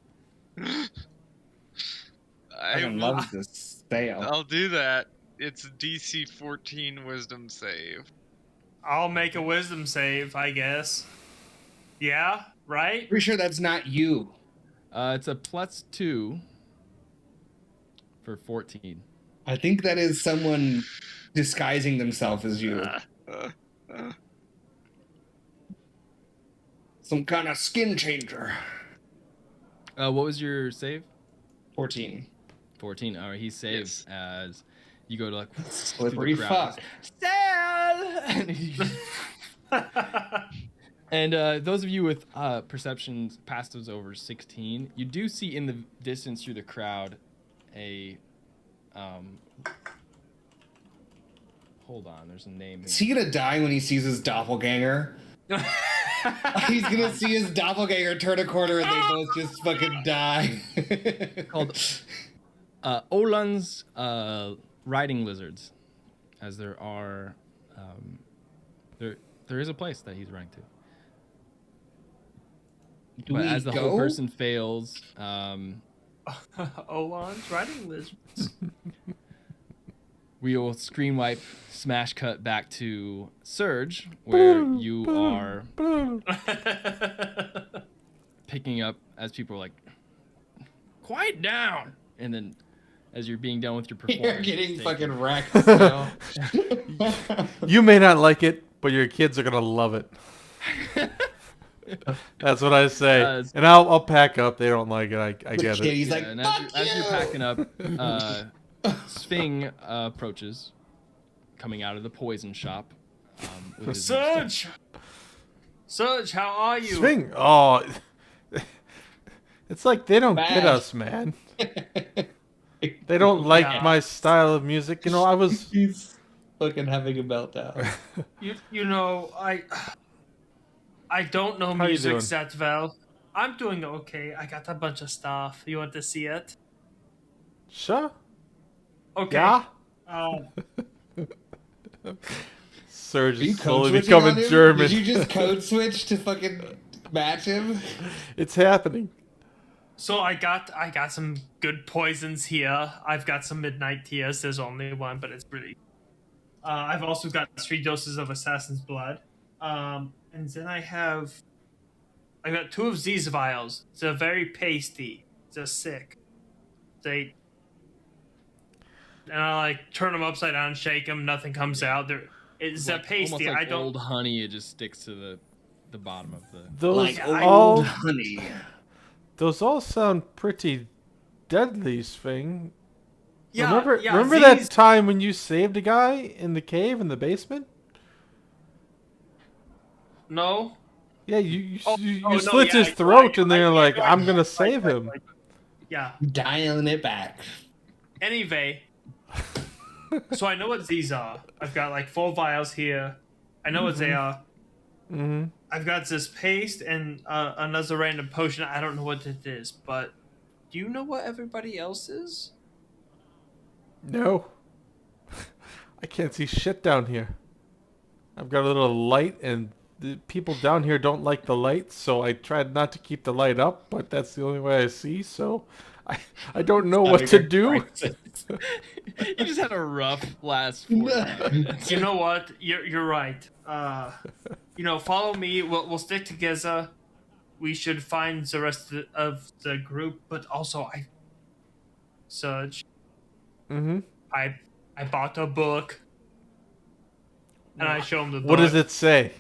I love this sale. I'll do that. It's DC 14 Wisdom save. I'll make a wisdom save, I guess. Yeah, right? Pretty sure that's not you. It's a +2 for 14. I think that is someone disguising themselves as you. Some kind of skin changer. What was your save? 14. 14. All right, he saves as you go to like Slippery through the crowd. fuck. Sale! And, those of you with perceptions past those over 16, you do see in the distance through the crowd a hold on, there's a name Is here. he gonna die when he sees his doppelganger? He's gonna see his doppelganger turn a corner and they both just fucking die. Called Olan's riding lizards, as there are there is a place that he's running to. Do But we as the go? whole person fails, Olan's riding lizards. we will screen wipe, smash cut back to Surge, where you are picking up as people are like, quiet down, and then as you're being done with your performance, You're getting it's fucking taken. wrecked still. You may not like it, but your kids are gonna love it. That's what I say, and I'll pack up. They don't like it. I The get kid, it. he's like, And fuck as you! you're packing up, Sving approaches, coming out of the poison shop. With his Surge! Surge, how are you? Swing. Oh, it's like they don't get Bad. us, man. They don't like Yeah. my style of music. You know, I was. He's fucking having a meltdown. You know, I don't know How you music doing? that well. I'm doing okay. I got a bunch of stuff. You want to see it? Sure. Okay. Yeah. Surge Are you is code slowly switching on becoming him? German. Did you just code switch to fucking match him? It's happening. So I got some good poisons here. I've got some midnight tears. There's only one, but it's really. I've also got 3 doses of assassin's blood, and then I got 2 of these vials. They're very pasty. They're sick. And I like turn them upside down, shake them. Nothing comes out. It's Like, pasty. almost like I don't. old honey. It just sticks to the bottom of the. Those Like all old honey. those all sound pretty deadly, Sving. Yeah, remember that time when you saved a guy in the cave in the basement? No. Yeah, you no, slit yeah, his throat, and then you're like, right, I'm gonna save him. right. Yeah. Dialing it back. Anyway, so I know what these are. I've got like 4 vials here. I know what they are. Mm-hmm. I've got this paste and another random potion. I don't know what it is, but do you know what everybody else is? No. I can't see shit down here. I've got a little light, and the people down here don't like the light, so I tried not to keep the light up, but that's the only way I see, so I don't know what to do. You just had a rough last 4 minutes. You know what? You're right. Follow me. We'll stick together. We should find the rest of the group, but also Surge. Mm-hmm. I bought a book, and I show him the book. What does it say?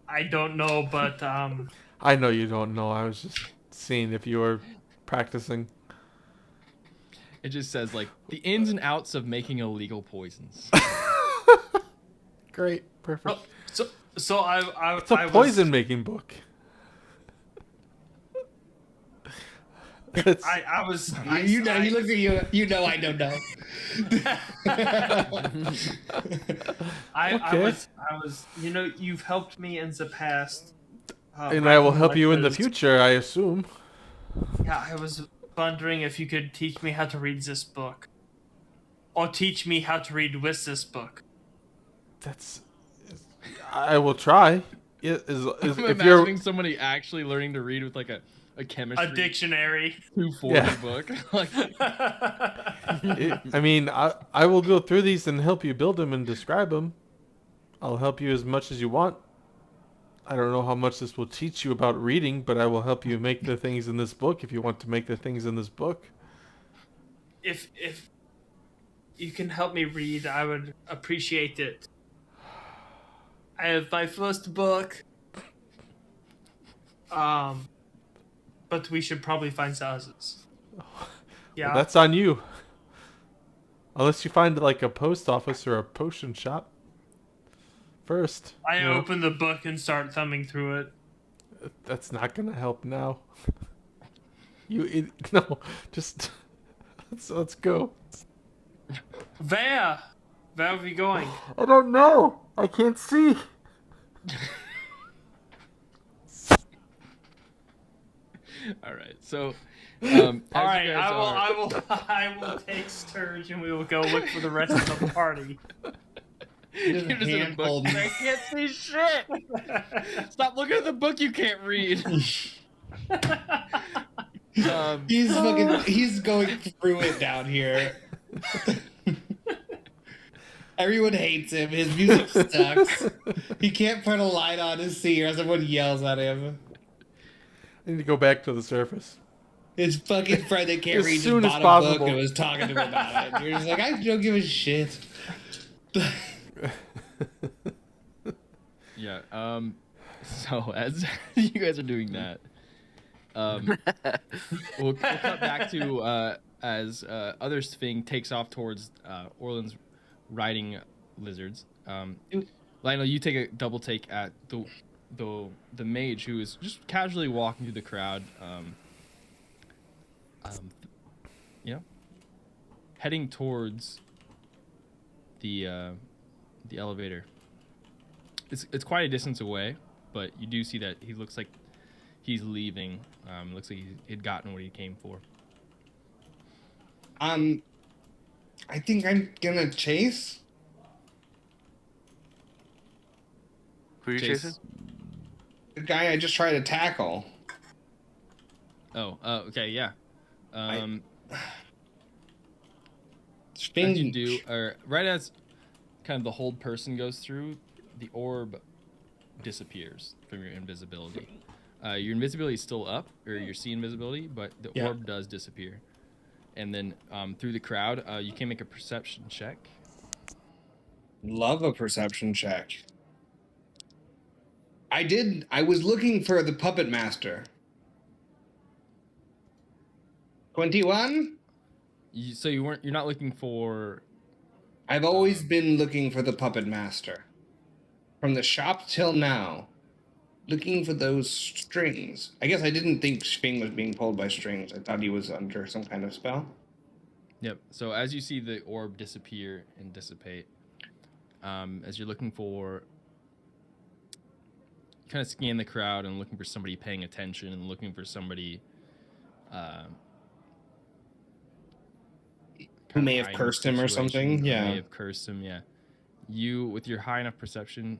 I don't know, but I know you don't know. I was just seeing if you were practicing. It just says like the ins and outs of making illegal poisons. Great, perfect. So I It's a poison making book. I was. He looks at you. You know I don't know. I was. You've helped me in the past. And I will help you in the because- future, I assume. Yeah, I was wondering if you could teach me how to read this book, or teach me how to read with this book. I will try. I'm If imagining you're somebody actually learning to read with like a chemistry A dictionary. 240 book. Like, I mean, I will go through these and help you build them and describe them. I'll help you as much as you want. I don't know how much this will teach you about reading, but I will help you make the things in this book if you want to make the things in this book. If you can help me read, I would appreciate it. I have my first book. But we should probably find others. Yeah. Well, that's on you. Unless you find like a post office or a potion shop first. I open the book and start thumbing through it. That's not gonna help now. No, just let's go. Where are we going? I don't know. I can't see. all right, so All right, I will take Sturge and we will go look for the rest of the party. You're just in a book. I can't see shit. Stop looking at the book you can't read. He's going through it down here. Everyone hates him. His music sucks. He can't put a light on his seat or everyone yells at him. I need to go back to the surface. His fucking friend that can't As read soon his as bottom book possible. and was talking to him about it. You're just like, I don't give a shit. Yeah. So as you guys are doing that, we'll cut back to as other Sphinx takes off towards Orland's riding lizards. Lionel, you take a double take at the mage who is just casually walking through the crowd. Heading towards the elevator. It's quite a distance away, but you do see that he looks like he's leaving. Looks like he'd gotten what he came for. I think I'm gonna chase. Who are you Chase. chasing? The guy I just tried to tackle. Oh, okay, yeah. As Spin. you do, or right as kind of the hold person goes through, the orb disappears from your invisibility. Your invisibility is still up, or your sea invisibility, but the Yeah. orb does disappear. And then through the crowd, you can make a perception check. Love a perception check. I was looking for the puppet master. 21? So you're not looking for. I've always been looking for the puppet master. From the shop till now. Looking for those strings. I guess I didn't think Sping was being pulled by strings. I thought he was under some kind of spell. Yep. So as you see the orb disappear and dissipate, as you're looking for, you kind of scan the crowd and looking for somebody paying attention and looking for somebody Who may have hiding cursed him or situation, something. who Yeah. may have cursed him. Yeah. You, with your high enough perception,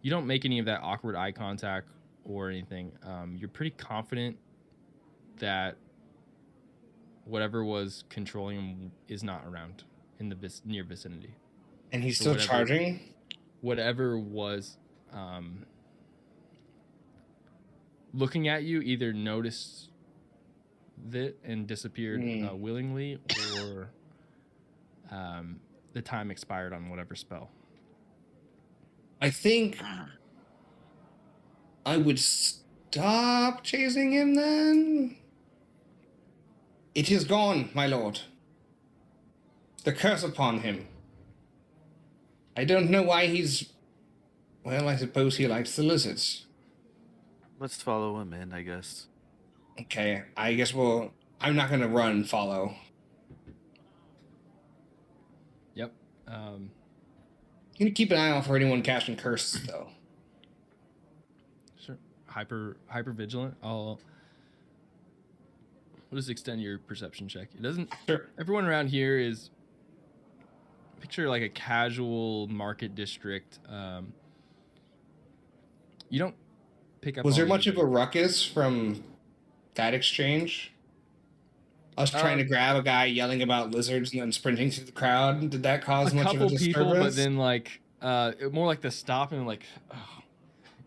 you don't make any of that awkward eye contact or anything. You're pretty confident that whatever was controlling him is not around in the near vicinity. And he's So still whatever- charging? Whatever was looking at you either noticed it and disappeared willingly, or the time expired on whatever spell. I think I would stop chasing him then. It is gone, my lord. The curse upon him. I don't know why he's... Well, I suppose he likes the lizards. Let's follow him in, I guess. Okay, I guess I'm not gonna run and follow. Yep. You can keep an eye out for anyone casting curses, though. Sure. Hyper vigilant. We'll just extend your perception check. It doesn't. Sure. Everyone around here is. Picture like a casual market district. You don't pick up. Was there on much of a anybody. ruckus from that exchange? Us trying to grab a guy yelling about lizards and then sprinting through the crowd. Did that cause A much of couple a disturbance? people, but then like more like the stop and like,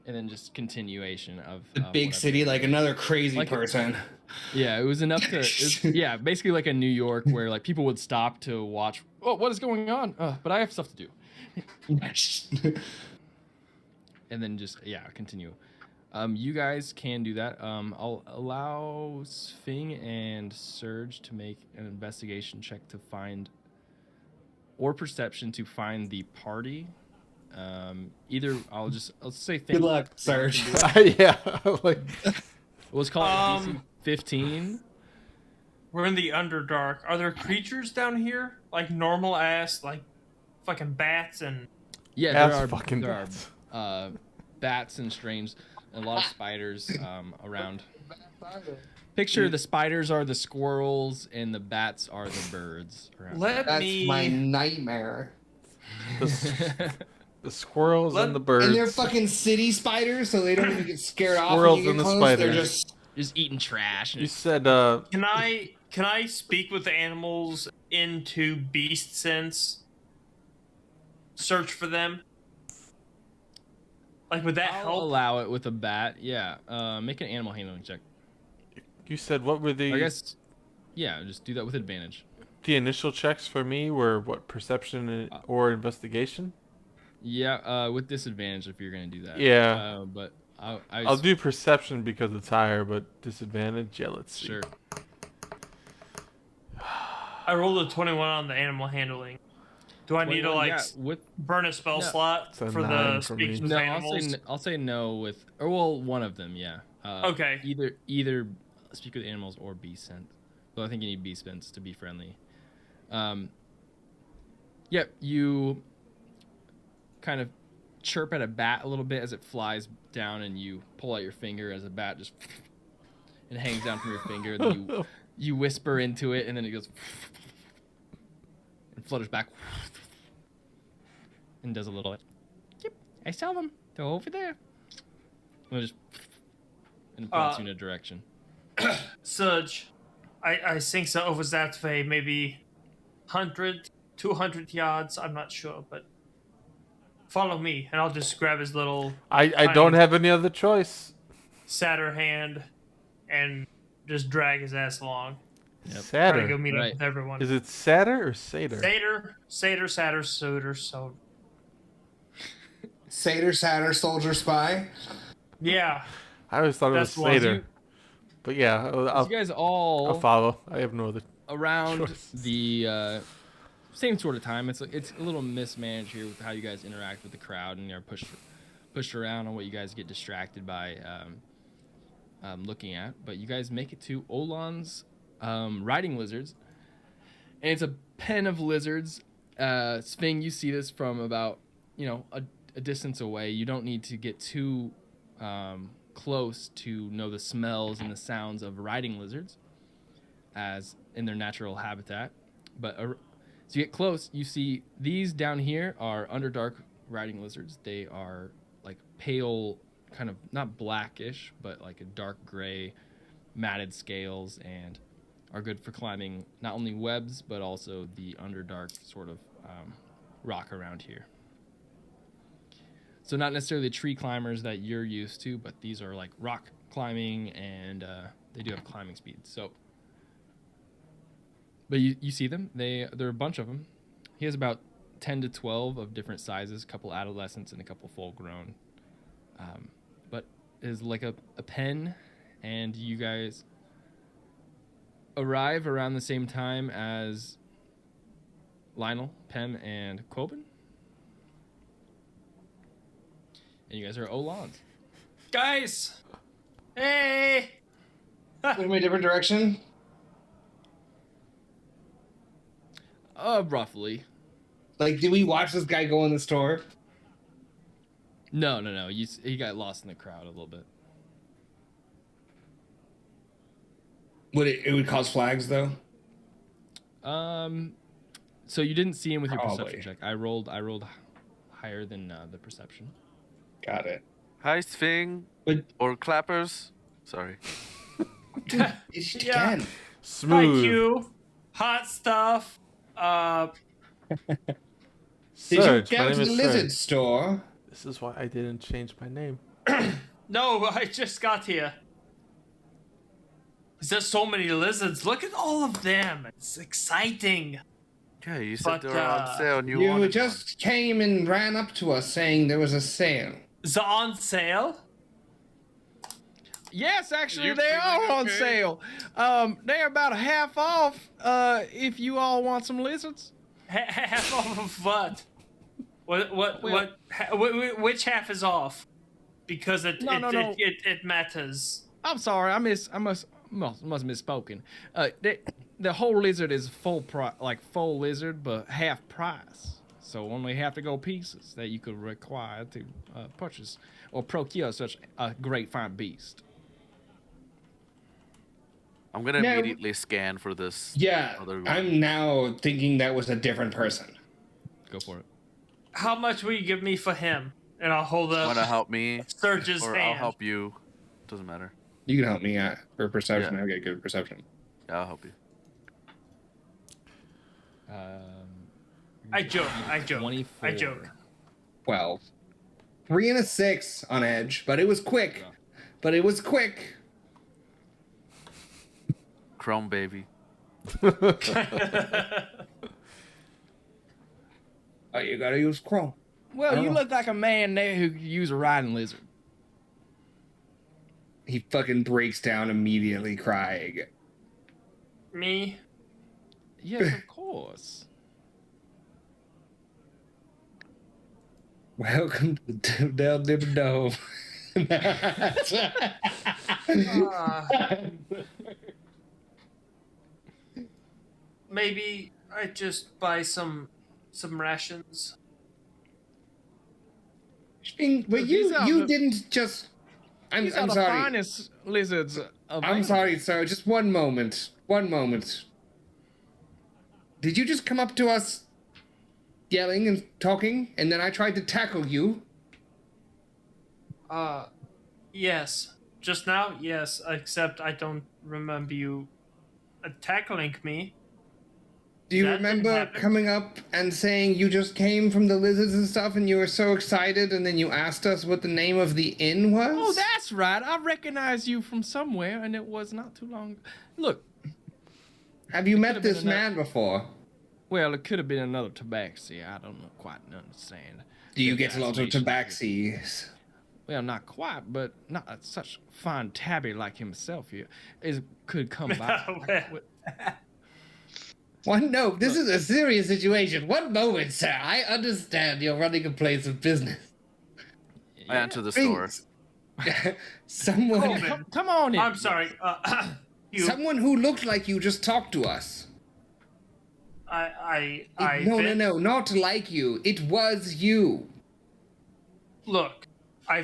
and then just continuation of the big whatever. city, like another crazy Like- person. Yeah, it was enough to. Yeah, basically like a New York where like people would stop to watch. Oh, what is going on? But I have stuff to do. And then just continue. You guys can do that. I'll allow Sphing and Surge to make an investigation check to find, or perception to find the party. Either I'll say. Good luck, Serge. Yeah, like Let's call it DC 15. We're in the Underdark. Are there creatures down here? Like normal ass, like fucking bats and... Yeah, ass there are fucking there bats. are bats and strange, and a lot of spiders around. Picture the spiders are the squirrels and the bats are the birds. Around. That's my nightmare. the squirrels and the birds. And they're fucking city spiders, so they don't even get scared off Squirrels when you and get the close. They're spiders. Just eating trash. And You said Can I speak with the animals into beast sense? Search for them? Like, would that I'll help? allow it with a bat. Yeah. Make an animal handling check. you said what were the I guess. Yeah, just do that with advantage. the initial checks for me were what, perception or investigation? Yeah, with disadvantage if you're gonna do that. Yeah. But I'll do perception because it's higher, but disadvantage. Yeah, let's see. Sure. I rolled a 21 on the animal handling. Do I need to, 21, like, yeah, with burn a spell No. slot It's a for 9 the for speech me. with no, animals? I'll say no with, or well, one of them, yeah. Okay. Either speak with animals or beast sense. Well, I think you need beast sense to be friendly. Yep, you kind of chirp at a bat a little bit as it flies down, and you pull out your finger as a bat just it hangs down from your finger. And then you whisper into it, and then it goes and flutters back and does a little. Yep, I saw them. They're over there. I'll just and points you in a direction. Surge, I think so over that way, maybe 100, 200 yards. I'm not sure, but follow me, and I'll just grab his little. I don't have any other choice. Satyr hand, and just drag his ass along. Yep. Try to go Satyr. meet up Right. with everyone. Is it Satyr or Satyr? Satyr, so. Satyr, Satyr, Soldier, Spy. Yeah. I always thought it was That's one. Satyr. But yeah, I'll You guys all I'll follow. I have no other. around choice. the same sort of time. It's a little mismanaged here with how you guys interact with the crowd and you're pushed around on what you guys get distracted by looking at. But you guys make it to Olan's riding lizards, and it's a pen of lizards. Sving, you see this from about a distance away. You don't need to get too close to know the smells and the sounds of riding lizards as in their natural habitat. But as you get close, you see these down here are Underdark riding lizards. They are like pale, kind of not blackish, but like a dark gray, matted scales, and are good for climbing not only webs, but also the Underdark sort of rock around here. So not necessarily the tree climbers that you're used to, but these are like rock climbing, and they do have climbing speed. So, but you see them. There are a bunch of them. He has about 10 to 12 of different sizes, a couple adolescents and a couple full grown. But is like a pen, and you guys arrive around the same time as Lionel, Pem, and Quoben. And you guys are Olans. Guys! Hey! Went in a different direction. Roughly. Like, did we watch this guy go in the store? No. He got lost in the crowd a little bit. Would it would cause flags though? So you didn't see him with your Probably. perception check. I rolled higher than the perception. Got it. Hi, Sphinx. But Or clappers. Sorry. it's Yeah. again. Smooth. IQ, hot stuff. Did Surge. you My go name to the is lizard Surge. store? This is why I didn't change my name. No, I just got here. There's so many lizards. Look at all of them. It's exciting. Yeah, you said But, they were on sale and you You wanted just came and ran up to us saying there was a sale. Is it on sale? Yes, actually, You they feeling are on okay? sale. They're about a half off. If you all want some lizards. Half off of what? Which half is off? Because it No. it matters. I'm sorry, I must misspoken. The whole lizard is full lizard, but half price. So only have to go pieces that you could require to purchase or procure such a great fine beast. I'm gonna No. immediately scan for this. Yeah, other one. I'm now thinking that was a different person. Go for it. How much will you give me for him? And I'll hold up Wanna help me? Surge's Or hand. I'll help you. Doesn't matter. You can help me out for perception. Yeah. I get good perception. Yeah, I'll help you. I joke. 24. 12. 3 and a 6 on edge, but it was quick. Chrome baby. Oh, you gotta use Chrome. Well, you Oh. look like a man there who could use a riding lizard. He fucking breaks down immediately, crying. Me? Yes, of course. Welcome to Del Dip Dove. Maybe I just buy some rations. But These are you the- didn't just. I'm These are the sorry. finest lizards I'm available. sorry, sir. Just one moment. One moment. Did you just come up to us yelling and talking, and then I tried to tackle you? Yes. Just now, yes. Except I don't remember you tackling me. Do you That didn't remember happen. coming up and saying you just came from the lizards and stuff and you were so excited and then you asked us what the name of the inn was? Oh, that's right. I recognize you from somewhere, and it was not too long. Look, Have you It met could've been this another- man before? well, it could have been another tabaxi. I don't know, quite understand. Do you There's get a lot of fascination. tabaxis? Well, not quite, but not such fine tabby like himself here. It could come by. Well, no, this is a serious situation. One moment, sir. I understand you're running a place of business. I enter the store. Things- Someone, Colvin. Come on in. I'm sorry. someone who looked like you just talked to us. No, not like you. It was you. Look, I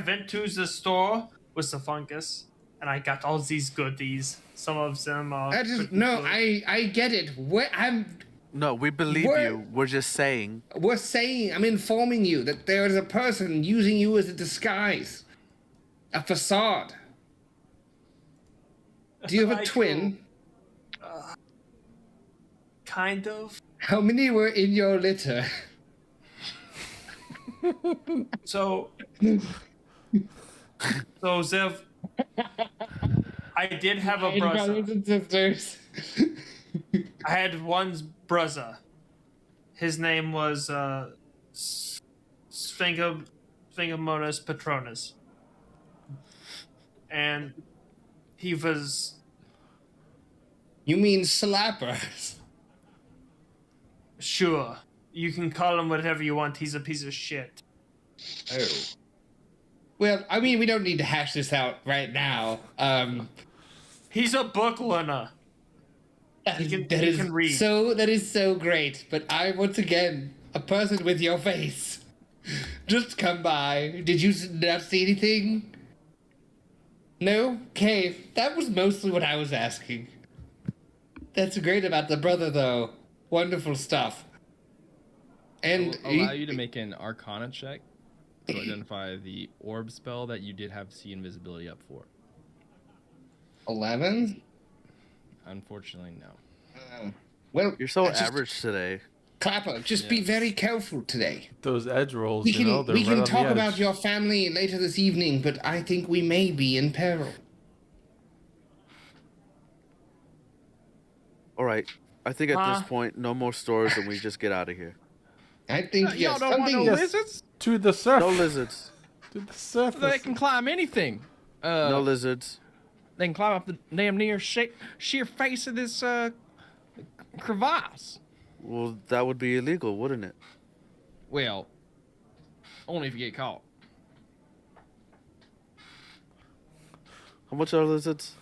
went to the store with the fungus, and I got all these goodies. Some of them are. I just pretty no. good. I get it. No, we believe We're- you. We're just saying. I'm informing you that there is a person using you as a disguise, a facade. Do you have a I twin? Kind of. How many were in your litter? So Zev, I did have a brother. Brothers and sisters. I had one brother. His name was Sphingomonas Patronus, and he was You mean slappers? sure. You can call him whatever you want. He's a piece of shit. Oh. Well, I mean, we don't need to hash this out right now. He's a book learner. He can read. That is so great. But I, once again, a person with your face. Just come by. Did you not see anything? No? Okay, that was mostly what I was asking. That's great about the brother, though. Wonderful stuff. And Will allow you to make an Arcana check to identify the orb spell that you did have see invisibility up for. 11? Unfortunately, no. Well, You're so just- average today. Clapper, just be Yes. very careful today. Those edge rolls, We you know, can, they're we right can on talk the about edge. your family later this evening, but I think we may be in peril. All right. I think at Huh? this point, no more stores, and we just get out of here. I think, Y'all yes, don't want no something... Yes. lizards? To the surface. No lizards. To the surface. They can climb anything. No lizards. They can climb up the damn near sheer face of this crevasse. Well, that would be illegal, wouldn't it? Well, only if you get caught. How much are lizards?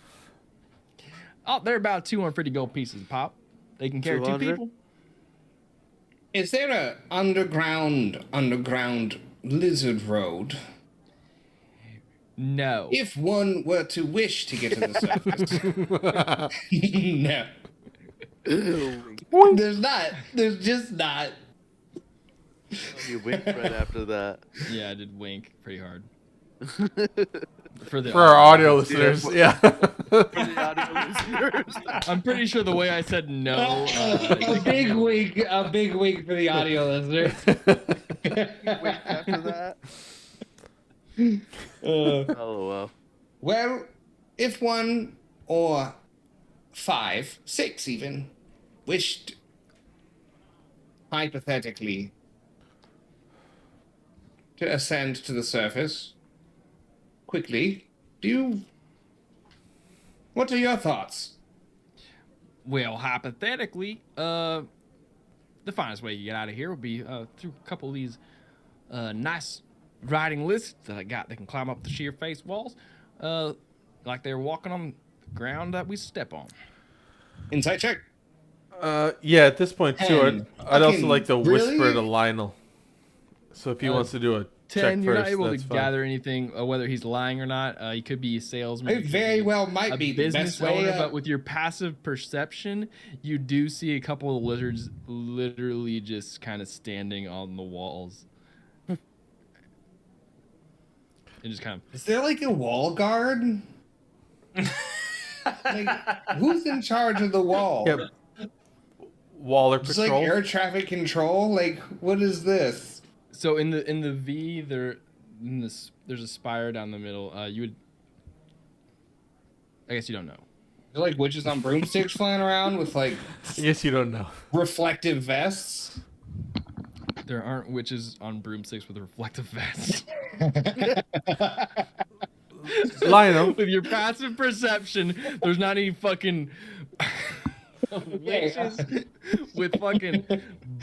Oh, they're about 250 gold pieces a pop. They can carry 2 200? people. Is there a underground lizard road? No. If one were to wish to get to the surface. No. There's not. There's just not. You winked right after that. Yeah, I did wink pretty hard. For our audio listeners. listeners, yeah. For the audio listeners. I'm pretty sure the way I said no. A big wink for the audio listeners. Winked after that. Oh, well. Well, if one or 5, 6 even, wished hypothetically to ascend to the surface quickly, what are your thoughts? Well, hypothetically, the finest way you get out of here would be through a couple of these nice riding lists that I got that can climb up the sheer face walls, like they're walking on the ground that we step on. Insight check. Yeah, at this point too, I'd also Fucking like to whisper really? to Lionel. So if he wants to do a 10, check you're first, not able to that's fine. gather anything, whether he's lying or not. He could be a salesman. It he could very be well might a be the business best way. owner, but with your passive perception, you do see a couple of lizards literally just kind of standing on the walls. and just kind Is there like a wall guard? Like, who's in charge of the wall? Yep. Waller Just like patrol. air traffic control? Like, what is this? of. So in the V there's a spire down the middle. You would. I guess you don't know. They're like witches on broomsticks flying around with like I guess you don't know. reflective vests. There aren't witches on broomsticks with reflective vests. Lionel, With your passive perception, there's not any fucking witches with fucking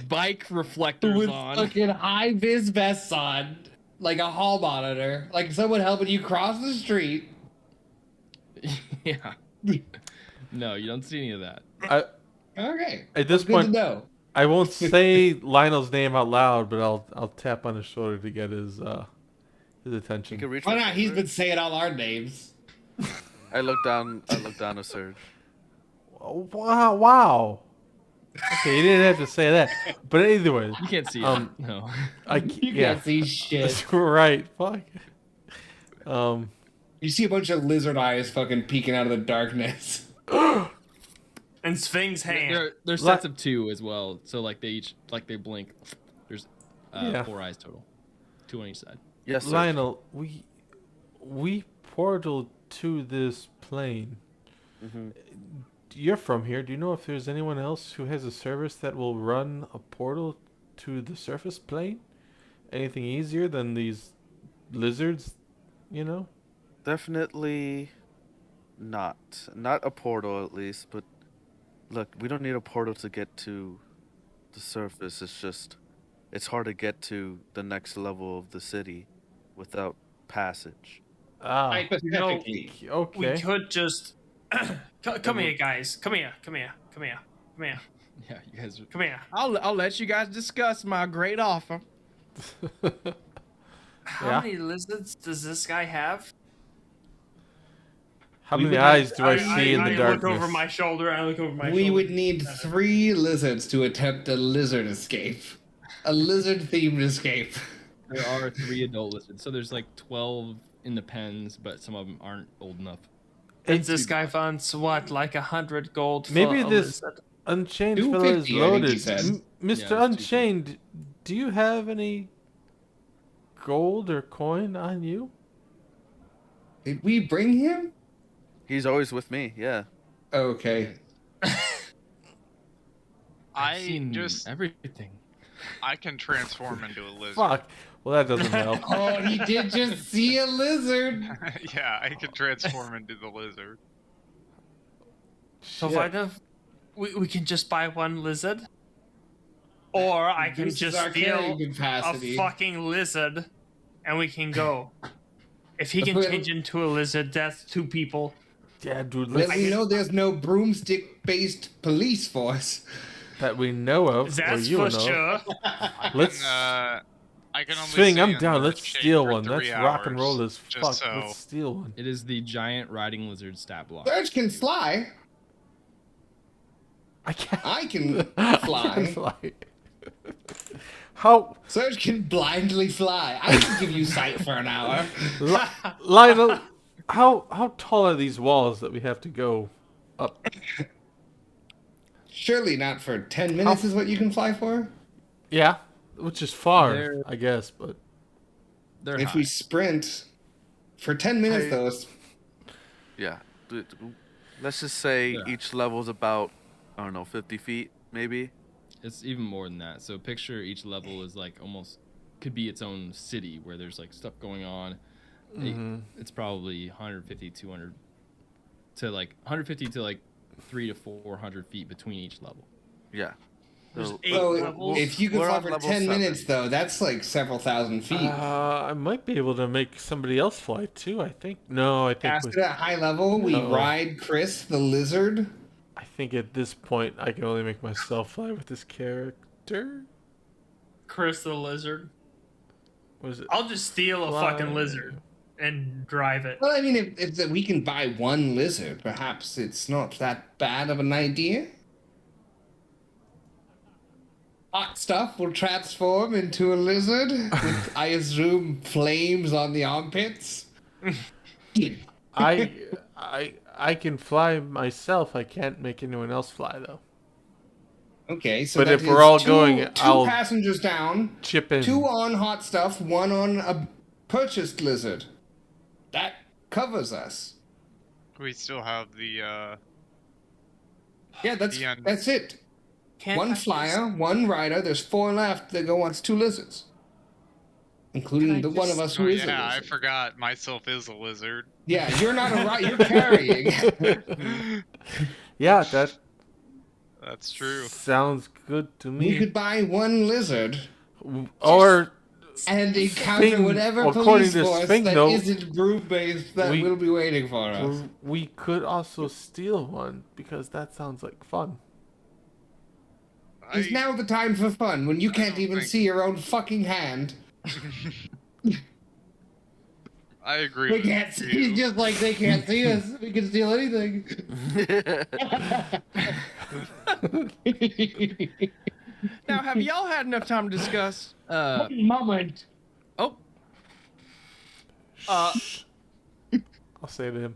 bike reflectors With on. fucking high vis vests on, like a hall monitor, like someone helping you cross the street. Yeah. No, you don't see any of that. Okay. at this Good point, to know. I won't say Lionel's name out loud, but I'll tap on his shoulder to get his You attention. can reach. Why my not? He's finger. been saying all our names. I look down at Surge. Oh, wow. Okay, you didn't have to say that. But either way, You can't see it. No. You yeah, can't see shit. that's right. Fuck. You see a bunch of lizard eyes fucking peeking out of the darkness. And Sphinx hand. They're sets of 2 as well. So like they blink. There's Yeah. 4 eyes total. 2 on each side. Yes, sir. Lionel, we portaled to this plane. Mhm. You're from here. Do you know if there's anyone else who has a service that will run a portal to the surface plane? Anything easier than these lizards, you know? Definitely not. Not a portal, at least. But look, we don't need a portal to get to the surface. It's hard to get to the next level of the city without passage. Ah, Hypothetically. We okay. could just come here, guys. Come here. Yeah, you guys. Come here. I'll let you guys discuss my great offer. How Yeah. many lizards does this guy have? How many eyes do I I see in the look darkness? over my shoulder. I look over my We shoulder. would need 3 lizards to attempt a lizard escape. A lizard-themed escape. There are 3 adult lizards, so there's like 12 in the pens, but some of them aren't old enough. And this guy wants what, like 100 gold for Maybe a this lizard? Unchained fella is 250, I think he loaded. said. Mr. Yeah, it's Unchained, do you have any gold or coin on you? Did we bring him? He's always with me. Yeah. Okay. I've I seen just everything. I can transform into a lizard. Fuck. Well, that doesn't help. Oh, he did just see a lizard. Yeah, I can transform into the lizard. So Shit. why don't we can just buy 1 lizard? Or I can Reduces just our carrying steal a capacity. fucking lizard and we can go. If he can Well- change into a lizard, that's 2 people. Yeah, dude, Well, let's, we know there's no broomstick-based police force. that we know of, or That's you for know. sure. Let's I can only swing. stay I'm in down. the Let's shade steal for one. 3 Let's rock and roll hours, as just fuck. so- Let's steal one. It is the giant riding lizard stat block. Surge can fly. I can't. I can I fly. can't fly. How, Surge can blindly fly. I can give you sight for an hour. Lionel? How tall are these walls that we have to go up? Surely not for 10 minutes is what you can fly for? Yeah, which is far, They're- I guess, but They're If high. we sprint for 10 minutes, though, it's Yeah. Let's just say Yeah. each level's about, I don't know, 50 feet, maybe. It's even more than that. So picture each level is like almost could be its own city where there's like stuff going on. It's probably 150, 200 to like 150 to like 300 to 400 feet between each level. Yeah. There's So- 8 well, levels. if you can We're fly on for level 10 7. minutes, though, that's like several thousand feet. I might be able to make somebody else fly too. I think. No, I think. Cast it at high level, we No. ride Chris the lizard. I think at this point I can only make myself fly with this character. Chris the lizard. What is it? I'll just steal a Fly. fucking lizard and drive it. Well, I mean, if we can buy 1 lizard, perhaps it's not that bad of an idea. hot stuff will transform into a lizard with, I assume, flames on the armpits. I can fly myself. I can't make anyone else fly though. Okay, so But that if we're is all two, going, two I'll passengers down, chip in. 2 on hot stuff, 1 on a purchased lizard. That covers us. We still have the Yeah, that's it. Can't 1 I flyer, 1 rider. There's 4 left that go on 2 lizards, including the one of us who is a yeah, I lizard. forgot myself is a lizard. Yeah, you're not a rider. You're carrying. Yeah, That's true. sounds good to We me. could buy 1 lizard Or and encounter thing- whatever according police to force Sphinx, that though, isn't broom-based that we- will be waiting for us. we could also steal one because that sounds like fun. Is now the time for fun when you can't don't even think- see your own fucking hand? I agree. They with can't see. you. It's just like they can't see us. We can steal anything. Now, have y'all had enough time to discuss? Moment. Oh, I'll say to him.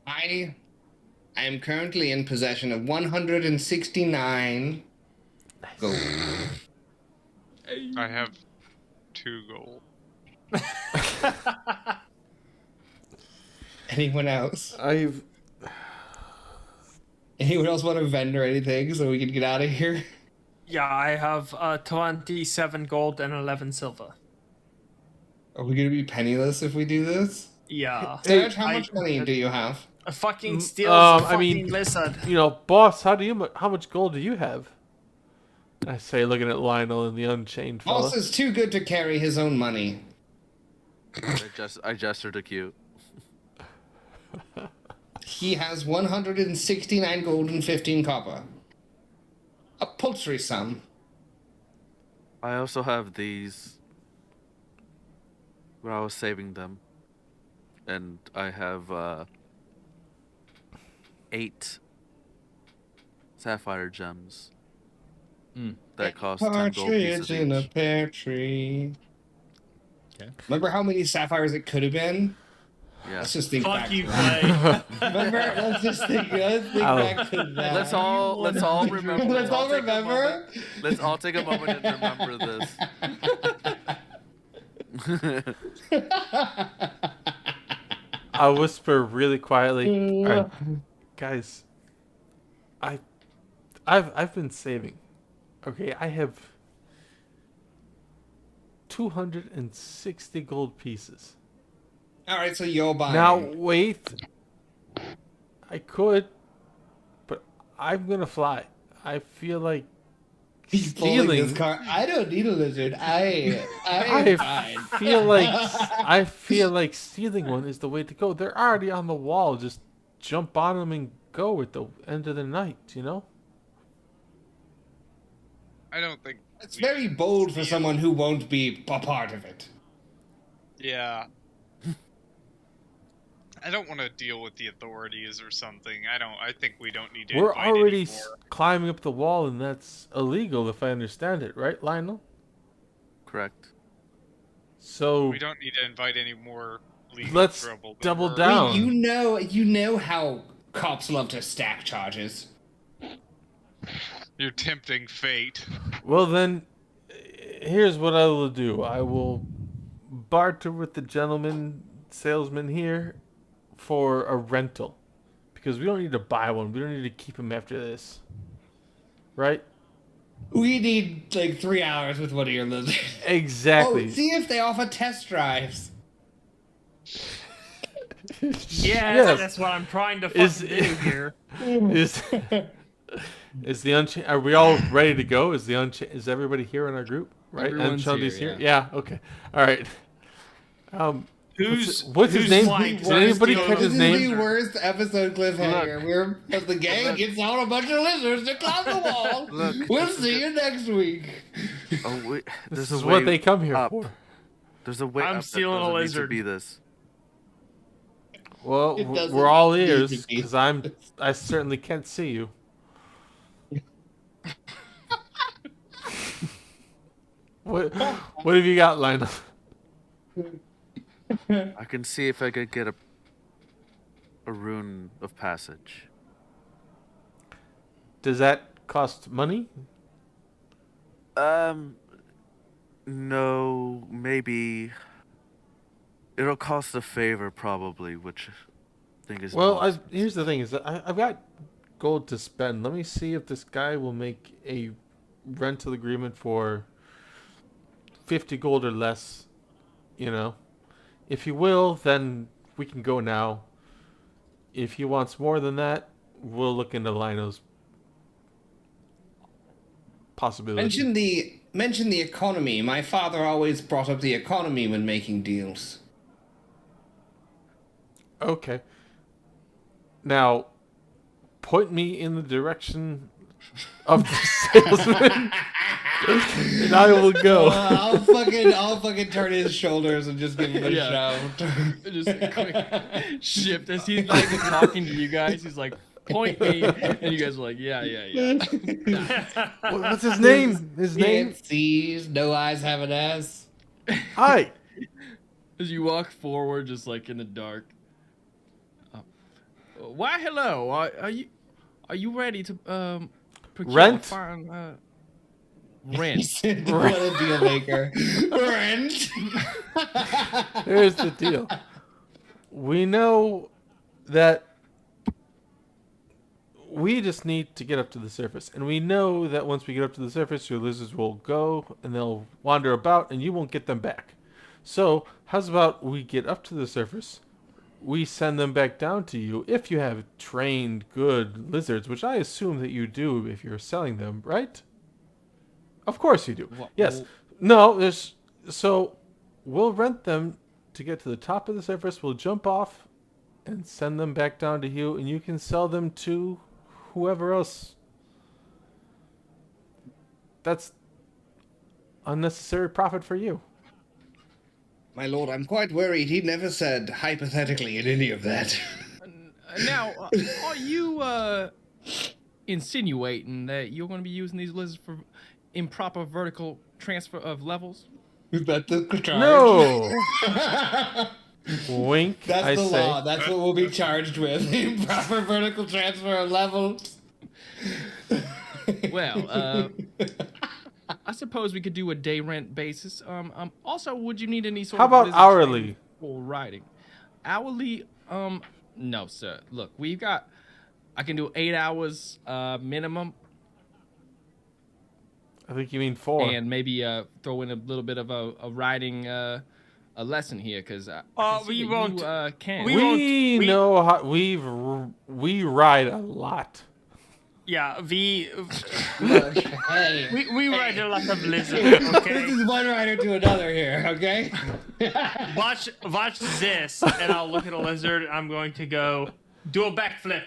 I am currently in possession of 169 gold. I have 2 gold. Anyone else? I've Anyone else want to vend or anything so we can get out of here? Yeah, I have 27 gold and 11 silver. Are we gonna be penniless if we do this? Yeah. Serge, how much money do you have? A fucking steals I fucking mean- lizard. boss, how much gold do you have? I say, looking at Lionel and the Unchained fella. Boss is too good to carry his own money. I gesture to Q. He has 169 gold and 15 copper. A paltry sum. I also have these. Where I was saving them, and I have 8 sapphire gems. That cost 10 gold Partridge pieces in a each. pear tree. Okay. Remember how many sapphires it could have been? Yeah. Let's just think Fuck back. you, to that. Clay. Remember? Let's think back to that. let's all remember. Let's all take a remember. moment. Let's all take a moment and remember this. I whisper really quietly, "All right, guys, I've been saving. Okay, I have 260 gold pieces. All right, so you're buying. Now wait, I could, but I'm gonna fly. I feel like He's pulling stealing. this car. I don't need a lizard. I'm I fine. feel like stealing one is the way to go. They're already on the wall. Just jump on them and go at the end of the night. You know. I don't think. It's we very should bold for steal. someone who won't be a part of it. Yeah. I don't want to deal with the authorities or something. I think we don't need to. We're invite already any more. climbing up the wall, and that's illegal, if I understand it, right, Lionel? Correct. So We don't need to invite any more legal let's trouble. than double we're- down. Wait, you know how cops love to stack charges. You're tempting fate. Well, then, here's what I will do. I will barter with the gentleman salesman here for a rental. Because we don't need to buy one. We don't need to keep him after this. Right? We need like 3 hours with one of your lizards. Exactly. Oh, see if they offer test drives. Yeah, Yes. that's what I'm trying to Is- fucking do here. Is the Unchained? Are we all ready to go? Is the Unchained? Is everybody here in our group? Right? Everyone's Chundy's here, Yeah. Okay. All right. What's his Who's name? flying Did first? anybody You know, catch This his is name? the worst episode cliffhanger. The gang gets out a bunch of lizards to climb the wall. Look, We'll this is see you next week. Oh wait, This there's is a what way they come here up. for. There's a way I'm up that stealing a doesn't need lizard. to be this. Well, It doesn't we're all need to ears be. because I certainly can't see you. What have you got, Lionel? I can see if I could get a rune of passage. Does that cost money? No, maybe it'll cost a favor probably, which I think is Well, here's the thing: is that I've got gold to spend. Let me see if this guy will make a rental agreement for 50 gold or less. You know, if he will, then we can go now. If he wants more than that, we'll look into Lino's possibility. Mention the economy. My father always brought up the economy when making deals. Okay. Now, point me in the direction of the salesman, and I will go. I'll fucking turn his shoulders and just give him a shout. Just a quick shift as he's not even talking to you guys. He's like, point me, and you guys are like, yeah. What's his name? His name? Can't see, no eyes have an ass. Hi. As you walk forward, just like in the dark. Why, hello. Are you ready to procure Rent? Rent. What a deal maker. Rent. Here's the deal. We know that we just need to get up to the surface. And we know that once we get up to the surface, your lizards will go and they'll wander about and you won't get them back. So, how's about we get up to the surface, we send them back down to you if you have trained good lizards, which I assume that you do if you're selling them, right? Of course you do. Yes. No, so we'll rent them to get to the top of the surface. We'll jump off and send them back down to you, and you can sell them to whoever else. That's unnecessary profit for you. My lord, I'm quite worried. He never said hypothetically in any of that. Now, are you insinuating that you're going to be using these lizards for improper vertical transfer of levels? Is that the charge? No. Wink. That's I the say. law. That's what we'll be charged with. Improper vertical transfer of levels. Well, I suppose we could do a day rent basis. Also, would you need any sort How of about lizard hourly? training for riding? Hourly? No, sir. Look, I can do 8 hours minimum, I think you mean 4. and maybe throw in a little bit of a riding a lesson here, because we won't. can. We won't- know how we ride a lot. Yeah, Look, hey. we ride a lot of lizards. This Okay, is one rider to another here, okay? watch this, and I'll look at a lizard. And I'm going to go do a backflip,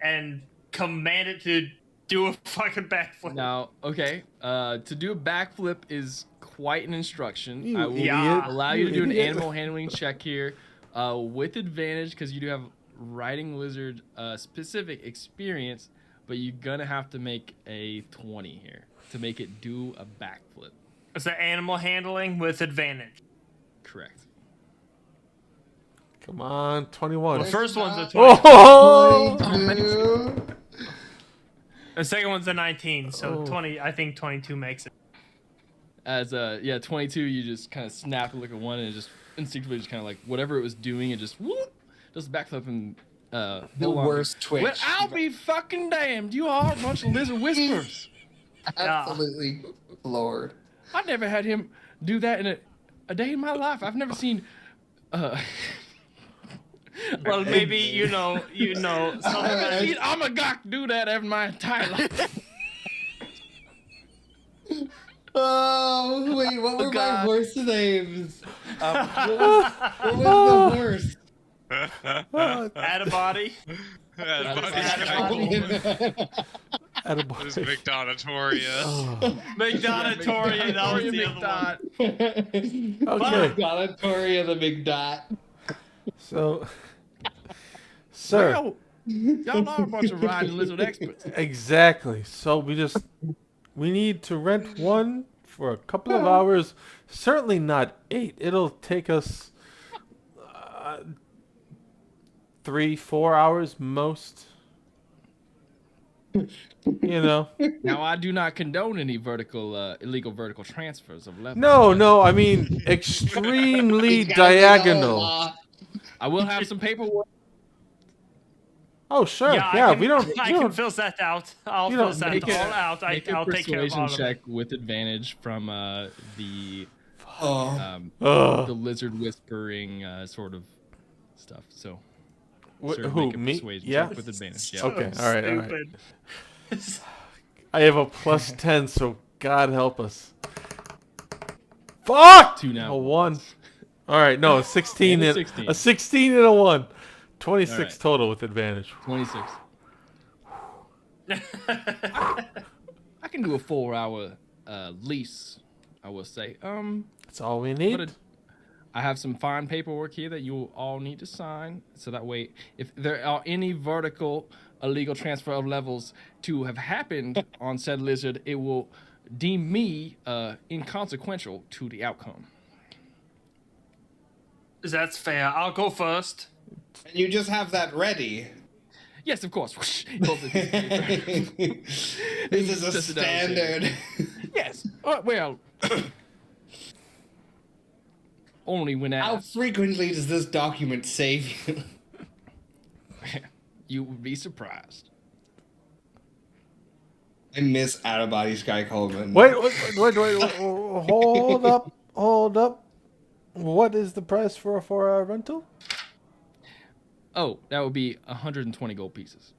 and command it to do a fucking backflip. Now, okay, to do a backflip is quite an instruction. You I will idiot. allow you to do an idiot. animal handling check here with advantage, because you do have riding lizard specific experience, but you're gonna have to make a 20 here to make it do a backflip. It's the animal handling with advantage. Correct. Come on, 21. The first one's a 20. Oh! The second one's a 19. So Oh. 20. I think 22 makes it. As 22, you just kind of snap and look at one, and it just instinctively just kind of like whatever it was doing, it just whoop, just backflip and The no longer- worst twitch. Well, I'll be fucking damned. You are a bunch of lizard whisperers. Absolutely floored. I never had him do that in a day in my life. I've never seen. Well, maybe you know. I've never seen Amagok do that in my entire life. Oh, wait, what were my God. horse names? What was the horse? Add a body. Attaboy. This McDonatoria. McDonatoria. That was the other one. Okay, Galatoria the big dot. so, sir, Well, y'all are a bunch of riding lizard experts. exactly. So we need to rent one for a couple of hours. Certainly not 8. It'll take us 3-4 hours most. You know. Now, I do not condone any illegal vertical transfers of levels. No. I mean extremely He's gotta be the whole diagonal. law. I will have some paperwork. Oh sure, Yeah, yeah. I can, we don't. I you can don't fill that out. I'll you fill don't that make all a- out. Make a I'll take care of persuasion all of it. check with advantage from the Oh. the lizard whispering sort of stuff. So, sir, who make a me? persuasion Yeah. check with advantage. Yeah. Okay, all right. Stupid. I have a plus 10, so God help us. Fuck! 2 now. A 1. All right, no, a 16 And a and 16. a 16 and a 1. 26 All right. total with advantage. 26. I can do a 4-hour lease, I will say. That's all we need. But I have some fine paperwork here that you'll all need to sign. So that way, if there are any vertical illegal transfer of levels to have happened on said lizard, it will deem me inconsequential to the outcome. That's fair. I'll go first. And you just have that ready. Yes, of course. Pulls a piece of paper. This is a Just a down there. standard. Yes. Well, only when How asked. frequently does this document save you? You would be surprised. I miss Out of Body Sky Coleman. Wait, hold up. What is the price for a 4-hour rental? Oh, that would be 120 gold pieces.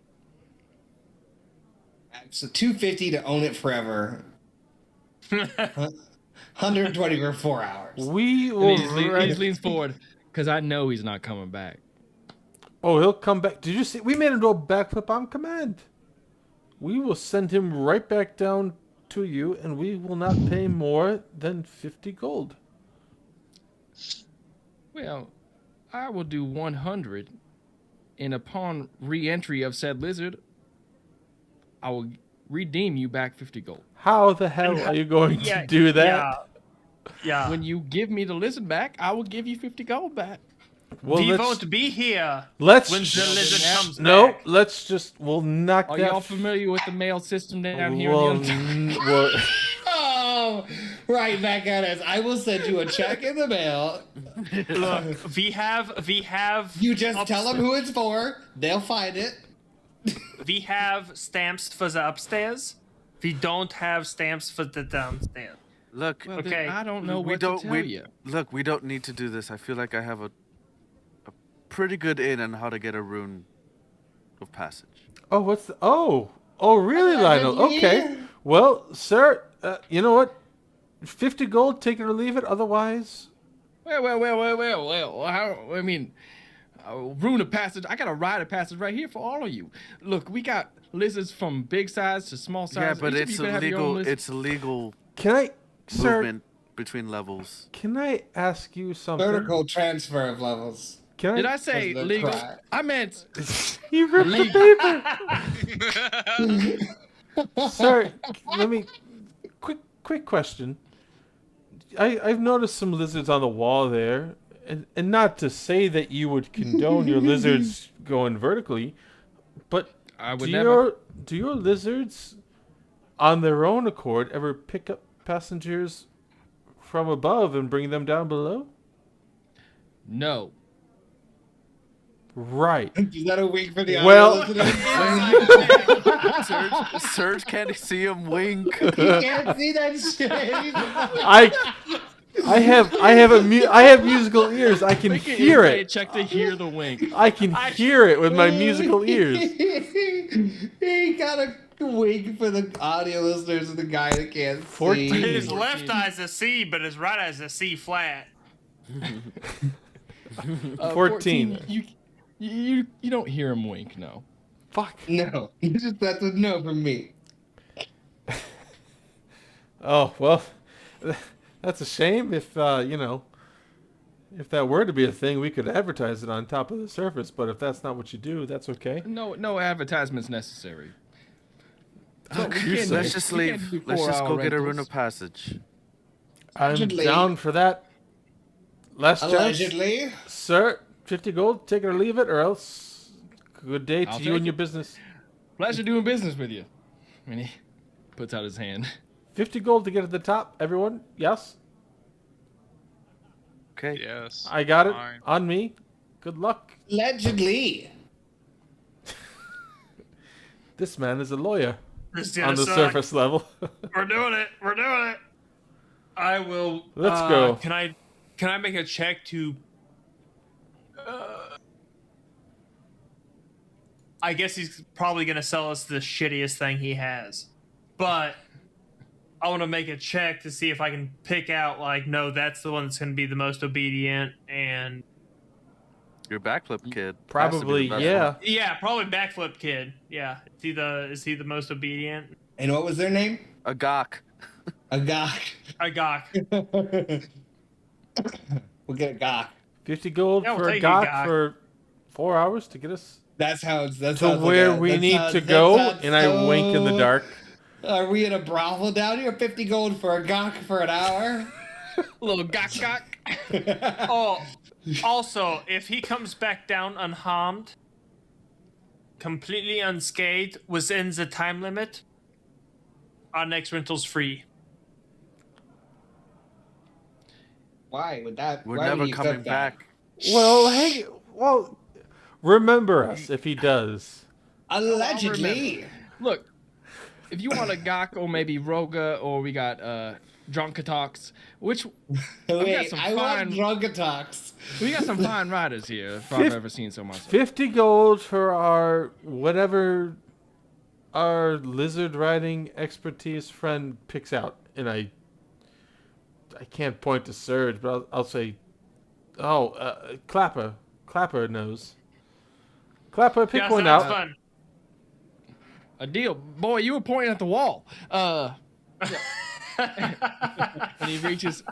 So $250 to own it forever. 120 for 4 hours. We And will. he just leans forward because I know he's not coming back. Oh, he'll come back. Did you see? We made him do a backflip on command. We will send him right back down to you, and we will not pay more than 50 gold. Well, I will do 100, and upon re-entry of said lizard, I will redeem you back 50 gold. How the hell are you going to do that? Yeah. When you give me the lizard back, I will give you 50 gold back. Well, we let's, won't be here let's when the lizard comes no, back. let's just we'll knock Are that. y'all familiar with the mail system down here? Well, in the well, Oh, right back at us. I will send you a check in the mail. Look, we have. You just tell them who it's for. They'll find it. We have stamps for the upstairs. We don't have stamps for the downstairs. Look, well, Okay. then I don't know we what don't. to tell you. Look, we don't need to do this. I feel like I have a pretty good in on how to get a rune of passage. oh, what's the, oh really, Lionel? Okay. Well, sir, you know what? 50 gold, take it or leave it. Otherwise, Well. How, I mean, rune of passage. I got a rite of passage right here for all of you. Look, we got lizards from big size to small size. Yeah, but Each of it's you can have your own illegal. lizard. It's illegal can I, sir? movement between levels. Can I ask you something? Vertical transfer of levels. Can Did I say Was the legal? cry. I meant You ripped the paper. Sir, let me. Quick question. I've noticed some lizards on the wall there, and not to say that you would condone your lizards going vertically, but I would do never. your lizards, on their own accord, ever pick up passengers from above and bring them down below? No. Right. Is that a wink for the audio Well- listeners? Serge can't see him wink. You can't see that shit. I have musical ears. I can Make an hear insight it. check to hear the wink. I can hear it with my musical ears. He got a wink for the audio listeners and the guy that can't 14. see. His left eye's a C, but his right eye's a C flat. 14. You don't hear him wink, no. Fuck. No, that's a no from me. Oh well, that's a shame. If if that were to be a thing, we could advertise it on top of the surface. But if that's not what you do, that's okay. No advertisements necessary. So we you can't say. Let's just we can't leave. do Let's just 4-hour go get a rune rentals. of passage. I'm Allegedly. down for that. Last chance. Allegedly. Sir, 50 gold, take it or leave it, or else good day to I'll you take and your it. business. Pleasure doing business with you. And he puts out his hand. 50 gold to get at the top, everyone. Yes? Okay. Yes. I got it. Fine. On me. Good luck. Allegedly. This man is a lawyer This is on gonna the suck. surface level. We're doing it. We're doing it. I will. Let's go. Can I make a check to? I guess he's probably gonna sell us the shittiest thing he has, but I want to make a check to see if I can pick out like, no, that's the one that's gonna be the most obedient, and Your backflip kid. Probably, has to be the best yeah. one. yeah, probably backflip kid. Yeah, is he the most obedient? And what was their name? A gawk. A gawk. A gawk. We'll get a gawk. 50 gold Yeah, we'll for a take it, gawk Gawk. for 4 hours to get us That sounds. That to sounds where like a, we that need sounds- to that go, sounds and I wink in the so- dark. Are we in a brothel down here? 50 gold for a gawk for an hour? Little gawk gawk. Oh, also, if he comes back down unharmed, completely unscathed, within the time limit, our next rental's free. Why would that? We're why would never you coming accept that? back. Well, remember us if he does. Allegedly. Look, if you want a gawk or maybe Roga or we got Drunkatox, which Wait, some I want fine- Drunkatox. we got some fine riders here if I've ever seen so myself. 50 gold for our whatever our lizard riding expertise friend picks out. And I can't point to Surge, but I'll say, Clapper. Clapper knows. Clapper, pick Yeah, one sounds out. fun. A deal. Boy, you were pointing at the wall. And he reaches.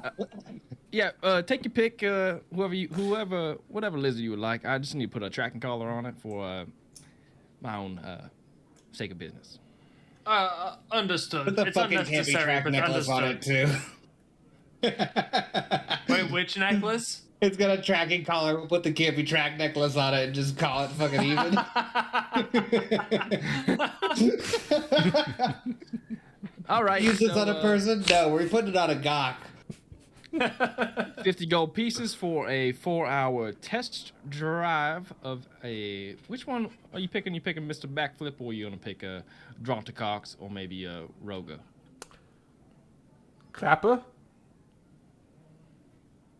Take your pick. Whatever lizard you would like. I just need to put a tracking collar on it for my own sake of business. Understood. Put the It's fucking campy unnecessary, track but necklace on understood. it too. Wait, which necklace? It's got a tracking collar. We'll put the campy track necklace on it and just call it fucking even. All right. Use this so, on a person? No, we're putting it on a gawk. 50 gold pieces for a 4-hour test drive of a. Which one are you picking? You picking Mr. Backflip, or are you gonna pick a Drontacox or maybe a Roga? Clapper?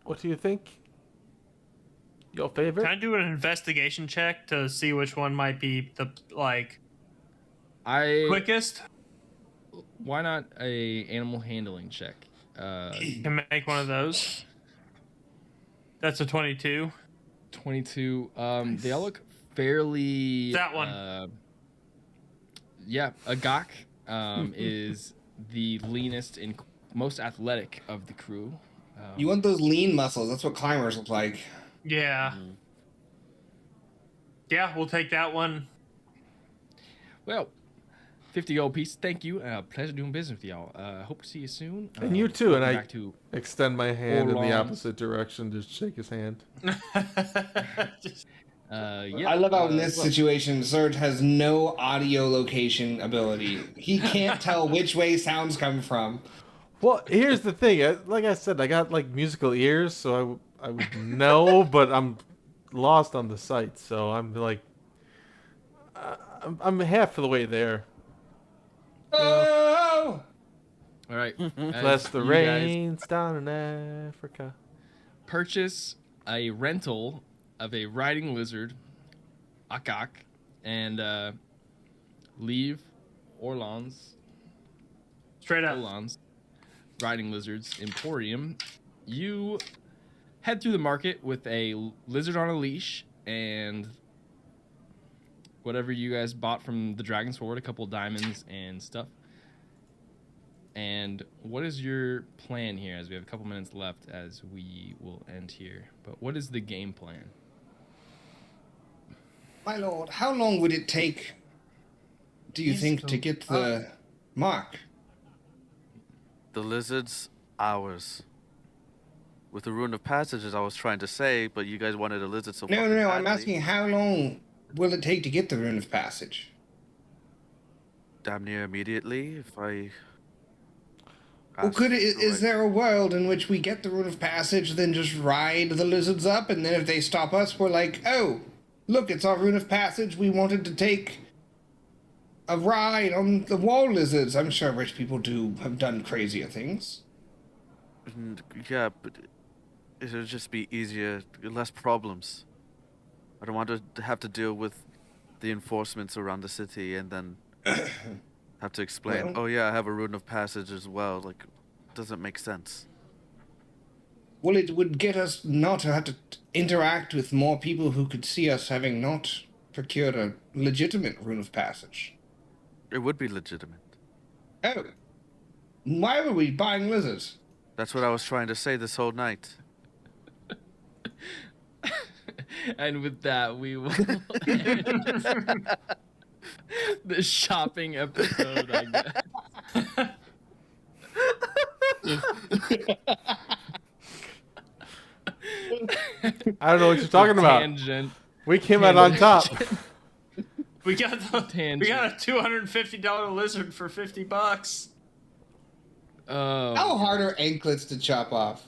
What do you think? Your favorite? Can I do an investigation check to see which one might be the quickest? Why not a animal handling check? Can make one of those. That's a 22. 22. They all look fairly. That one. Yeah, a gawk is the leanest and most athletic of the crew. You want those lean muscles. That's what climbers look like. Yeah. Yeah, we'll take that one. Well, 50 gold piece. Thank you. Pleasure doing business with y'all. Hope to see you soon. And you too, and welcome I back to extend my hand in the Orlon. opposite direction to shake his hand. yeah. I love how in this situation, Surge has no audio location ability. He can't tell which way sounds come from. Well, here's the thing. Like I said, I got like musical ears, so I would know, but I'm lost on the sight. So I'm like, I'm half of the way there. Oh! All right. Bless As the you guys rains down in Africa. purchase a rental of a riding lizard, Akak, and leave Orlon's Straight up. Riding Lizards Emporium. You head through the market with a lizard on a leash and whatever you guys bought from the Dragon Sword, a couple diamonds and stuff. And what is your plan here, as we have a couple minutes left as we will end here? But what is the game plan? My lord, how long would it take, do you think, to get the mark? The lizards, hours. with the Rune of Passage, as I was trying to say, but you guys wanted a lizard so No, fucking I'm badly. asking how long will it take to get the Rune of Passage? Damn near immediately, if I... Well, ask the is right- there a world in which we get the Rune of Passage, then just ride the lizards up, and then if they stop us, we're like, oh, look, it's our Rune of Passage. We wanted to take a ride on the wall lizards. I'm sure rich people have done crazier things. Yeah, but it'll just be easier, less problems. I don't want to have to deal with the enforcements around the city and then have to explain, Well- oh yeah, I have a Rune of Passage as well. Like, doesn't make sense. Well, it would get us not to have to interact with more people who could see us having not procured a legitimate Rune of Passage. It would be legitimate. Oh. Why were we buying lizards? That's what I was trying to say this whole night. And with that, we will end the shopping episode, I guess. I don't know what you're talking about. Tangent. We came out on top. We got a $250 lizard for $50. Oh, How hard are anklets to chop off?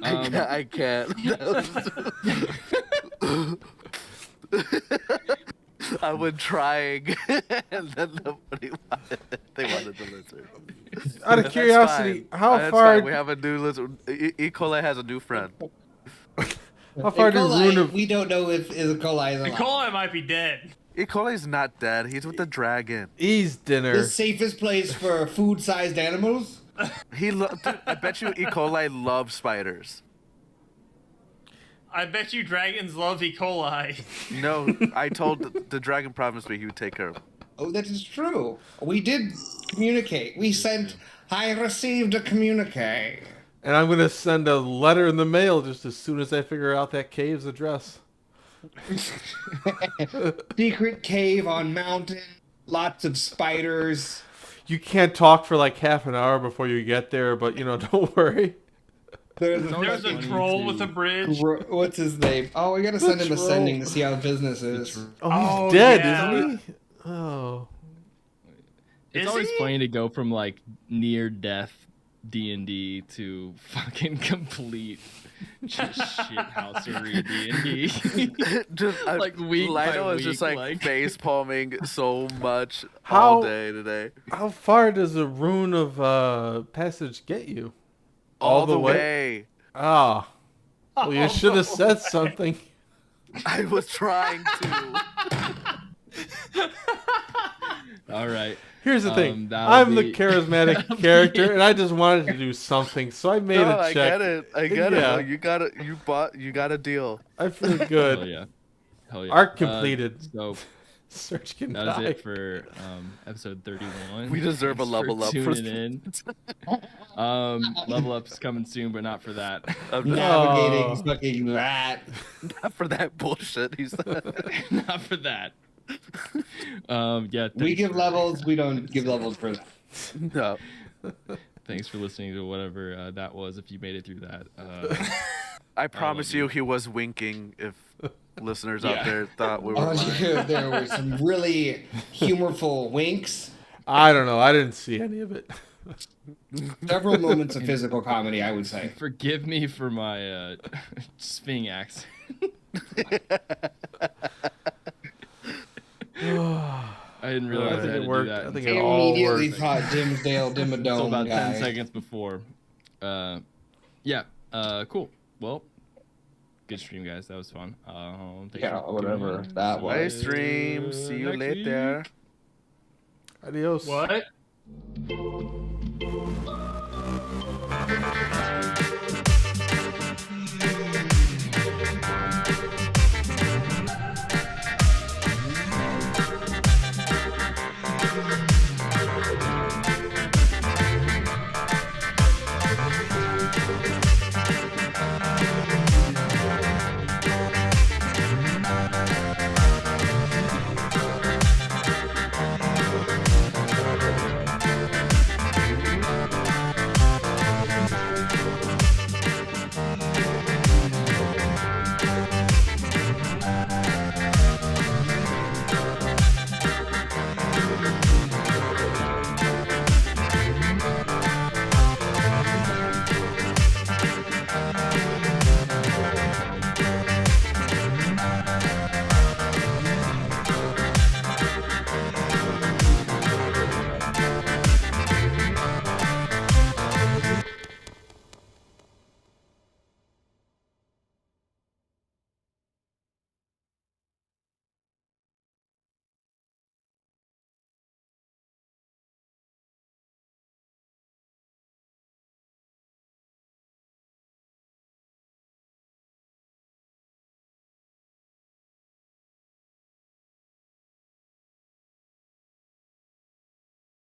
I can't. I was trying, and then nobody wanted it. They wanted the lizard. Out of That's curiosity, fine. how That's far fine. We have a new lizard. E. coli has a new friend. how far E. did coli, Rune of we don't know if E. coli is The alive. coli might be dead. E. coli's not dead. He's with the dragon. E's dinner? The safest place for food-sized animals? Dude, I bet you E. coli loves spiders. I bet you dragons love E. coli. No, I told the dragon promised me he would take care of him. Oh, that is true. We did communicate. We sent... I received a communique. And I'm gonna send a letter in the mail just as soon as I figure out that cave's address. Secret cave on mountain. Lots of spiders. You can't talk for like half an hour before you get there, but don't worry. There's There's a funny troll to- with a bridge. What's his name? Oh, we gotta send him a troll. sending to see how business is. Oh, he's Oh, dead, yeah. isn't he? Oh. It's Is always he? funny to go from like near death D&D to fucking complete just shithousery D&D. Just Like, week by Lido is just week, like face palming so much How- all day today. How far does a Rune of Passage get you? All the way. Ah. Well, you should have said something. I was trying to. All right. Here's the thing. that'll I'm the be- charismatic that'll be character, it. and I just wanted to do something, so I made No, a I check. get it. I get Yeah. it. You got a deal. I feel Hell good. yeah. Hell yeah. Arc completed. So Search can that was die. it for episode 31. We deserve a Thanks level for up for tuning in. Level up's coming soon, but not for that. Navigating Oh. fucking that. Not for that bullshit he said. Not for that. Yeah. We thanks give for- levels, we don't give levels for that. No. Thanks for listening to whatever that was. If you made it through that, I promise you. you he was winking if listeners Yeah. out there thought we were Oh, lying. there were some really humorful winks. I don't know. I didn't see any of it. Several moments of physical comedy, I would say. forgive me for my Sphinx accent. I didn't realize I I think had it to worked. do that. I think I it all immediately worked. thought Dimsdale until Dimmadome about guy. 10 seconds before. Yeah. Cool. Well, good stream, guys. That was fun. Thanks Yeah, for whatever tuning in. that was. Nice stream. See you Next week. later. Adios. What?